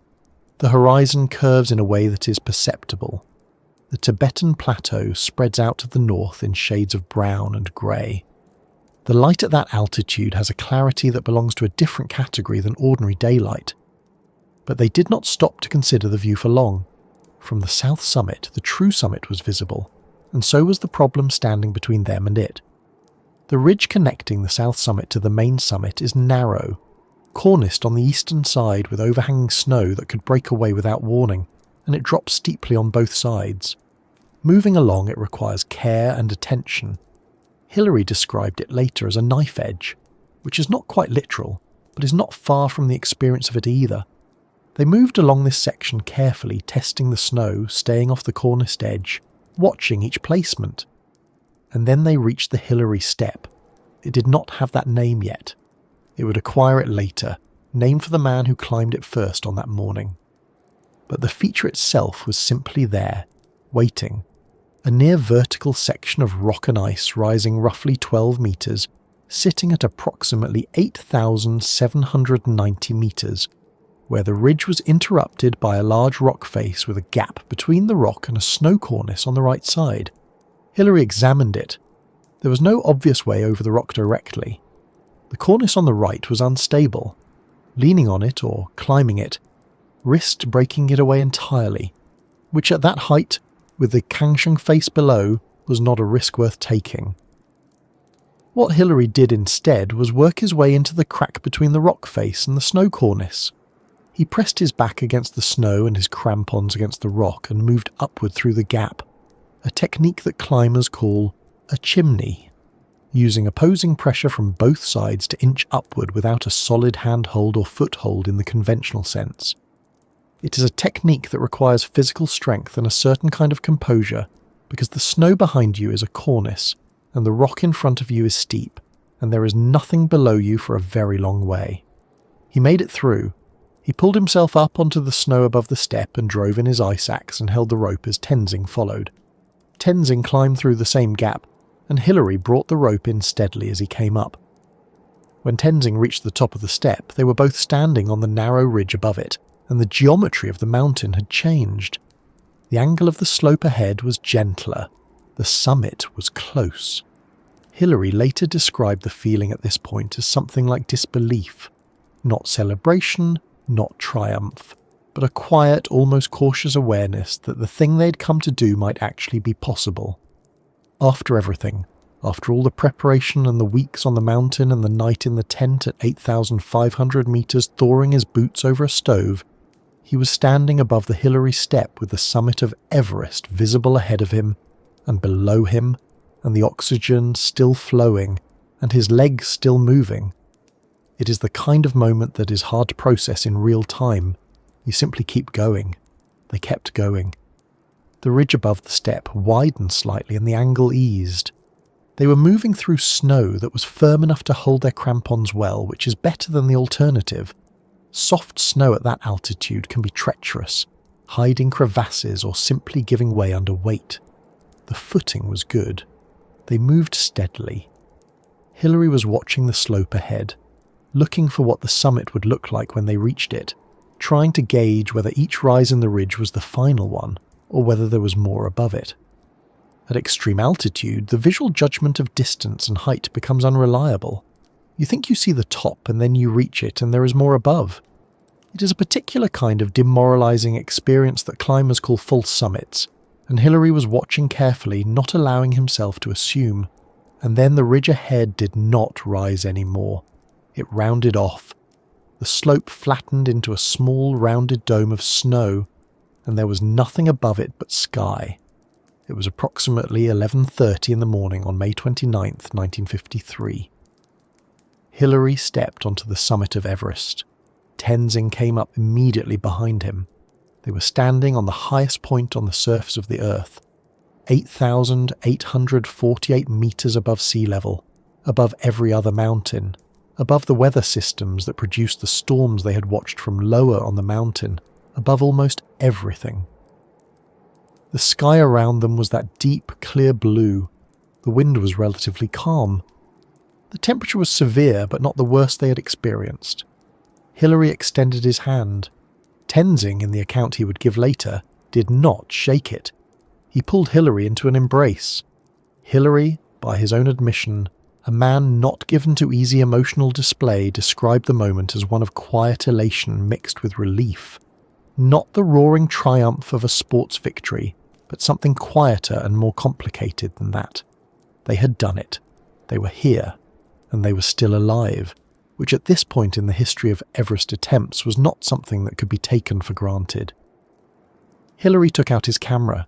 The horizon curves in a way that is perceptible. The Tibetan plateau spreads out to the north in shades of brown and grey. The light at that altitude has a clarity that belongs to a different category than ordinary daylight. But they did not stop to consider the view for long. From the south summit, the true summit was visible, and so was the problem standing between them and it. The ridge connecting the south summit to the main summit is narrow, corniced on the eastern side with overhanging snow that could break away without warning, and it drops steeply on both sides. Moving along it requires care and attention. Hilary described it later as a knife edge, which is not quite literal, but is not far from the experience of it either. They moved along this section carefully, testing the snow, staying off the corniced edge, watching each placement. And then they reached the Hilary step. It did not have that name yet. It would acquire it later, named for the man who climbed it first on that morning. But the feature itself was simply there, waiting. A near vertical section of rock and ice rising roughly 12 meters, sitting at approximately 8,790 meters, where the ridge was interrupted by a large rock face with a gap between the rock and a snow cornice on the right side. Hilary examined it. There was no obvious way over the rock directly. The cornice on the right was unstable. Leaning on it or climbing it risked breaking it away entirely, which at that height, with the Kangshung face below, was not a risk worth taking. What Hilary did instead was work his way into the crack between the rock face and the snow cornice. He pressed his back against the snow and his crampons against the rock and moved upward through the gap, a technique that climbers call a chimney, using opposing pressure from both sides to inch upward without a solid handhold or foothold in the conventional sense. It is a technique that requires physical strength and a certain kind of composure because the snow behind you is a cornice and the rock in front of you is steep and there is nothing below you for a very long way. He made it through. He pulled himself up onto the snow above the step and drove in his ice axe and held the rope as Tenzing followed. Tenzing climbed through the same gap, and Hilary brought the rope in steadily as he came up. When Tenzing reached the top of the step, they were both standing on the narrow ridge above it, and the geometry of the mountain had changed. The angle of the slope ahead was gentler. The summit was close. Hilary later described the feeling at this point as something like disbelief. Not celebration, not triumph, but a quiet, almost cautious awareness that the thing they'd come to do might actually be possible. After everything, after all the preparation and the weeks on the mountain and the night in the tent at 8,500 meters thawing his boots over a stove, he was standing above the Hilary step with the summit of Everest visible ahead of him and below him, and the oxygen still flowing and his legs still moving. It is the kind of moment that is hard to process in real time. You simply keep going. They kept going. The ridge above the step widened slightly and the angle eased. They were moving through snow that was firm enough to hold their crampons well, which is better than the alternative. Soft snow at that altitude can be treacherous, hiding crevasses or simply giving way under weight. The footing was good. They moved steadily. Hilary was watching the slope ahead, looking for what the summit would look like when they reached it, trying to gauge whether each rise in the ridge was the final one, or whether there was more above it. At extreme altitude, the visual judgment of distance and height becomes unreliable. You think you see the top and then you reach it and there is more above. It is a particular kind of demoralizing experience that climbers call false summits, and Hilary was watching carefully, not allowing himself to assume. And then the ridge ahead did not rise anymore. It rounded off. The slope flattened into a small rounded dome of snow, and there was nothing above it but sky. It was approximately 11:30 in the morning on May 29th, 1953. Hilary stepped onto the summit of Everest. Tenzing came up immediately behind him. They were standing on the highest point on the surface of the Earth, 8,848 meters above sea level, above every other mountain, above the weather systems that produced the storms they had watched from lower on the mountain, above almost everything. The sky around them was that deep, clear blue. The wind was relatively calm. The temperature was severe, but not the worst they had experienced. Hilary extended his hand. Tenzing, in the account he would give later, did not shake it. He pulled Hilary into an embrace. Hilary, by his own admission, a man not given to easy emotional display, described the moment as one of quiet elation mixed with relief. Not the roaring triumph of a sports victory, but something quieter and more complicated than that. They had done it. They were here. And they were still alive, which at this point in the history of Everest attempts was not something that could be taken for granted. Hilary took out his camera.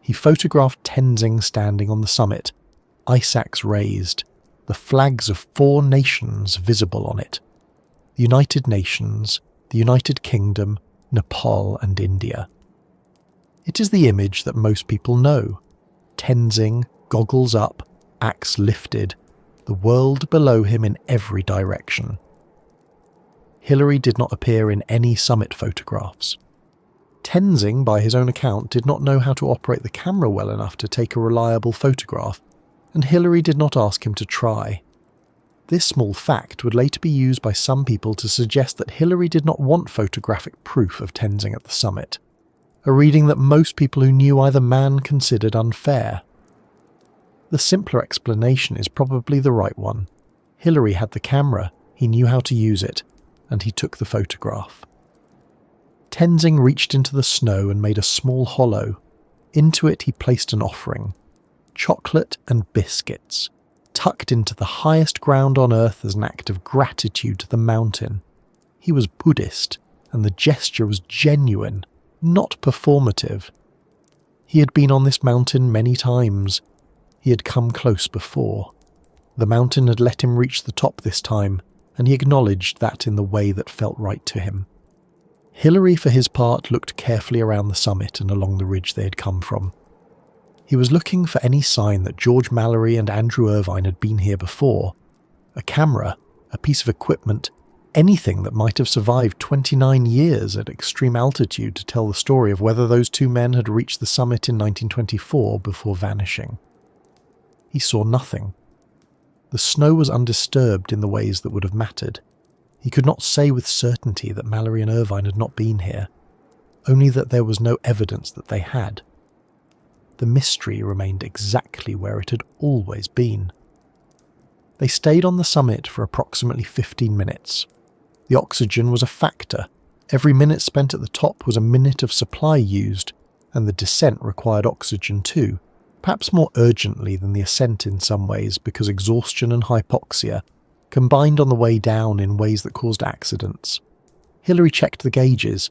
He photographed Tenzing standing on the summit, ice axe raised, the flags of 4 nations visible on it: the United Nations, the United Kingdom, Nepal and India. It is the image that most people know. Tenzing, goggles up, axe lifted, the world below him in every direction. Hilary did not appear in any summit photographs. Tenzing, by his own account, did not know how to operate the camera well enough to take a reliable photograph, and Hilary did not ask him to try. This small fact would later be used by some people to suggest that Hilary did not want photographic proof of Tenzing at the summit, a reading that most people who knew either man considered unfair. The simpler explanation is probably the right one. Hilary had the camera, he knew how to use it, and he took the photograph. Tenzing reached into the snow and made a small hollow. Into it he placed an offering: chocolate and biscuits, tucked into the highest ground on earth as an act of gratitude to the mountain. He was Buddhist, and the gesture was genuine, not performative. He had been on this mountain many times. He had come close before. The mountain had let him reach the top this time, and he acknowledged that in the way that felt right to him. Hilary, for his part, looked carefully around the summit and along the ridge they had come from. He was looking for any sign that George Mallory and Andrew Irvine had been here before. A camera, a piece of equipment, anything that might have survived 29 years at extreme altitude to tell the story of whether those two men had reached the summit in 1924 before vanishing. He saw nothing. The snow was undisturbed in the ways that would have mattered. He could not say with certainty that Mallory and Irvine had not been here, only that there was no evidence that they had. The mystery remained exactly where it had always been. They stayed on the summit for approximately 15 minutes. The oxygen was a factor. Every minute spent at the top was a minute of supply used, and the descent required oxygen too, perhaps more urgently than the ascent in some ways because exhaustion and hypoxia combined on the way down in ways that caused accidents. Hilary checked the gauges.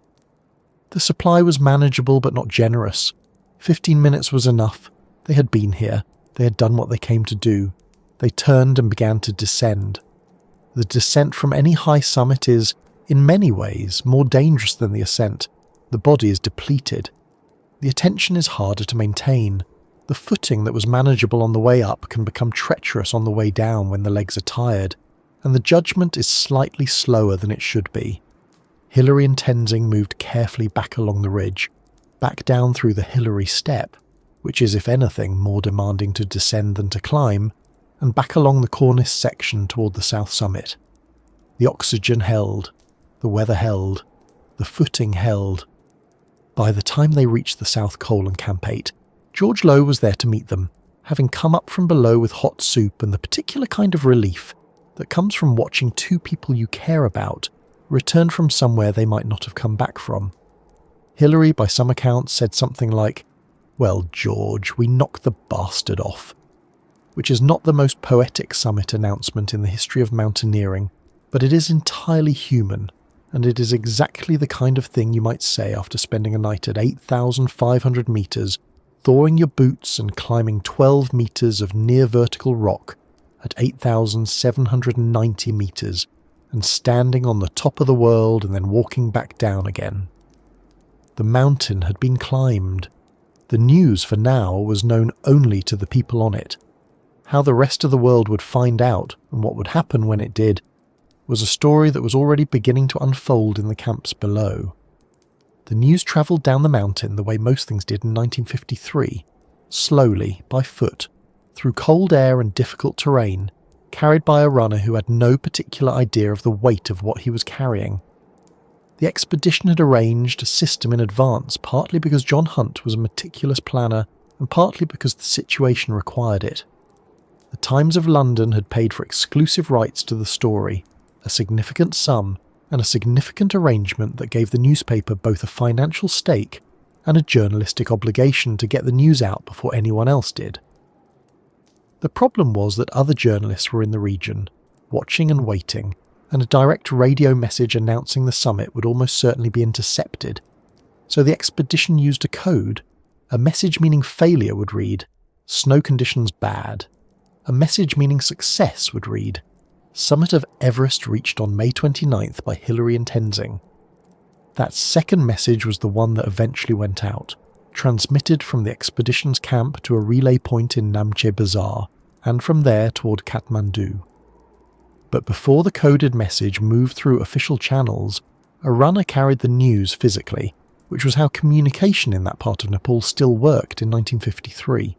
The supply was manageable but not generous. 15 minutes was enough. They had been here. They had done what they came to do. They turned and began to descend. The descent from any high summit is, in many ways, more dangerous than the ascent. The body is depleted. The attention is harder to maintain. The footing that was manageable on the way up can become treacherous on the way down when the legs are tired, and the judgment is slightly slower than it should be. Hilary and Tenzing moved carefully back along the ridge, back down through the Hilary Step, which is, if anything, more demanding to descend than to climb, and back along the cornice section toward the south summit. The oxygen held, the weather held, the footing held. By the time they reached the South Col and Camp 8, George Lowe was there to meet them, having come up from below with hot soup and the particular kind of relief that comes from watching two people you care about return from somewhere they might not have come back from. Hilary, by some accounts, said something like, "Well, George, we knocked the bastard off," which is not the most poetic summit announcement in the history of mountaineering, but it is entirely human, and it is exactly the kind of thing you might say after spending a night at 8,500 metres, thawing your boots and climbing 12 metres of near-vertical rock at 8,790 metres, and standing on the top of the world and then walking back down again. The mountain had been climbed. The news for now was known only to the people on it. How the rest of the world would find out and what would happen when it did was a story that was already beginning to unfold in the camps below. The news travelled down the mountain the way most things did in 1953, slowly, by foot, through cold air and difficult terrain, carried by a runner who had no particular idea of the weight of what he was carrying. The expedition had arranged a system in advance, partly because John Hunt was a meticulous planner and partly because the situation required it. The Times of London had paid for exclusive rights to the story, a significant sum, and a significant arrangement that gave the newspaper both a financial stake and a journalistic obligation to get the news out before anyone else did. The problem was that other journalists were in the region, watching and waiting, and a direct radio message announcing the summit would almost certainly be intercepted. So the expedition used a code. A message meaning failure would read, "Snow conditions bad." A message meaning success would read, "Summit of Everest reached on May 29th by Hilary and Tenzing." That second message was the one that eventually went out, transmitted from the expedition's camp to a relay point in Namche Bazaar, and from there toward Kathmandu. But before the coded message moved through official channels, a runner carried the news physically, which was how communication in that part of Nepal still worked in 1953.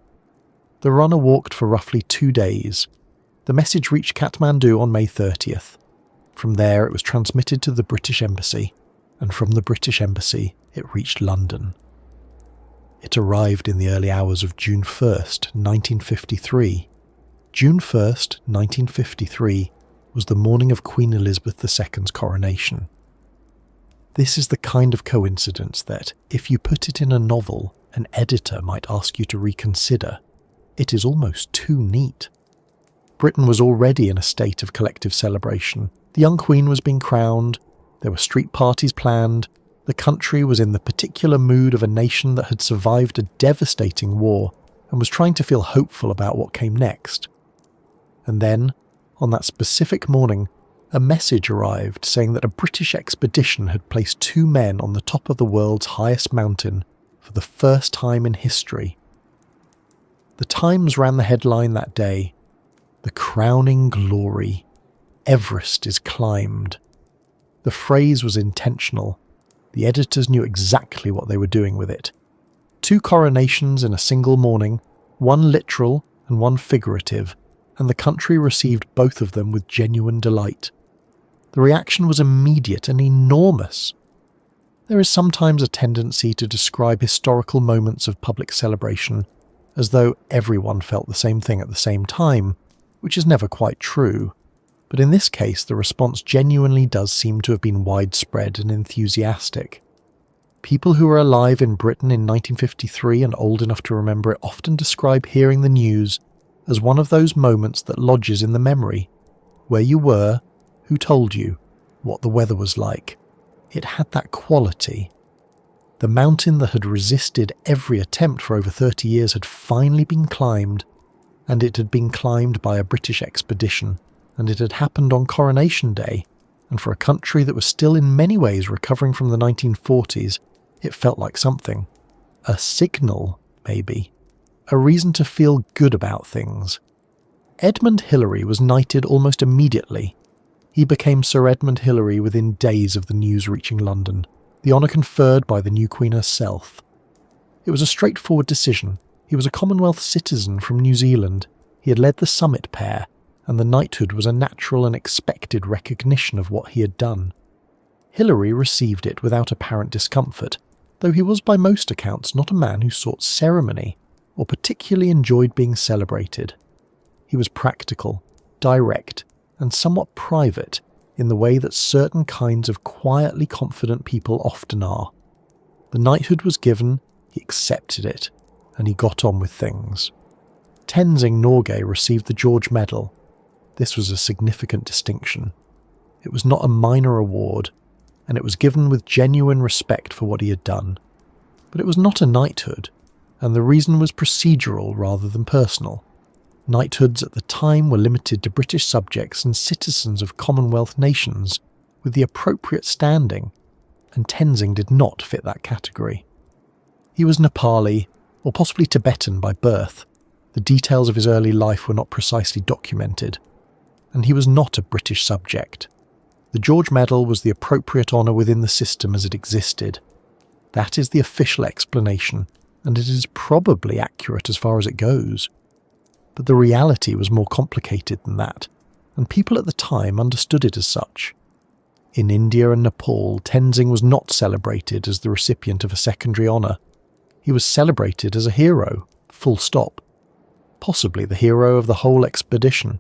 The runner walked for roughly 2 days. The message reached Kathmandu on May 30th. From there it was transmitted to the British Embassy, and from the British Embassy it reached London. It arrived in the early hours of June 1st, 1953. June 1st, 1953 was the morning of Queen Elizabeth II's coronation. This is the kind of coincidence that, if you put it in a novel, an editor might ask you to reconsider. It is almost too neat. Britain was already in a state of collective celebration. The young Queen was being crowned, There were street parties planned. The country was in the particular mood of a nation that had survived a devastating war and was trying to feel hopeful about what came next. And then, on that specific morning, a message arrived saying that a British expedition had placed 2 men on the top of the world's highest mountain for the first time in history. The Times ran the headline that day, "The crowning glory, Everest is climbed." The phrase was intentional. The editors knew exactly what they were doing with it. 2 coronations in a single morning, one literal and one figurative, and the country received both of them with genuine delight. The reaction was immediate and enormous. There is sometimes a tendency to describe historical moments of public celebration as though everyone felt the same thing at the same time, which is never quite true. But in this case, the response genuinely does seem to have been widespread and enthusiastic. People who were alive in Britain in 1953 and old enough to remember it often describe hearing the news as one of those moments that lodges in the memory. Where you were, who told you, what the weather was like. It had that quality. The mountain that had resisted every attempt for over 30 years had finally been climbed, and it had been climbed by a British expedition, and it had happened on Coronation Day, and for a country that was still in many ways recovering from the 1940s, it felt like something. A signal, maybe. A reason to feel good about things. Edmund Hillary was knighted almost immediately. He became Sir Edmund Hillary within days of the news reaching London, the honour conferred by the new Queen herself. It was a straightforward decision. He was a Commonwealth citizen from New Zealand. He had led the summit pair, and the knighthood was a natural and expected recognition of what he had done. Hillary received it without apparent discomfort, though he was by most accounts not a man who sought ceremony, or particularly enjoyed being celebrated. He was practical, direct, and somewhat private in the way that certain kinds of quietly confident people often are. The knighthood was given, he accepted it, and he got on with things. Tenzing Norgay received the George Medal. This was a significant distinction. It was not a minor award, and it was given with genuine respect for what he had done. But it was not a knighthood, and the reason was procedural rather than personal. Knighthoods at the time were limited to British subjects and citizens of Commonwealth nations with the appropriate standing, and Tenzing did not fit that category. He was Nepali, or possibly Tibetan by birth. The details of his early life were not precisely documented, and he was not a British subject. The George Medal was the appropriate honour within the system as it existed. That is the official explanation, and it is probably accurate as far as it goes. But the reality was more complicated than that, and people at the time understood it as such. In India and Nepal, Tenzing was not celebrated as the recipient of a secondary honour. He was celebrated as a hero, full stop. Possibly the hero of the whole expedition.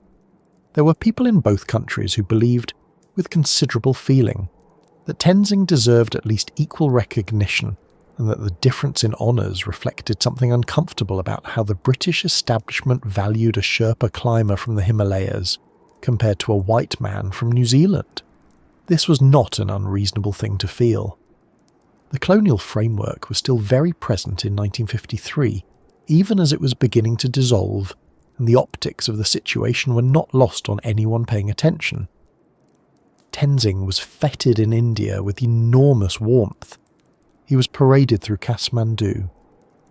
There were people in both countries who believed, with considerable feeling, that Tenzing deserved at least equal recognition, and that the difference in honours reflected something uncomfortable about how the British establishment valued a Sherpa climber from the Himalayas compared to a white man from New Zealand. This was not an unreasonable thing to feel. The colonial framework was still very present in 1953, even as it was beginning to dissolve, and the optics of the situation were not lost on anyone paying attention. Tenzing was feted in India with enormous warmth. He was paraded through Kathmandu.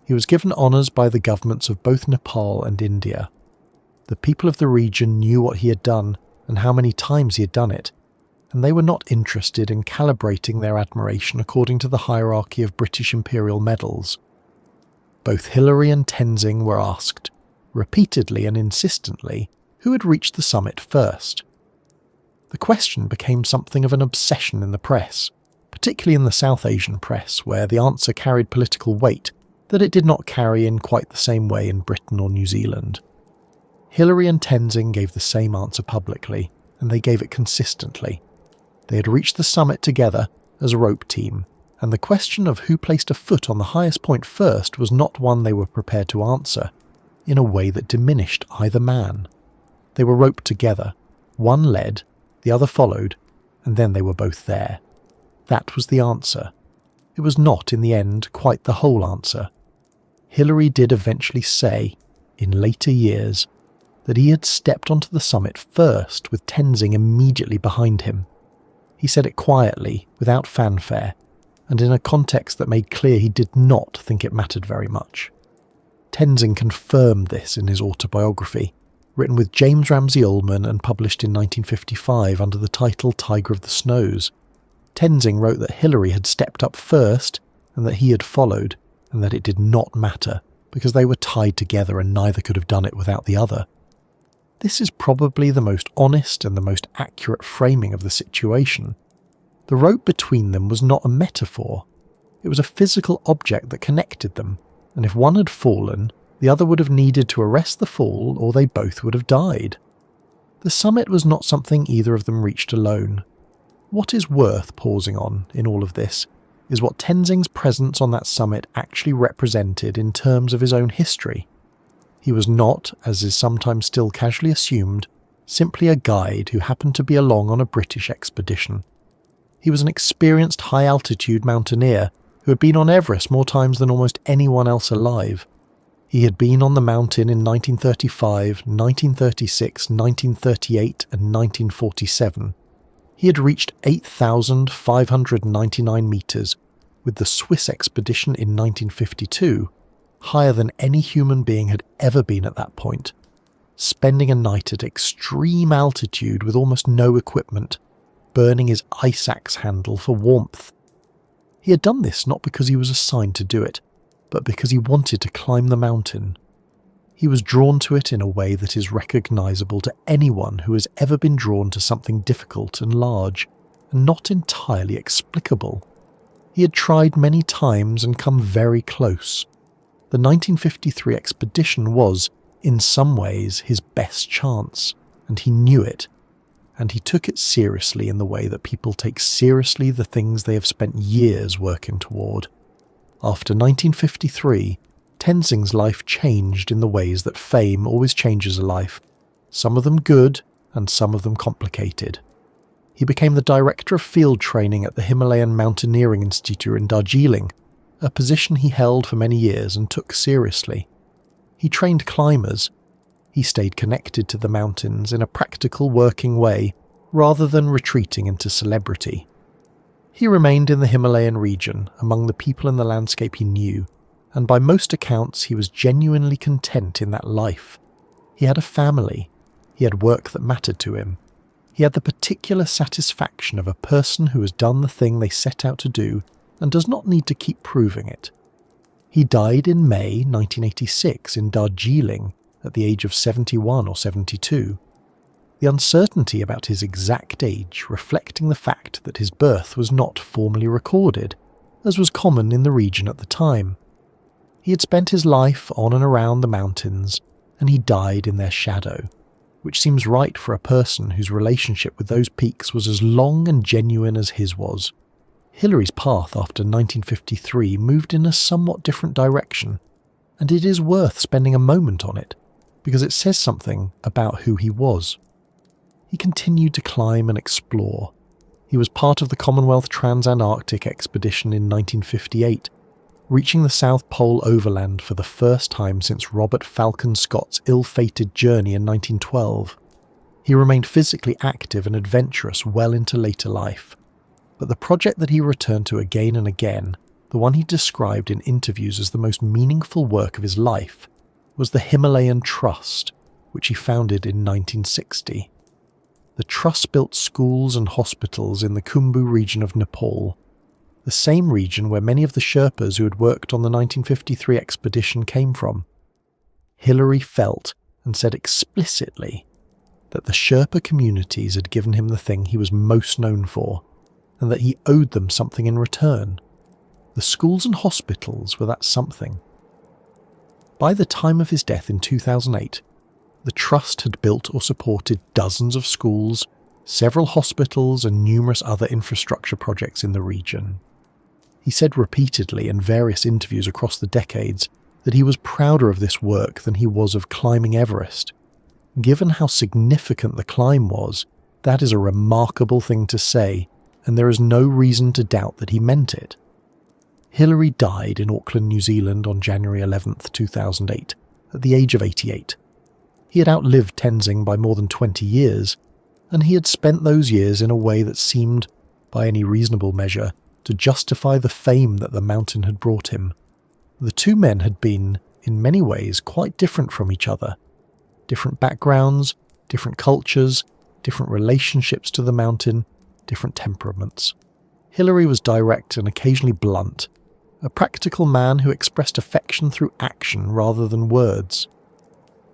He was given honours by the governments of both Nepal and India. The people of the region knew what he had done and how many times he had done it, and they were not interested in calibrating their admiration according to the hierarchy of British imperial medals. Both Hillary and Tenzing were asked, repeatedly and insistently, who had reached the summit first. The question became something of an obsession in the press, particularly in the South Asian press, where the answer carried political weight that it did not carry in quite the same way in Britain or New Zealand. Hillary and Tenzing gave the same answer publicly, and they gave it consistently. They had reached the summit together as a rope team, and the question of who placed a foot on the highest point first was not one they were prepared to answer, in a way that diminished either man. They were roped together. One led, the other followed, and then they were both there. That was the answer. It was not, in the end, quite the whole answer. Hillary did eventually say, in later years, that he had stepped onto the summit first with Tenzing immediately behind him. He said it quietly, without fanfare, and in a context that made clear he did not think it mattered very much. Tenzing confirmed this in his autobiography, written with James Ramsay Ullman and published in 1955 under the title Tiger of the Snows. Tenzing wrote that Hillary had stepped up first and that he had followed, and that it did not matter, because they were tied together and neither could have done it without the other. This is probably the most honest and the most accurate framing of the situation. The rope between them was not a metaphor. It was a physical object that connected them, and if one had fallen, the other would have needed to arrest the fall or they both would have died. The summit was not something either of them reached alone. What is worth pausing on in all of this is what Tenzing's presence on that summit actually represented in terms of his own history. He was not, as is sometimes still casually assumed, simply a guide who happened to be along on a British expedition. He was an experienced high-altitude mountaineer who had been on Everest more times than almost anyone else alive. He had been on the mountain in 1935, 1936, 1938 and 1947. He had reached 8,599 metres, with the Swiss expedition in 1952, higher than any human being had ever been at that point, spending a night at extreme altitude with almost no equipment, burning his ice axe handle for warmth. He had done this not because he was assigned to do it, but because he wanted to climb the mountain. He was drawn to it in a way that is recognisable to anyone who has ever been drawn to something difficult and large, and not entirely explicable. He had tried many times and come very close. The 1953 expedition was, in some ways, his best chance, and he knew it. And he took it seriously in the way that people take seriously the things they have spent years working toward. After 1953, Tenzing's life changed in the ways that fame always changes a life, some of them good and some of them complicated. He became the director of field training at the Himalayan Mountaineering Institute in Darjeeling, a position he held for many years and took seriously. He trained climbers. He stayed connected to the mountains in a practical working way rather than retreating into celebrity. He remained in the Himalayan region among the people in the landscape he knew, and by most accounts he was genuinely content in that life. He had a family. He had work that mattered to him. He had the particular satisfaction of a person who has done the thing they set out to do and does not need to keep proving it. He died in May 1986 in Darjeeling at the age of 71 or 72. The uncertainty about his exact age reflecting the fact that his birth was not formally recorded, as was common in the region at the time. He had spent his life on and around the mountains, and he died in their shadow, which seems right for a person whose relationship with those peaks was as long and genuine as his was. Hillary's path after 1953 moved in a somewhat different direction, and it is worth spending a moment on it, because it says something about who he was. He continued to climb and explore. He was part of the Commonwealth Trans-Antarctic Expedition in 1958, reaching the South Pole overland for the first time since Robert Falcon Scott's ill-fated journey in 1912. He remained physically active and adventurous well into later life, but the project that he returned to again and again, the one he described in interviews as the most meaningful work of his life, was the Himalayan Trust, which he founded in 1960. The Trust built schools and hospitals in the Khumbu region of Nepal, the same region where many of the Sherpas who had worked on the 1953 expedition came from. Hillary felt and said explicitly that the Sherpa communities had given him the thing he was most known for, and that he owed them something in return. The schools and hospitals were that something. By the time of his death in 2008, the Trust had built or supported dozens of schools, several hospitals and numerous other infrastructure projects in the region. He said repeatedly in various interviews across the decades that he was prouder of this work than he was of climbing Everest. Given how significant the climb was, that is a remarkable thing to say, and there is no reason to doubt that he meant it. Hillary died in Auckland, New Zealand on January 11th, 2008, at the age of 88. He had outlived Tenzing by more than 20 years, and he had spent those years in a way that seemed, by any reasonable measure, to justify the fame that the mountain had brought him. The two men had been, in many ways, quite different from each other. Different backgrounds, different cultures, different relationships to the mountain, different temperaments. Hillary was direct and occasionally blunt, a practical man who expressed affection through action rather than words.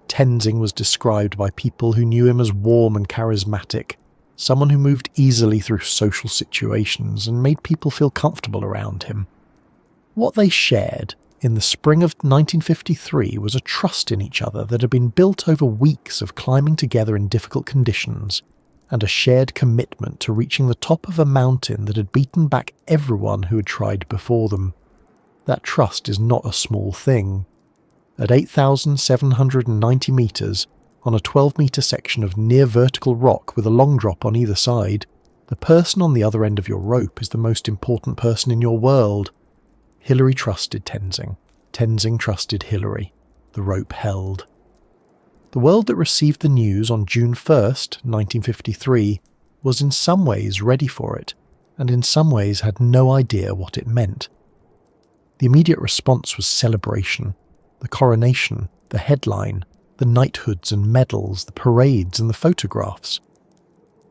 Tenzing was described by people who knew him as warm and charismatic, someone who moved easily through social situations and made people feel comfortable around him. What they shared in the spring of 1953 was a trust in each other that had been built over weeks of climbing together in difficult conditions, and a shared commitment to reaching the top of a mountain that had beaten back everyone who had tried before them. That trust is not a small thing. At 8,790 metres, on a 12-metre section of near-vertical rock with a long drop on either side, the person on the other end of your rope is the most important person in your world. Hillary trusted Tenzing. Tenzing trusted Hillary. The rope held. The world that received the news on June 1st, 1953, was in some ways ready for it, and in some ways had no idea what it meant. The immediate response was celebration, the coronation, the headline, the knighthoods and medals, the parades and the photographs.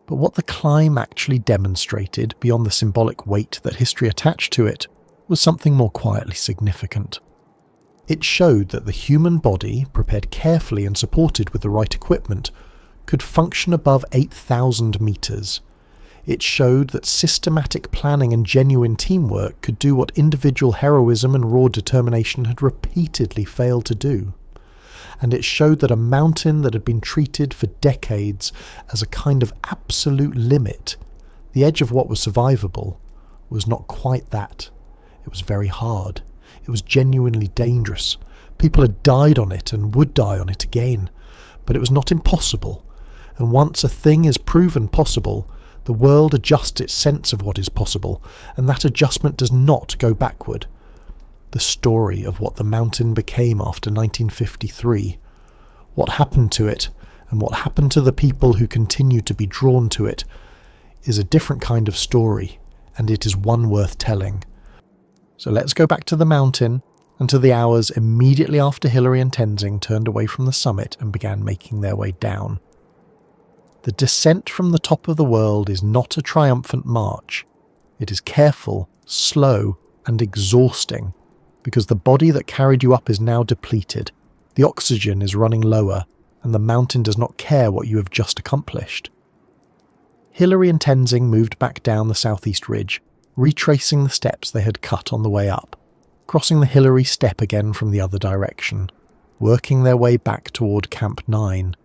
But what the climb actually demonstrated, beyond the symbolic weight that history attached to it, was something more quietly significant. It showed that the human body, prepared carefully and supported with the right equipment, could function above 8,000 metres. It showed that systematic planning and genuine teamwork could do what individual heroism and raw determination had repeatedly failed to do. And it showed that a mountain that had been treated for decades as a kind of absolute limit, the edge of what was survivable, was not quite that. It was very hard. It was genuinely dangerous. People had died on it and would die on it again. But it was not impossible. And once a thing is proven possible, the world adjusts its sense of what is possible, and that adjustment does not go backward. The story of what the mountain became after 1953, what happened to it, and what happened to the people who continue to be drawn to it, is a different kind of story, and it is one worth telling. So let's go back to the mountain and to the hours immediately after Hillary and Tenzing turned away from the summit and began making their way down. The descent from the top of the world is not a triumphant march. It is careful, slow, and exhausting, because the body that carried you up is now depleted, the oxygen is running lower, and the mountain does not care what you have just accomplished. Hillary and Tenzing moved back down the southeast ridge, retracing the steps they had cut on the way up, crossing the Hillary step again from the other direction, working their way back toward Camp 9.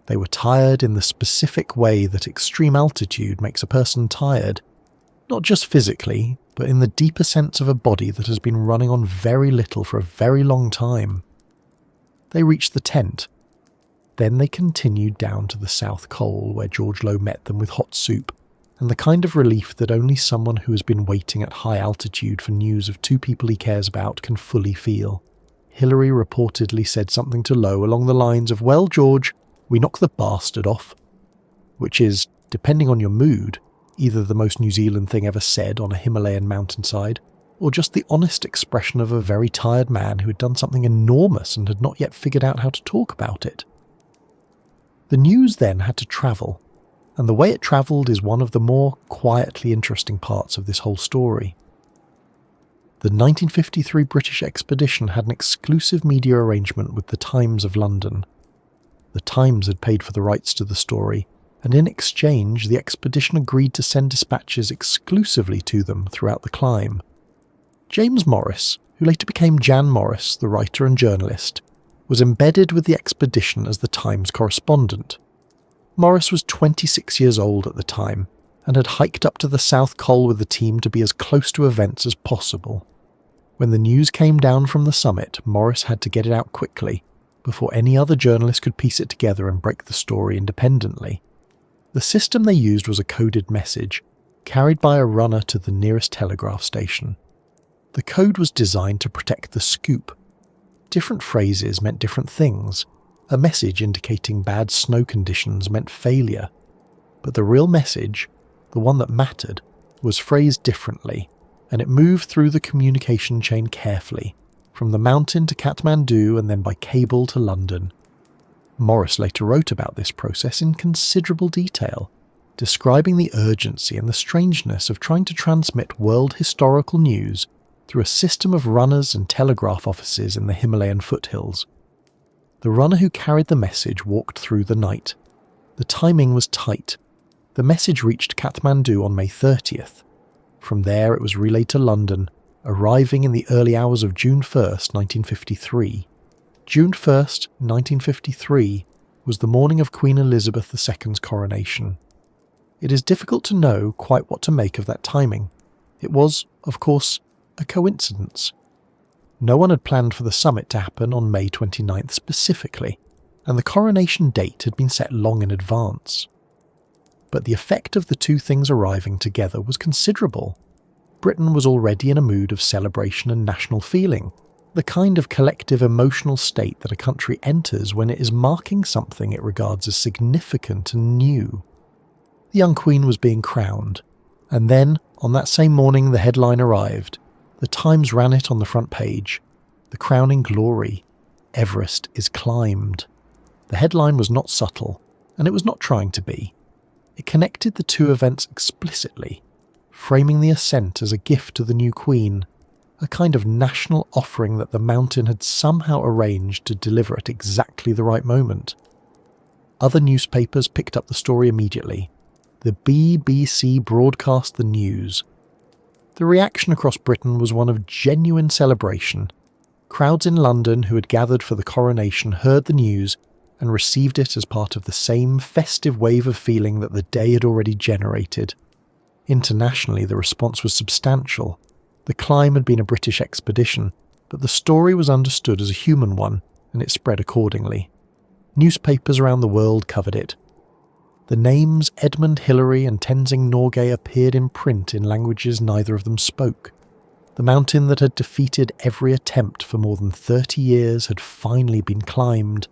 They were tired in the specific way that extreme altitude makes a person tired, not just physically, but in the deeper sense of a body that has been running on very little for a very long time. They reached the tent. Then they continued down to the South Col, where George Low met them with hot soup, and the kind of relief that only someone who has been waiting at high altitude for news of two people he cares about can fully feel. Hillary reportedly said something to Low along the lines of, "Well, George, we knocked the bastard off," which is, depending on your mood, either the most New Zealand thing ever said on a Himalayan mountainside, or just the honest expression of a very tired man who had done something enormous and had not yet figured out how to talk about it. The news then had to travel, and the way it travelled is one of the more quietly interesting parts of this whole story. The 1953 British expedition had an exclusive media arrangement with the Times of London. The Times had paid for the rights to the story, and in exchange the expedition agreed to send dispatches exclusively to them throughout the climb. James Morris, who later became Jan Morris, the writer and journalist, was embedded with the expedition as the Times correspondent. Morris was 26 years old at the time, and had hiked up to the South Col with the team to be as close to events as possible. When the news came down from the summit, Morris had to get it out quickly, before any other journalist could piece it together and break the story independently. The system they used was a coded message, carried by a runner to the nearest telegraph station. The code was designed to protect the scoop. Different phrases meant different things. A message indicating bad snow conditions meant failure. But the real message, the one that mattered, was phrased differently, and it moved through the communication chain carefully, from the mountain to Kathmandu and then by cable to London. Morris later wrote about this process in considerable detail, describing the urgency and the strangeness of trying to transmit world historical news through a system of runners and telegraph offices in the Himalayan foothills. The runner who carried the message walked through the night. The timing was tight. The message reached Kathmandu on May 30th. From there it was relayed to London, arriving in the early hours of June 1st, 1953. June 1st, 1953 was the morning of Queen Elizabeth II's coronation. It is difficult to know quite what to make of that timing. It was, of course, a coincidence. No one had planned for the summit to happen on May 29th specifically, and the coronation date had been set long in advance. But the effect of the two things arriving together was considerable. Britain was already in a mood of celebration and national feeling, the kind of collective emotional state that a country enters when it is marking something it regards as significant and new. The young queen was being crowned, and then, on that same morning the headline arrived. The Times ran it on the front page. The crowning glory. Everest is climbed. The headline was not subtle, and it was not trying to be. It connected the two events explicitly, framing the ascent as a gift to the new queen, a kind of national offering that the mountain had somehow arranged to deliver at exactly the right moment. Other newspapers picked up the story immediately. The BBC broadcast the news. The reaction across Britain was one of genuine celebration. Crowds in London who had gathered for the coronation heard the news and received it as part of the same festive wave of feeling that the day had already generated. Internationally, the response was substantial. The climb had been a British expedition, but the story was understood as a human one, and it spread accordingly. Newspapers around the world covered it. The names Edmund Hillary and Tenzing Norgay appeared in print in languages neither of them spoke. The mountain that had defeated every attempt for more than 30 years had finally been climbed,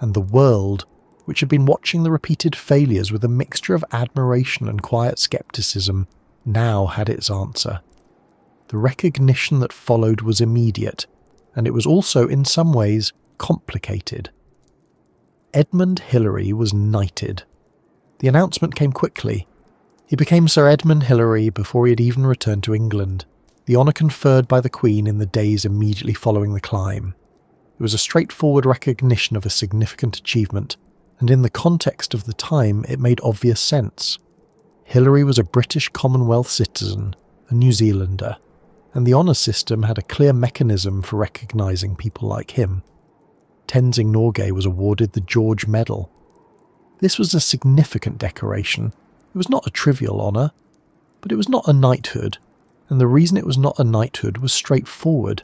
and the world, which had been watching the repeated failures with a mixture of admiration and quiet skepticism, now had its answer. The recognition that followed was immediate, and it was also in some ways complicated. Edmund Hillary was knighted. The announcement came quickly. He became Sir Edmund Hillary before he had even returned to England, the honour conferred by the Queen in the days immediately following the climb. It was a straightforward recognition of a significant achievement, and in the context of the time it made obvious sense. Hillary was a British Commonwealth citizen, a New Zealander, and the honour system had a clear mechanism for recognising people like him. Tenzing Norgay was awarded the George Medal. This was a significant decoration. It was not a trivial honour, but it was not a knighthood, and the reason it was not a knighthood was straightforward.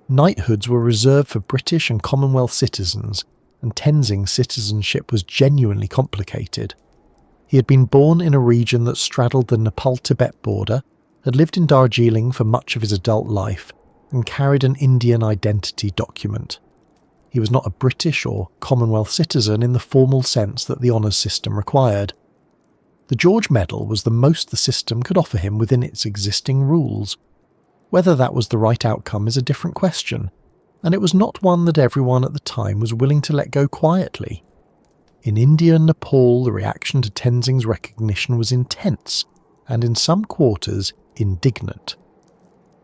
Knighthoods were reserved for British and Commonwealth citizens, and Tenzing's citizenship was genuinely complicated. He had been born in a region that straddled the Nepal-Tibet border, had lived in Darjeeling for much of his adult life, and carried an Indian identity document. He was not a British or Commonwealth citizen in the formal sense that the honours system required. The George Medal was the most the system could offer him within its existing rules. Whether that was the right outcome is a different question, and it was not one that everyone at the time was willing to let go quietly. In India and Nepal, the reaction to Tenzing's recognition was intense, and in some quarters, indignant.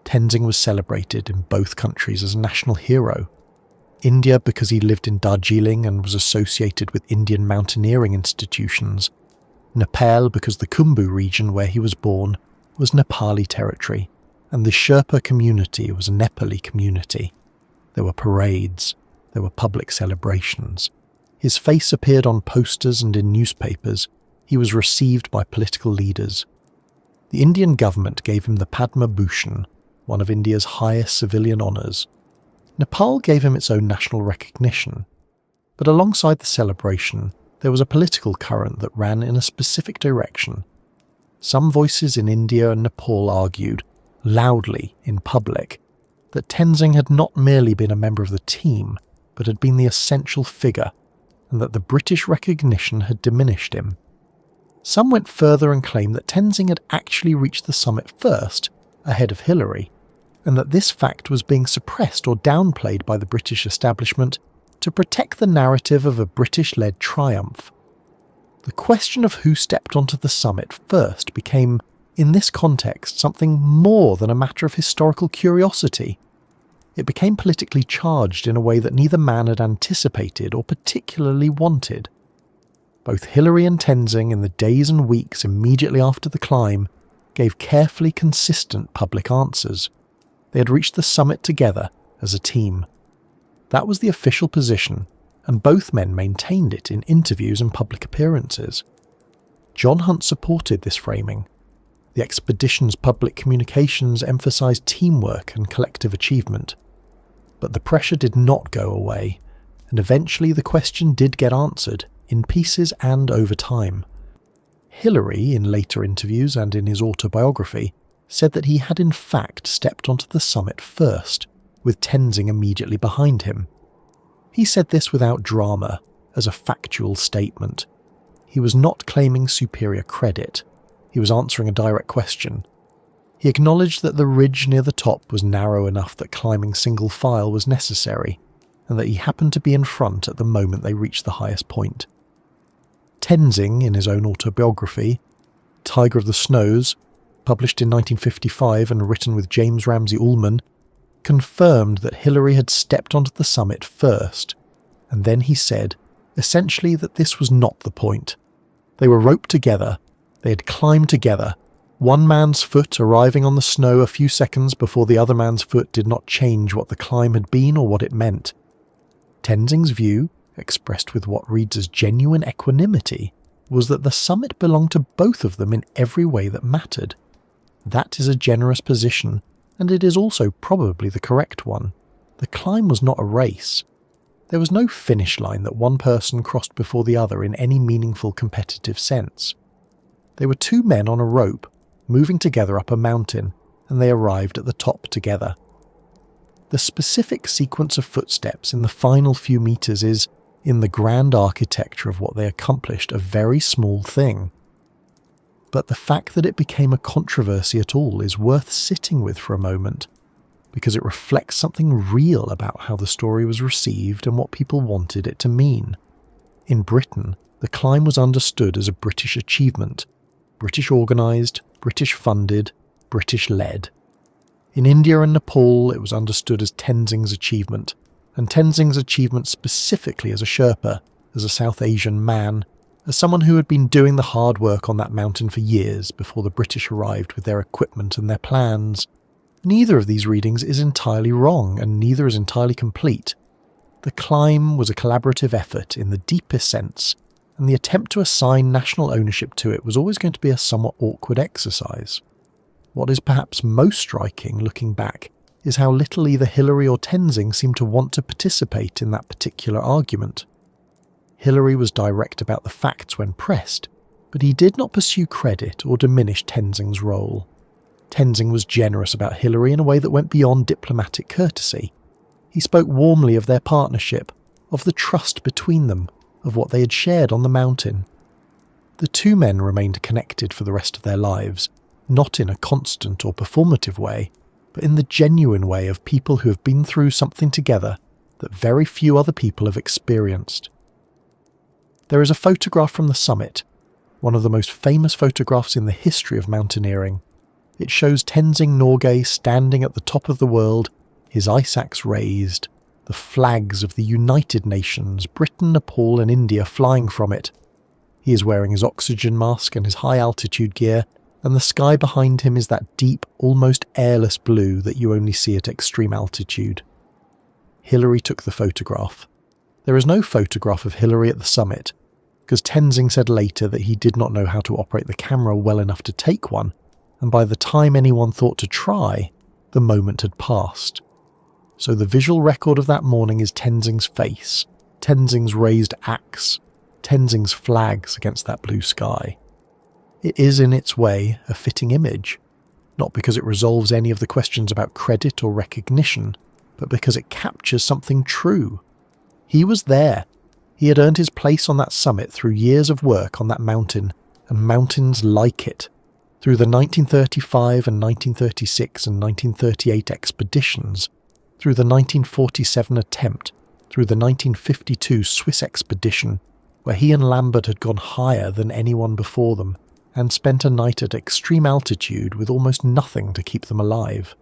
Tenzing was celebrated in both countries as a national hero. India because he lived in Darjeeling and was associated with Indian mountaineering institutions. Nepal because the Khumbu region where he was born was Nepali territory, and the Sherpa community was a Nepali community. There were parades, there were public celebrations. His face appeared on posters and in newspapers. He was received by political leaders. The Indian government gave him the Padma Bhushan, one of India's highest civilian honours. Nepal gave him its own national recognition, but alongside the celebration, there was a political current that ran in a specific direction. some voices in India and Nepal argued, loudly in public, that Tenzing had not merely been a member of the team, but had been the essential figure, and that the British recognition had diminished him. Some went further and claimed that Tenzing had actually reached the summit first, ahead of Hillary, and that this fact was being suppressed or downplayed by the British establishment to protect the narrative of a British-led triumph. The question of who stepped onto the summit first became, in this context, something more than a matter of historical curiosity. It became politically charged in a way that neither man had anticipated or particularly wanted. Both Hillary and Tenzing, in the days and weeks immediately after the climb, gave carefully consistent public answers. They had reached the summit together as a team. That was the official position, and both men maintained it in interviews and public appearances. John Hunt supported this framing. The expedition's public communications emphasised teamwork and collective achievement. But the pressure did not go away, and eventually the question did get answered, in pieces and over time. Hillary, in later interviews and in his autobiography, said that he had in fact stepped onto the summit first, with Tenzing immediately behind him. He said this without drama, as a factual statement. He was not claiming superior credit. He was answering a direct question. He acknowledged that the ridge near the top was narrow enough that climbing single file was necessary, and that he happened to be in front at the moment they reached the highest point. Tenzing, in his own autobiography, Tiger of the Snows, published in 1955 and written with James Ramsey Ullman, confirmed that Hillary had stepped onto the summit first, and then he said, essentially, that this was not the point. They were roped together, they had climbed together, one man's foot arriving on the snow a few seconds before the other man's foot did not change what the climb had been or what it meant. Tenzing's view, expressed with what reads as genuine equanimity, was that the summit belonged to both of them in every way that mattered. That is a generous position, and it is also probably the correct one. The climb was not a race. There was no finish line that one person crossed before the other in any meaningful competitive sense. They were two men on a rope, moving together up a mountain, and they arrived at the top together. The specific sequence of footsteps in the final few meters is, in the grand architecture of what they accomplished, a very small thing. But the fact that it became a controversy at all is worth sitting with for a moment, because it reflects something real about how the story was received and what people wanted it to mean. In Britain, the climb was understood as a British achievement, British organised, British funded, British led. In India and Nepal, it was understood as Tenzing's achievement, and Tenzing's achievement specifically as a Sherpa, as a South Asian man, as someone who had been doing the hard work on that mountain for years before the British arrived with their equipment and their plans. Neither of these readings is entirely wrong, and neither is entirely complete. The climb was a collaborative effort in the deepest sense, and the attempt to assign national ownership to it was always going to be a somewhat awkward exercise. What is perhaps most striking, looking back, is how little either Hillary or Tenzing seemed to want to participate in that particular argument. Hillary was direct about the facts when pressed, but he did not pursue credit or diminish Tenzing's role. Tenzing was generous about Hillary in a way that went beyond diplomatic courtesy. He spoke warmly of their partnership, of the trust between them, of what they had shared on the mountain. The two men remained connected for the rest of their lives, not in a constant or performative way, but in the genuine way of people who have been through something together that very few other people have experienced. There is a photograph from the summit, one of the most famous photographs in the history of mountaineering. It shows Tenzing Norgay standing at the top of the world, his ice axe raised, the flags of the United Nations, Britain, Nepal and India flying from it. He is wearing his oxygen mask and his high-altitude gear, and the sky behind him is that deep, almost airless blue that you only see at extreme altitude. Hillary took the photograph. There is no photograph of Hillary at the summit, because Tenzing said later that he did not know how to operate the camera well enough to take one, and by the time anyone thought to try, the moment had passed. So the visual record of that morning is Tenzing's face, Tenzing's raised axe, Tenzing's flags against that blue sky. It is in its way a fitting image, not because it resolves any of the questions about credit or recognition, but because it captures something true. He was there. He had earned his place on that summit through years of work on that mountain, and mountains like it. Through the 1935 and 1936 and 1938 expeditions, through the 1947 attempt, through the 1952 Swiss expedition, where he and Lambert had gone higher than anyone before them, and spent a night at extreme altitude with almost nothing to keep them alive.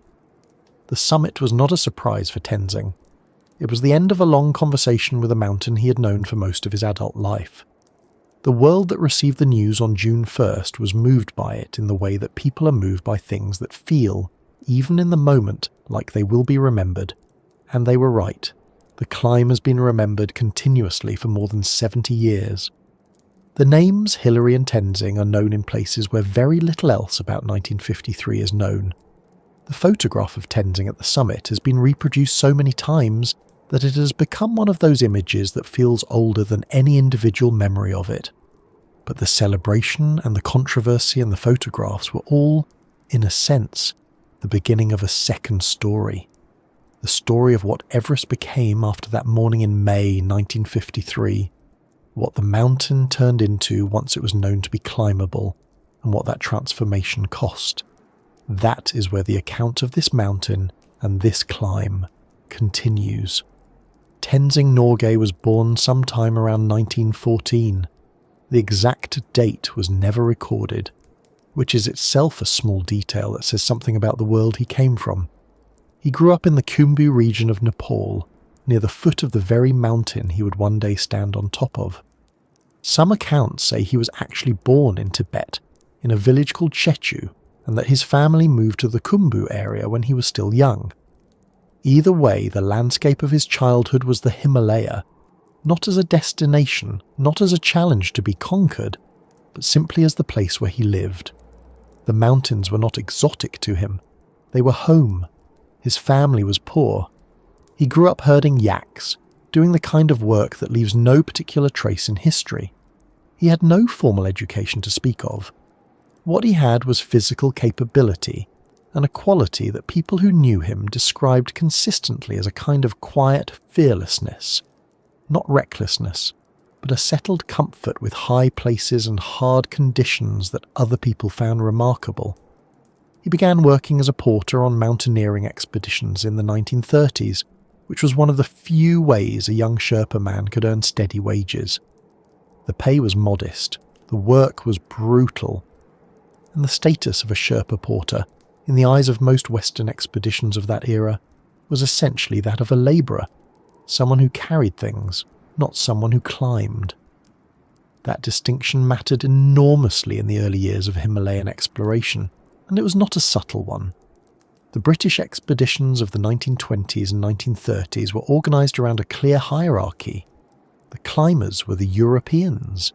The summit was not a surprise for Tenzing. It was the end of a long conversation with a mountain he had known for most of his adult life. The world that received the news on June 1st was moved by it in the way that people are moved by things that feel, even in the moment, like they will be remembered. And they were right. The climb has been remembered continuously for more than 70 years. The names Hillary and Tenzing are known in places where very little else about 1953 is known. The photograph of Tenzing at the summit has been reproduced so many times that it has become one of those images that feels older than any individual memory of it. But the celebration and the controversy and the photographs were all, in a sense, the beginning of a second story. The story of what Everest became after that morning in May 1953, what the mountain turned into once it was known to be climbable, and what that transformation cost. That is where the account of this mountain and this climb continues. Tenzing Norgay was born sometime around 1914. The exact date was never recorded, which is itself a small detail that says something about the world he came from. He grew up in the Khumbu region of Nepal, near the foot of the very mountain he would one day stand on top of. Some accounts say he was actually born in Tibet, in a village called Chechu, and that his family moved to the Khumbu area when he was still young. Either way, the landscape of his childhood was the Himalaya, not as a destination, not as a challenge to be conquered, but simply as the place where he lived. The mountains were not exotic to him. They were home. His family was poor. He grew up herding yaks, doing the kind of work that leaves no particular trace in history. He had no formal education to speak of. What he had was physical capability, and a quality that people who knew him described consistently as a kind of quiet fearlessness. Not recklessness, but a settled comfort with high places and hard conditions that other people found remarkable. He began working as a porter on mountaineering expeditions in the 1930s, which was one of the few ways a young Sherpa man could earn steady wages. The pay was modest, the work was brutal, and the status of a Sherpa porter, in the eyes of most Western expeditions of that era, was essentially that of a labourer, someone who carried things, not someone who climbed. That distinction mattered enormously in the early years of Himalayan exploration, and it was not a subtle one. The British expeditions of the 1920s and 1930s were organised around a clear hierarchy. The climbers were the Europeans.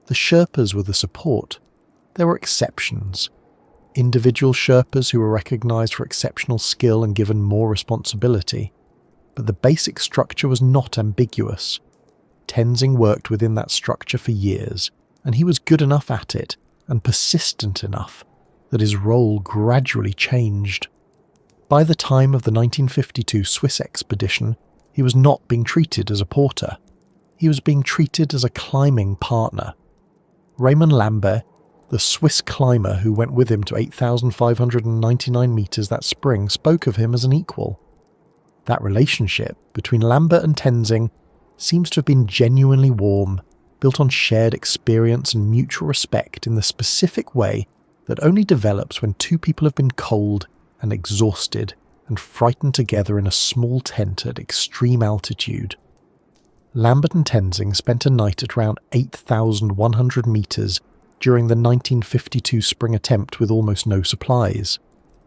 The Sherpas were the support. There were exceptions. Individual Sherpas who were recognised for exceptional skill and given more responsibility. But the basic structure was not ambiguous. Tenzing worked within that structure for years, and he was good enough at it, and persistent enough, that his role gradually changed. By the time of the 1952 Swiss expedition, he was not being treated as a porter. He was being treated as a climbing partner. Raymond Lambert, the Swiss climber who went with him to 8,599 metres that spring, spoke of him as an equal. That relationship between Lambert and Tenzing seems to have been genuinely warm, built on shared experience and mutual respect in the specific way that only develops when two people have been cold and exhausted and frightened together in a small tent at extreme altitude. Lambert and Tenzing spent a night at around 8,100 metres during the 1952 spring attempt with almost no supplies.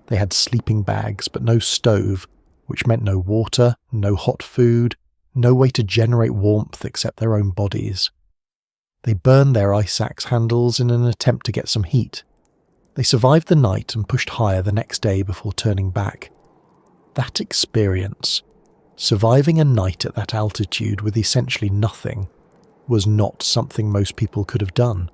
They had sleeping bags but no stove, which meant no water, no hot food, no way to generate warmth except their own bodies. They burned their ice axe handles in an attempt to get some heat. They survived the night and pushed higher the next day before turning back. That experience, surviving a night at that altitude with essentially nothing, was not something most people could have done.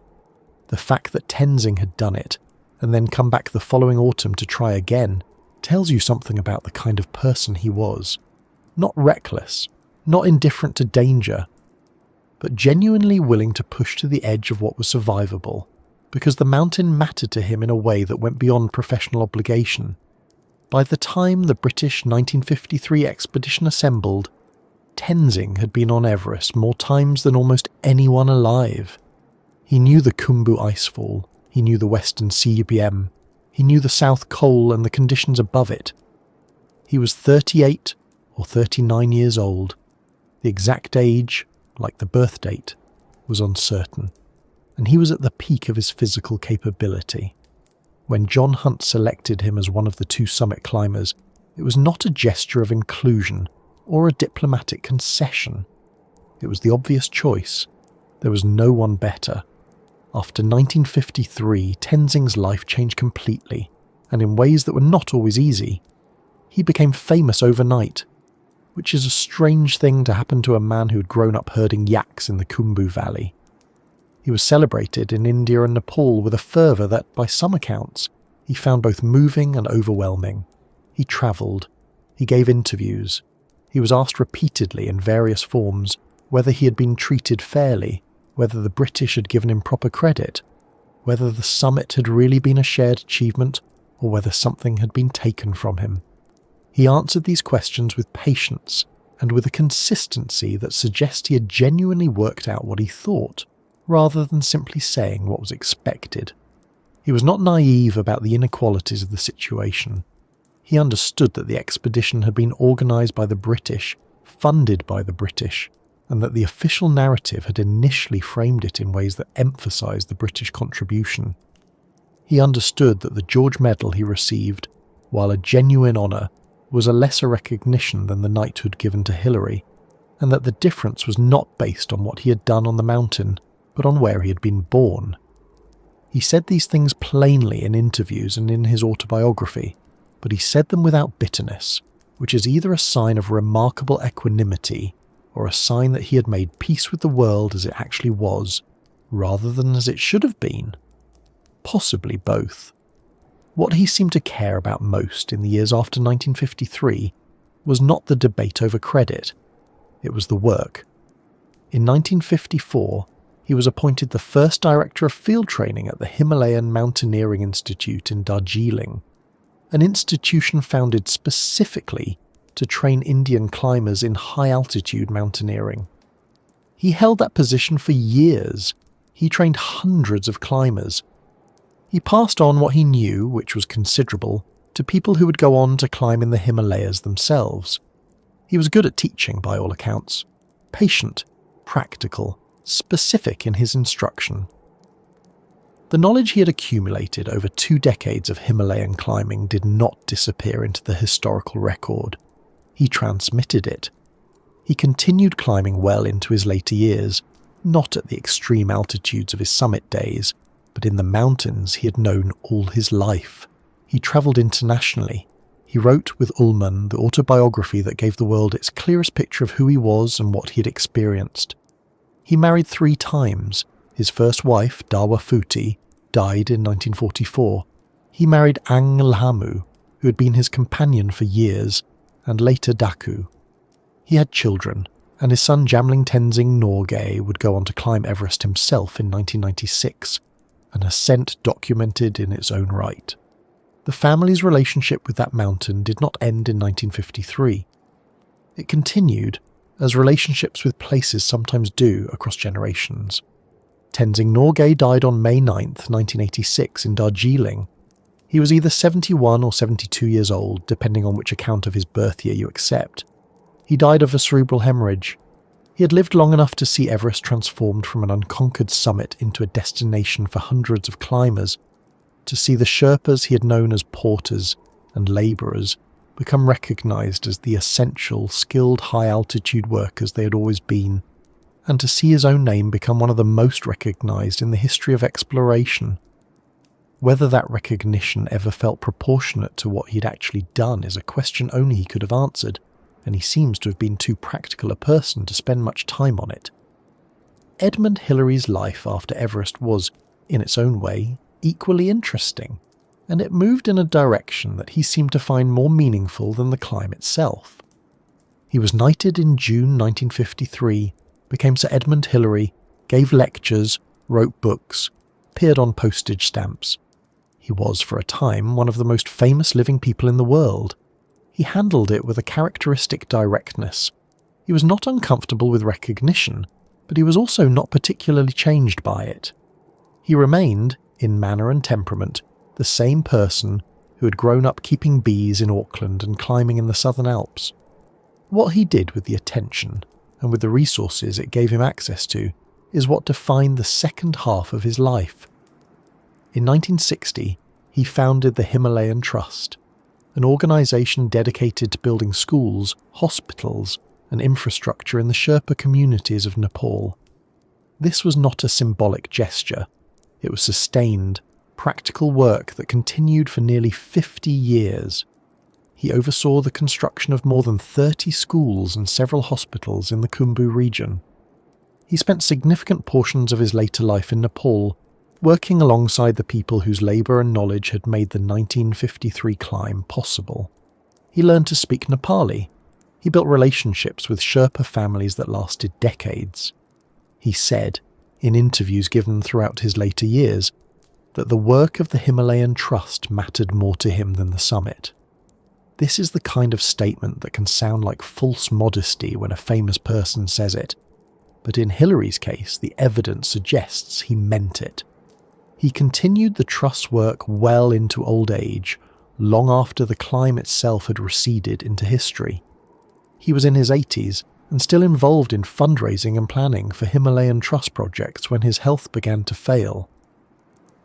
The fact that Tenzing had done it, and then come back the following autumn to try again, tells you something about the kind of person he was. Not reckless, not indifferent to danger, but genuinely willing to push to the edge of what was survivable, because the mountain mattered to him in a way that went beyond professional obligation. By the time the British 1953 expedition assembled, Tenzing had been on Everest more times than almost anyone alive. He knew the Khumbu icefall, he knew the western CBM, he knew the South Col and the conditions above it. He was 38 or 39 years old. The exact age, like the birth date, was uncertain, and he was at the peak of his physical capability. When John Hunt selected him as one of the 2 summit climbers, it was not a gesture of inclusion or a diplomatic concession. It was the obvious choice. There was no one better. After 1953, Tenzing's life changed completely, and in ways that were not always easy. He became famous overnight, which is a strange thing to happen to a man who had grown up herding yaks in the Khumbu Valley. He was celebrated in India and Nepal with a fervour that, by some accounts, he found both moving and overwhelming. He travelled. He gave interviews. He was asked repeatedly in various forms whether he had been treated fairly, whether the British had given him proper credit, whether the summit had really been a shared achievement, or whether something had been taken from him. He answered these questions with patience and with a consistency that suggests he had genuinely worked out what he thought, rather than simply saying what was expected. He was not naive about the inequalities of the situation. He understood that the expedition had been organised by the British, funded by the British, and that the official narrative had initially framed it in ways that emphasised the British contribution. He understood that the George Medal he received, while a genuine honour, was a lesser recognition than the knighthood given to Hillary, and that the difference was not based on what he had done on the mountain, but on where he had been born. He said these things plainly in interviews and in his autobiography, but he said them without bitterness, which is either a sign of remarkable equanimity or a sign that he had made peace with the world as it actually was, rather than as it should have been. Possibly both. What he seemed to care about most in the years after 1953 was not the debate over credit, it was the work. In 1954, he was appointed the first director of field training at the Himalayan Mountaineering Institute in Darjeeling, an institution founded specifically to train Indian climbers in high-altitude mountaineering. He held that position for years. He trained hundreds of climbers. He passed on what he knew, which was considerable, to people who would go on to climb in the Himalayas themselves. He was good at teaching, by all accounts. Patient, practical, specific in his instruction. The knowledge he had accumulated over 2 decades of Himalayan climbing did not disappear into the historical record. He transmitted it. He continued climbing well into his later years, not at the extreme altitudes of his summit days, but in the mountains he had known all his life. He travelled internationally. He wrote with Ullman the autobiography that gave the world its clearest picture of who he was and what he had experienced. He married 3 times. His first wife, Dawa Futi, died in 1944. He married Ang Lhamu, who had been his companion for years, and later Daku. He had children, and his son Jamling Tenzing Norgay would go on to climb Everest himself in 1996, an ascent documented in its own right. The family's relationship with that mountain did not end in 1953. It continued, as relationships with places sometimes do across generations. Tenzing Norgay died on May 9, 1986 in Darjeeling. He was either 71 or 72 years old, depending on which account of his birth year you accept. He died of a cerebral hemorrhage. He had lived long enough to see Everest transformed from an unconquered summit into a destination for hundreds of climbers, to see the Sherpas he had known as porters and labourers become recognised as the essential, skilled high-altitude workers they had always been, and to see his own name become one of the most recognised in the history of exploration. Whether that recognition ever felt proportionate to what he'd actually done is a question only he could have answered, and he seems to have been too practical a person to spend much time on it. Edmund Hillary's life after Everest was, in its own way, equally interesting, and it moved in a direction that he seemed to find more meaningful than the climb itself. He was knighted in June 1953, became Sir Edmund Hillary, gave lectures, wrote books, appeared on postage stamps. He was, for a time, one of the most famous living people in the world. He handled it with a characteristic directness. He was not uncomfortable with recognition, but he was also not particularly changed by it. He remained, in manner and temperament, the same person who had grown up keeping bees in Auckland and climbing in the Southern Alps. What he did with the attention, and with the resources it gave him access to, is what defined the second half of his life. In 1960, he founded the Himalayan Trust, an organisation dedicated to building schools, hospitals, and infrastructure in the Sherpa communities of Nepal. This was not a symbolic gesture. It was sustained, practical work that continued for nearly 50 years. He oversaw the construction of more than 30 schools and several hospitals in the Khumbu region. He spent significant portions of his later life in Nepal, working alongside the people whose labour and knowledge had made the 1953 climb possible. He learned to speak Nepali. He built relationships with Sherpa families that lasted decades. He said, in interviews given throughout his later years, that the work of the Himalayan Trust mattered more to him than the summit. This is the kind of statement that can sound like false modesty when a famous person says it, but in Hillary's case, the evidence suggests he meant it. He continued the Trust's work well into old age, long after the climb itself had receded into history. He was in his 80s and still involved in fundraising and planning for Himalayan Trust projects when his health began to fail.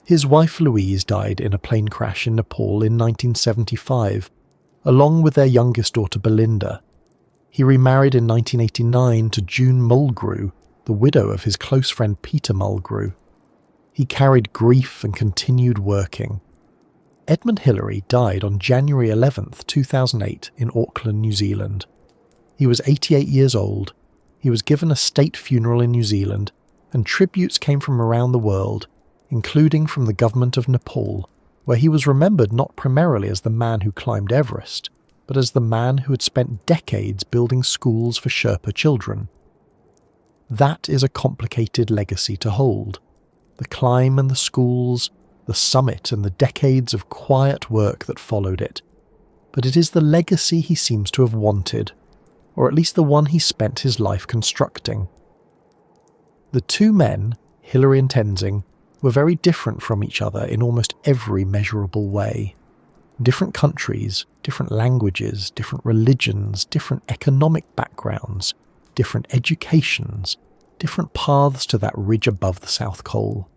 His wife Louise died in a plane crash in Nepal in 1975, along with their youngest daughter Belinda. He remarried in 1989 to June Mulgrew, the widow of his close friend Peter Mulgrew. He carried grief and continued working. Edmund Hillary died on January 11, 2008 in Auckland, New Zealand. He was 88 years old. He was given a state funeral in New Zealand, and tributes came from around the world, including from the government of Nepal, where he was remembered not primarily as the man who climbed Everest, but as the man who had spent decades building schools for Sherpa children. That is a complicated legacy to hold. The climb and the schools, the summit and the decades of quiet work that followed it. But it is the legacy he seems to have wanted, or at least the one he spent his life constructing. The two men, Hillary and Tenzing, were very different from each other in almost every measurable way. Different countries, different languages, different religions, different economic backgrounds, different educations, different paths to that ridge above the South Col.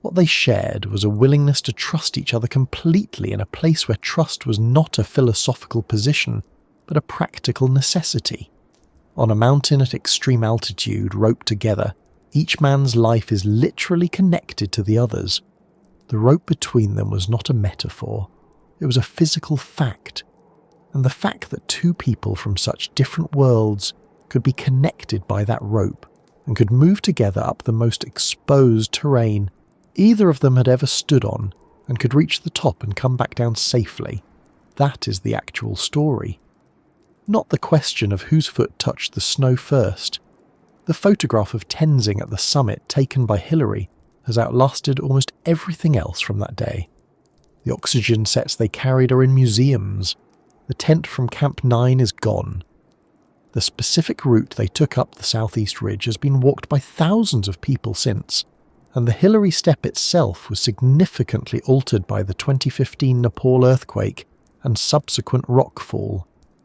What they shared was a willingness to trust each other completely in a place where trust was not a philosophical position, but a practical necessity. On a mountain at extreme altitude, roped together, each man's life is literally connected to the other's. The rope between them was not a metaphor. It was a physical fact. And the fact that two people from such different worlds could be connected by that rope and could move together up the most exposed terrain either of them had ever stood on and could reach the top and come back down safely, that is the actual story. Not the question of whose foot touched the snow first. The photograph of Tenzing at the summit taken by Hillary has outlasted almost everything else from that day. The oxygen sets they carried are in museums. The tent from Camp 9 is gone. The specific route they took up the southeast ridge has been walked by thousands of people since, and the Hillary Step itself was significantly altered by the 2015 Nepal earthquake and subsequent rockfall,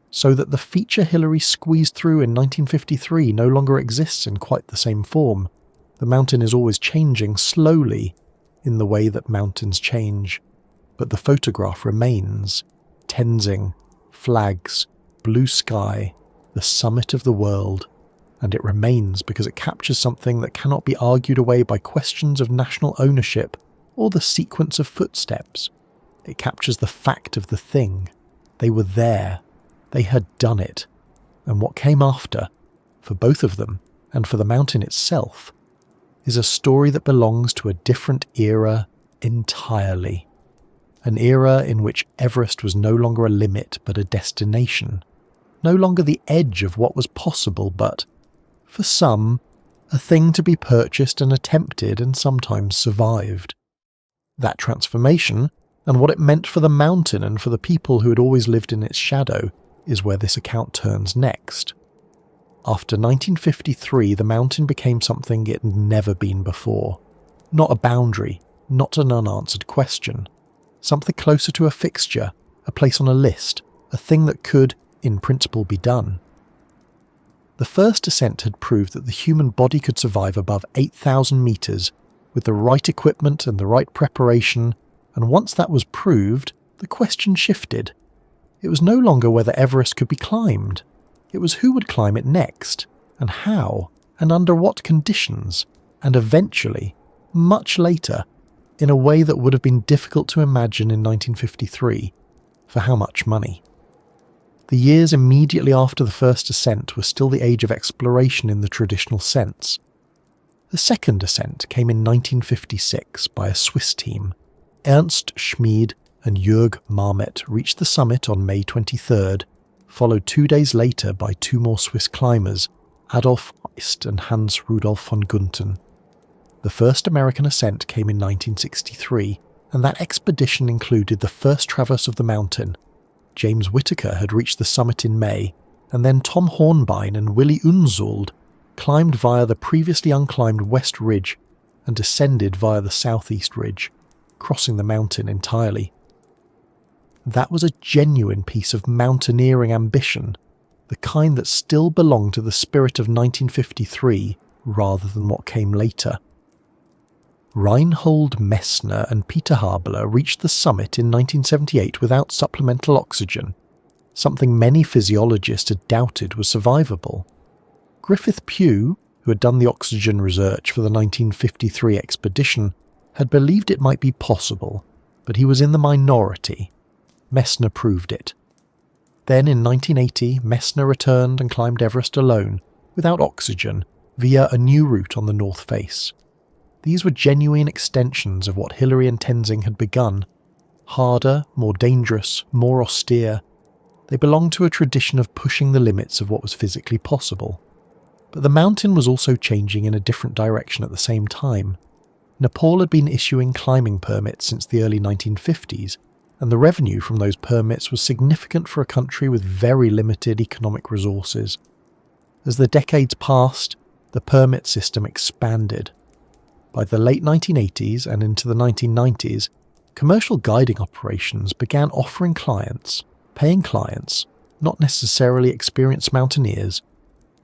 so that the feature Hillary squeezed through in 1953 no longer exists in quite the same form. The mountain is always changing slowly, in the way that mountains change, but the photograph remains. Tenzing, flags, blue sky, the summit of the world, and it remains because it captures something that cannot be argued away by questions of national ownership or the sequence of footsteps. It captures the fact of the thing. They were there. They had done it. And what came after, for both of them and for the mountain itself, is a story that belongs to a different era entirely. An era in which Everest was no longer a limit but a destination, no longer the edge of what was possible but, for some, a thing to be purchased and attempted and sometimes survived. That transformation, and what it meant for the mountain and for the people who had always lived in its shadow, is where this account turns next. After 1953, the mountain became something it had never been before. Not a boundary, not an unanswered question. Something closer to a fixture, a place on a list, a thing that could, in principle, be done. The first ascent had proved that the human body could survive above 8,000 metres with the right equipment and the right preparation, and once that was proved, the question shifted. It was no longer whether Everest could be climbed. It was who would climb it next, and how, and under what conditions, and eventually, much later, in a way that would have been difficult to imagine in 1953, for how much money. The years immediately after the first ascent were still the age of exploration in the traditional sense. The second ascent came in 1956 by a Swiss team. Ernst Schmid and Jörg Marmet reached the summit on May 23rd, followed 2 days later by two more Swiss climbers, Adolf Weist and Hans Rudolf von Gunten. The first American ascent came in 1963, and that expedition included the first traverse of the mountain. James Whittaker had reached the summit in May, and then Tom Hornbein and Willy Unsold climbed via the previously unclimbed West Ridge and descended via the Southeast Ridge, crossing the mountain entirely. That was a genuine piece of mountaineering ambition, the kind that still belonged to the spirit of 1953 rather than what came later. Reinhold Messner and Peter Haberler reached the summit in 1978 without supplemental oxygen, something many physiologists had doubted was survivable. Griffith Pugh, who had done the oxygen research for the 1953 expedition, had believed it might be possible, but he was in the minority. Messner proved it. Then in 1980, Messner returned and climbed Everest alone, without oxygen, via a new route on the north face. These were genuine extensions of what Hillary and Tenzing had begun. Harder, more dangerous, more austere. They belonged to a tradition of pushing the limits of what was physically possible. But the mountain was also changing in a different direction at the same time. Nepal had been issuing climbing permits since the early 1950s, and the revenue from those permits was significant for a country with very limited economic resources. As the decades passed, the permit system expanded. By the late 1980s and into the 1990s, commercial guiding operations began offering clients, paying clients, not necessarily experienced mountaineers,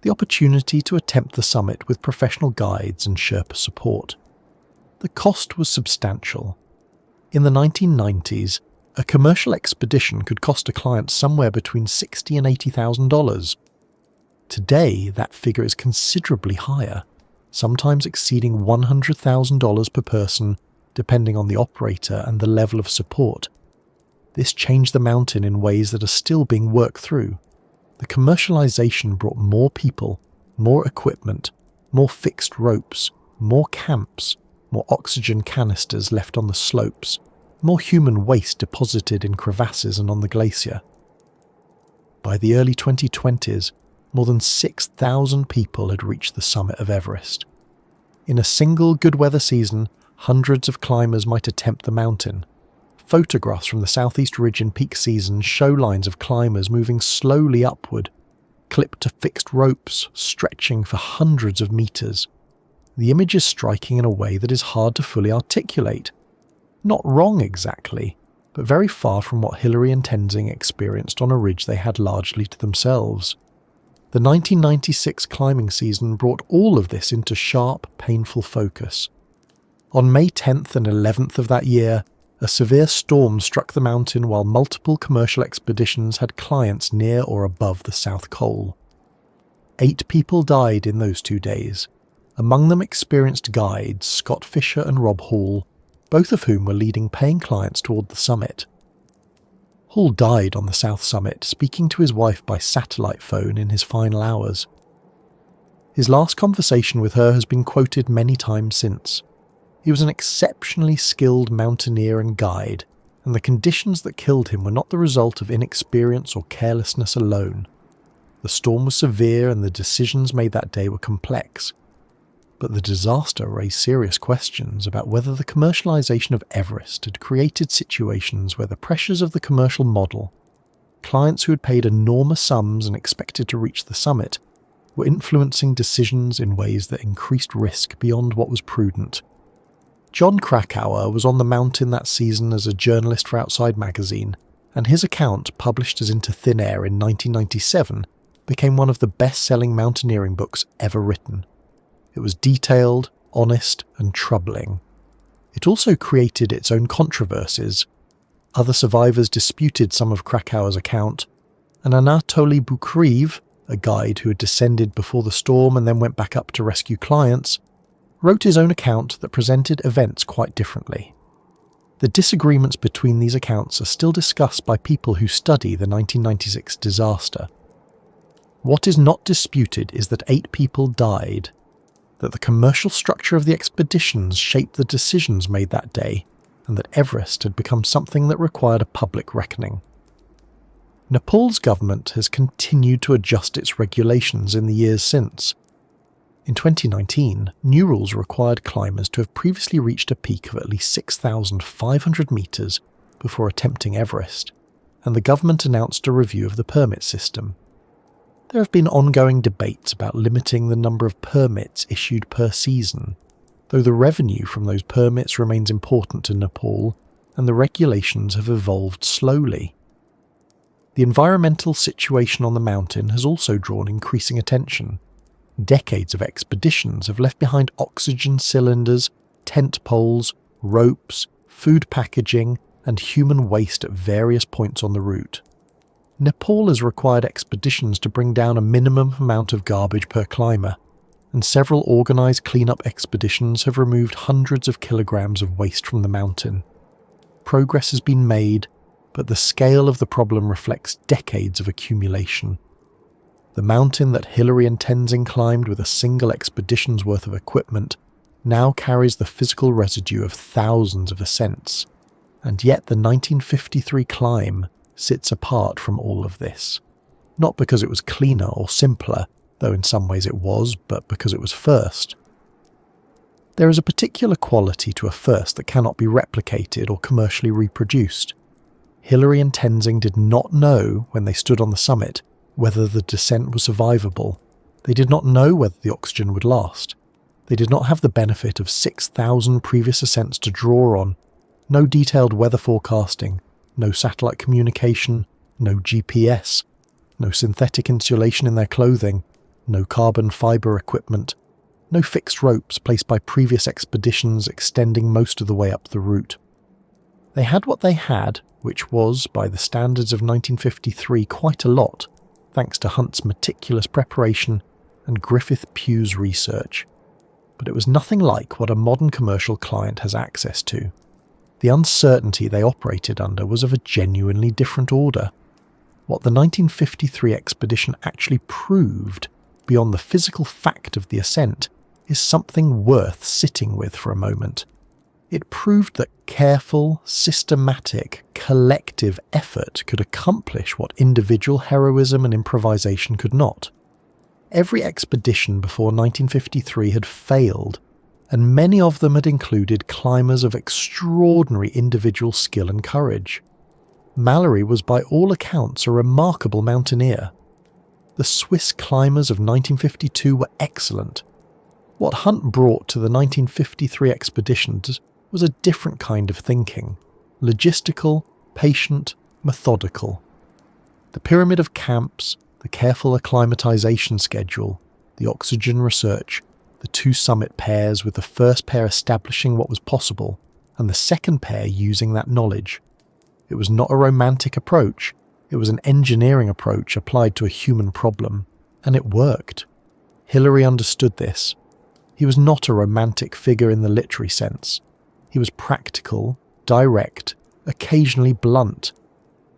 the opportunity to attempt the summit with professional guides and Sherpa support. The cost was substantial. In the 1990s, a commercial expedition could cost a client somewhere between $60,000 and $80,000. Today, that figure is considerably higher, sometimes exceeding $100,000 per person, depending on the operator and the level of support. This changed the mountain in ways that are still being worked through. The commercialization brought more people, more equipment, more fixed ropes, more camps, more oxygen canisters left on the slopes, more human waste deposited in crevasses and on the glacier. By the early 2020s, more than 6,000 people had reached the summit of Everest. In a single good weather season, hundreds of climbers might attempt the mountain. Photographs from the Southeast Ridge in peak season show lines of climbers moving slowly upward, clipped to fixed ropes, stretching for hundreds of meters. The image is striking in a way that is hard to fully articulate. Not wrong exactly, but very far from what Hillary and Tenzing experienced on a ridge they had largely to themselves. The 1996 climbing season brought all of this into sharp, painful focus. On May 10th and 11th of that year, a severe storm struck the mountain while multiple commercial expeditions had clients near or above the South Col. 8 people died in those 2 days, among them experienced guides Scott Fisher and Rob Hall, both of whom were leading paying clients toward the summit. Hall died on the South Summit, speaking to his wife by satellite phone in his final hours. His last conversation with her has been quoted many times since. He was an exceptionally skilled mountaineer and guide, and the conditions that killed him were not the result of inexperience or carelessness alone. The storm was severe and the decisions made that day were complex. But the disaster raised serious questions about whether the commercialization of Everest had created situations where the pressures of the commercial model, clients who had paid enormous sums and expected to reach the summit, were influencing decisions in ways that increased risk beyond what was prudent. John Krakauer was on the mountain that season as a journalist for Outside magazine, and his account, published as Into Thin Air in 1997, became one of the best-selling mountaineering books ever written. It was detailed, honest, and troubling. It also created its own controversies. Other survivors disputed some of Krakauer's account, and Anatoly Bukriv, a guide who had descended before the storm and then went back up to rescue clients, wrote his own account that presented events quite differently. The disagreements between these accounts are still discussed by people who study the 1996 disaster. What is not disputed is that 8 people died, that the commercial structure of the expeditions shaped the decisions made that day, and that Everest had become something that required a public reckoning. Nepal's government has continued to adjust its regulations in the years since. In 2019, new rules required climbers to have previously reached a peak of at least 6,500 metres before attempting Everest, and the government announced a review of the permit system. There have been ongoing debates about limiting the number of permits issued per season, though the revenue from those permits remains important to Nepal, and the regulations have evolved slowly. The environmental situation on the mountain has also drawn increasing attention. Decades of expeditions have left behind oxygen cylinders, tent poles, ropes, food packaging, and human waste at various points on the route. Nepal has required expeditions to bring down a minimum amount of garbage per climber, and several organised clean-up expeditions have removed hundreds of kilograms of waste from the mountain. Progress has been made, but the scale of the problem reflects decades of accumulation. The mountain that Hillary and Tenzing climbed with a single expedition's worth of equipment now carries the physical residue of thousands of ascents, and yet the 1953 climb sits apart from all of this. Not because it was cleaner or simpler, though in some ways it was, but because it was first. There is a particular quality to a first that cannot be replicated or commercially reproduced. Hillary and Tenzing did not know, when they stood on the summit, whether the descent was survivable. They did not know whether the oxygen would last. They did not have the benefit of 6,000 previous ascents to draw on, no detailed weather forecasting, no satellite communication, no GPS, no synthetic insulation in their clothing, no carbon fibre equipment, no fixed ropes placed by previous expeditions extending most of the way up the route. They had what they had, which was, by the standards of 1953, quite a lot, thanks to Hunt's meticulous preparation and Griffith Pugh's research. But it was nothing like what a modern commercial client has access to. The uncertainty they operated under was of a genuinely different order. What the 1953 expedition actually proved, beyond the physical fact of the ascent, is something worth sitting with for a moment. It proved that careful, systematic, collective effort could accomplish what individual heroism and improvisation could not. Every expedition before 1953 had failed, and many of them had included climbers of extraordinary individual skill and courage. Mallory was by all accounts a remarkable mountaineer. The Swiss climbers of 1952 were excellent. What Hunt brought to the 1953 expeditions was a different kind of thinking, logistical, patient, methodical. The pyramid of camps, the careful acclimatization schedule, the oxygen research, the 2 summit pairs with the first pair establishing what was possible, and the second pair using that knowledge. It was not a romantic approach, it was an engineering approach applied to a human problem, and it worked. Hillary understood this. He was not a romantic figure in the literary sense. He was practical, direct, occasionally blunt.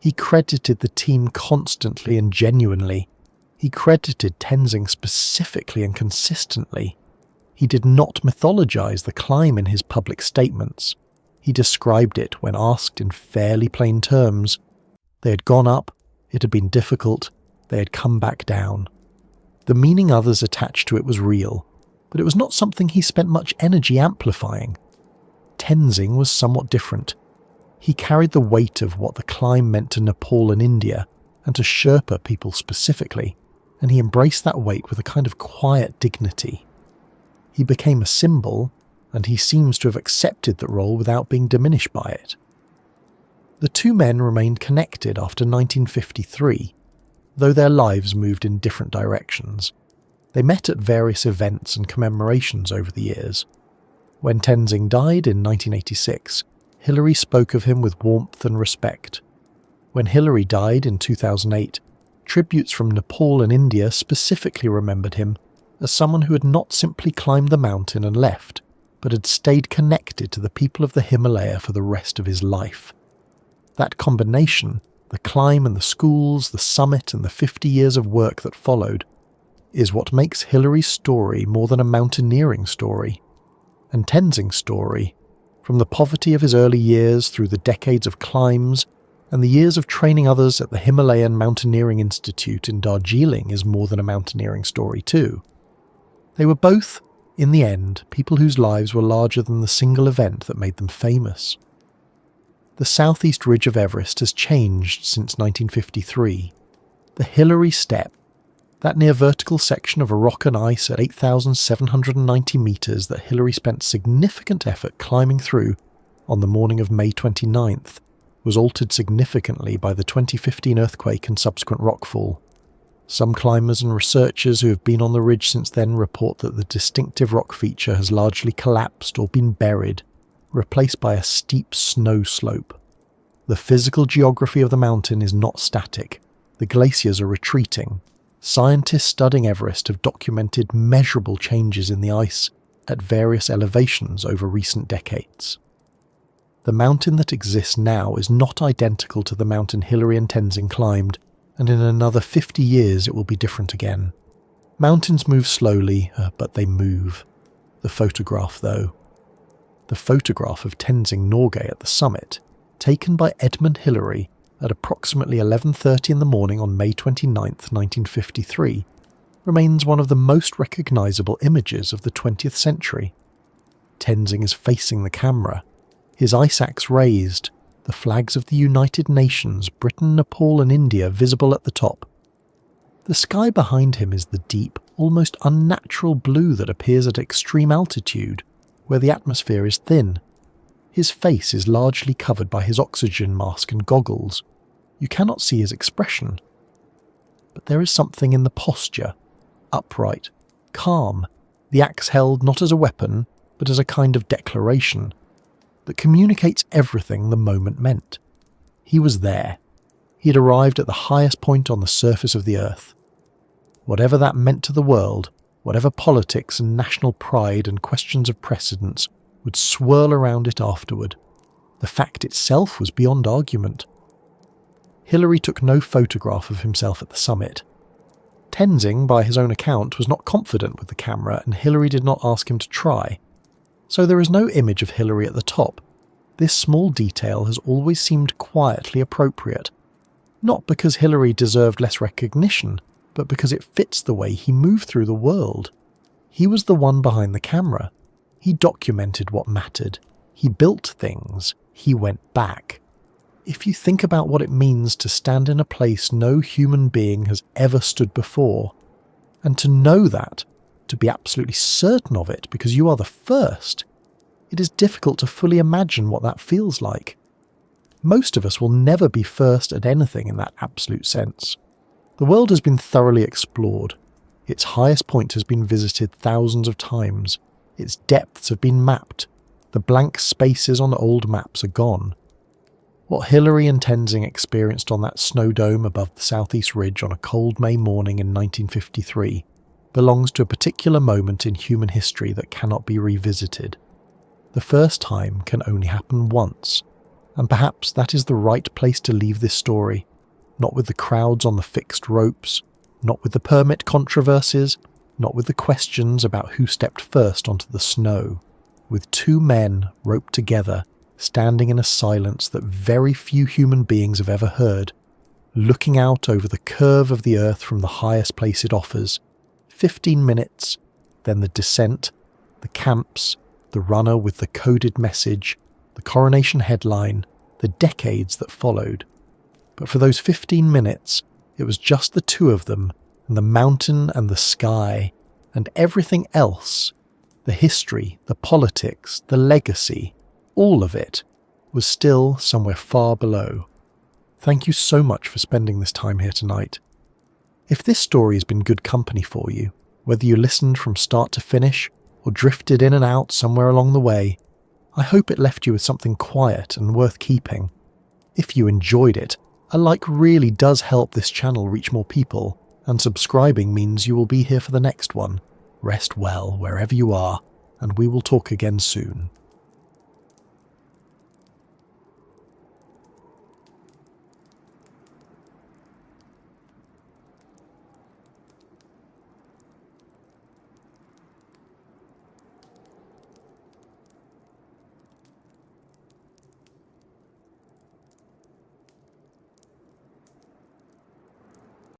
He credited the team constantly and genuinely. He credited Tenzing specifically and consistently. He did not mythologize the climb in his public statements. He described it when asked in fairly plain terms. They had gone up, it had been difficult, they had come back down. The meaning others attached to it was real, but it was not something he spent much energy amplifying. Tenzing was somewhat different. He carried the weight of what the climb meant to Nepal and India, and to Sherpa people specifically, and he embraced that weight with a kind of quiet dignity. He became a symbol, and he seems to have accepted that role without being diminished by it. The two men remained connected after 1953, though their lives moved in different directions. They met at various events and commemorations over the years. When Tenzing died in 1986, Hillary spoke of him with warmth and respect. When Hillary died in 2008, tributes from Nepal and India specifically remembered him as someone who had not simply climbed the mountain and left, but had stayed connected to the people of the Himalaya for the rest of his life. That combination, the climb and the schools, the summit and the 50 years of work that followed, is what makes Hillary's story more than a mountaineering story. And Tenzing's story, from the poverty of his early years through the decades of climbs and the years of training others at the Himalayan Mountaineering Institute in Darjeeling, is more than a mountaineering story too. They were both, in the end, people whose lives were larger than the single event that made them famous. The southeast ridge of Everest has changed since 1953. The Hillary Step, that near vertical section of rock and ice at 8,790 metres that Hillary spent significant effort climbing through on the morning of May 29th, was altered significantly by the 2015 earthquake and subsequent rockfall. Some climbers and researchers who have been on the ridge since then report that the distinctive rock feature has largely collapsed or been buried, replaced by a steep snow slope. The physical geography of the mountain is not static. The glaciers are retreating. Scientists studying Everest have documented measurable changes in the ice at various elevations over recent decades. The mountain that exists now is not identical to the mountain Hillary and Tenzing climbed, and in another 50 years it will be different again. Mountains move slowly, but they move. The photograph, though. The photograph of Tenzing Norgay at the summit, taken by Edmund Hillary at approximately 11:30 in the morning on May 29, 1953, remains one of the most recognisable images of the 20th century. Tenzing is facing the camera, his ice axe raised, the flags of the United Nations, Britain, Nepal and India visible at the top. The sky behind him is the deep, almost unnatural blue that appears at extreme altitude, where the atmosphere is thin. His face is largely covered by his oxygen mask and goggles. You cannot see his expression. But there is something in the posture, upright, calm, the axe held not as a weapon, but as a kind of declaration, that communicates everything the moment meant. He was there. He had arrived at the highest point on the surface of the earth. Whatever that meant to the world, whatever politics and national pride and questions of precedence would swirl around it afterward, the fact itself was beyond argument. Hillary took no photograph of himself at the summit. Tenzing, by his own account, was not confident with the camera, and Hillary did not ask him to try. So there is no image of Hillary at the top. This small detail has always seemed quietly appropriate, not because Hillary deserved less recognition, but because it fits the way he moved through the world. He was the one behind the camera. He documented what mattered. He built things. He went back. If you think about what it means to stand in a place no human being has ever stood before, and to know that, to be absolutely certain of it because you are the first, it is difficult to fully imagine what that feels like. Most of us will never be first at anything in that absolute sense. The world has been thoroughly explored. Its highest point has been visited thousands of times. Its depths have been mapped. The blank spaces on old maps are gone. What Hillary and Tenzing experienced on that snow dome above the southeast ridge on a cold May morning in 1953 belongs to a particular moment in human history that cannot be revisited. The first time can only happen once, and perhaps that is the right place to leave this story, not with the crowds on the fixed ropes, Not with the permit controversies, not with the questions about who stepped first onto the snow. With two men roped together, standing in a silence that very few human beings have ever heard, looking out over the curve of the earth from the highest place it offers. 15 minutes, then the descent, the camps, the runner with the coded message, the coronation headline, the decades that followed. But for those 15 minutes, it was just the two of them, and the mountain and the sky, and everything else, the history, the politics, the legacy, all of it, was still somewhere far below. Thank you so much for spending this time here tonight. If this story has been good company for you, whether you listened from start to finish or drifted in and out somewhere along the way, I hope it left you with something quiet and worth keeping. If you enjoyed it, a like really does help this channel reach more people, and subscribing means you will be here for the next one. Rest well wherever you are, and we will talk again soon.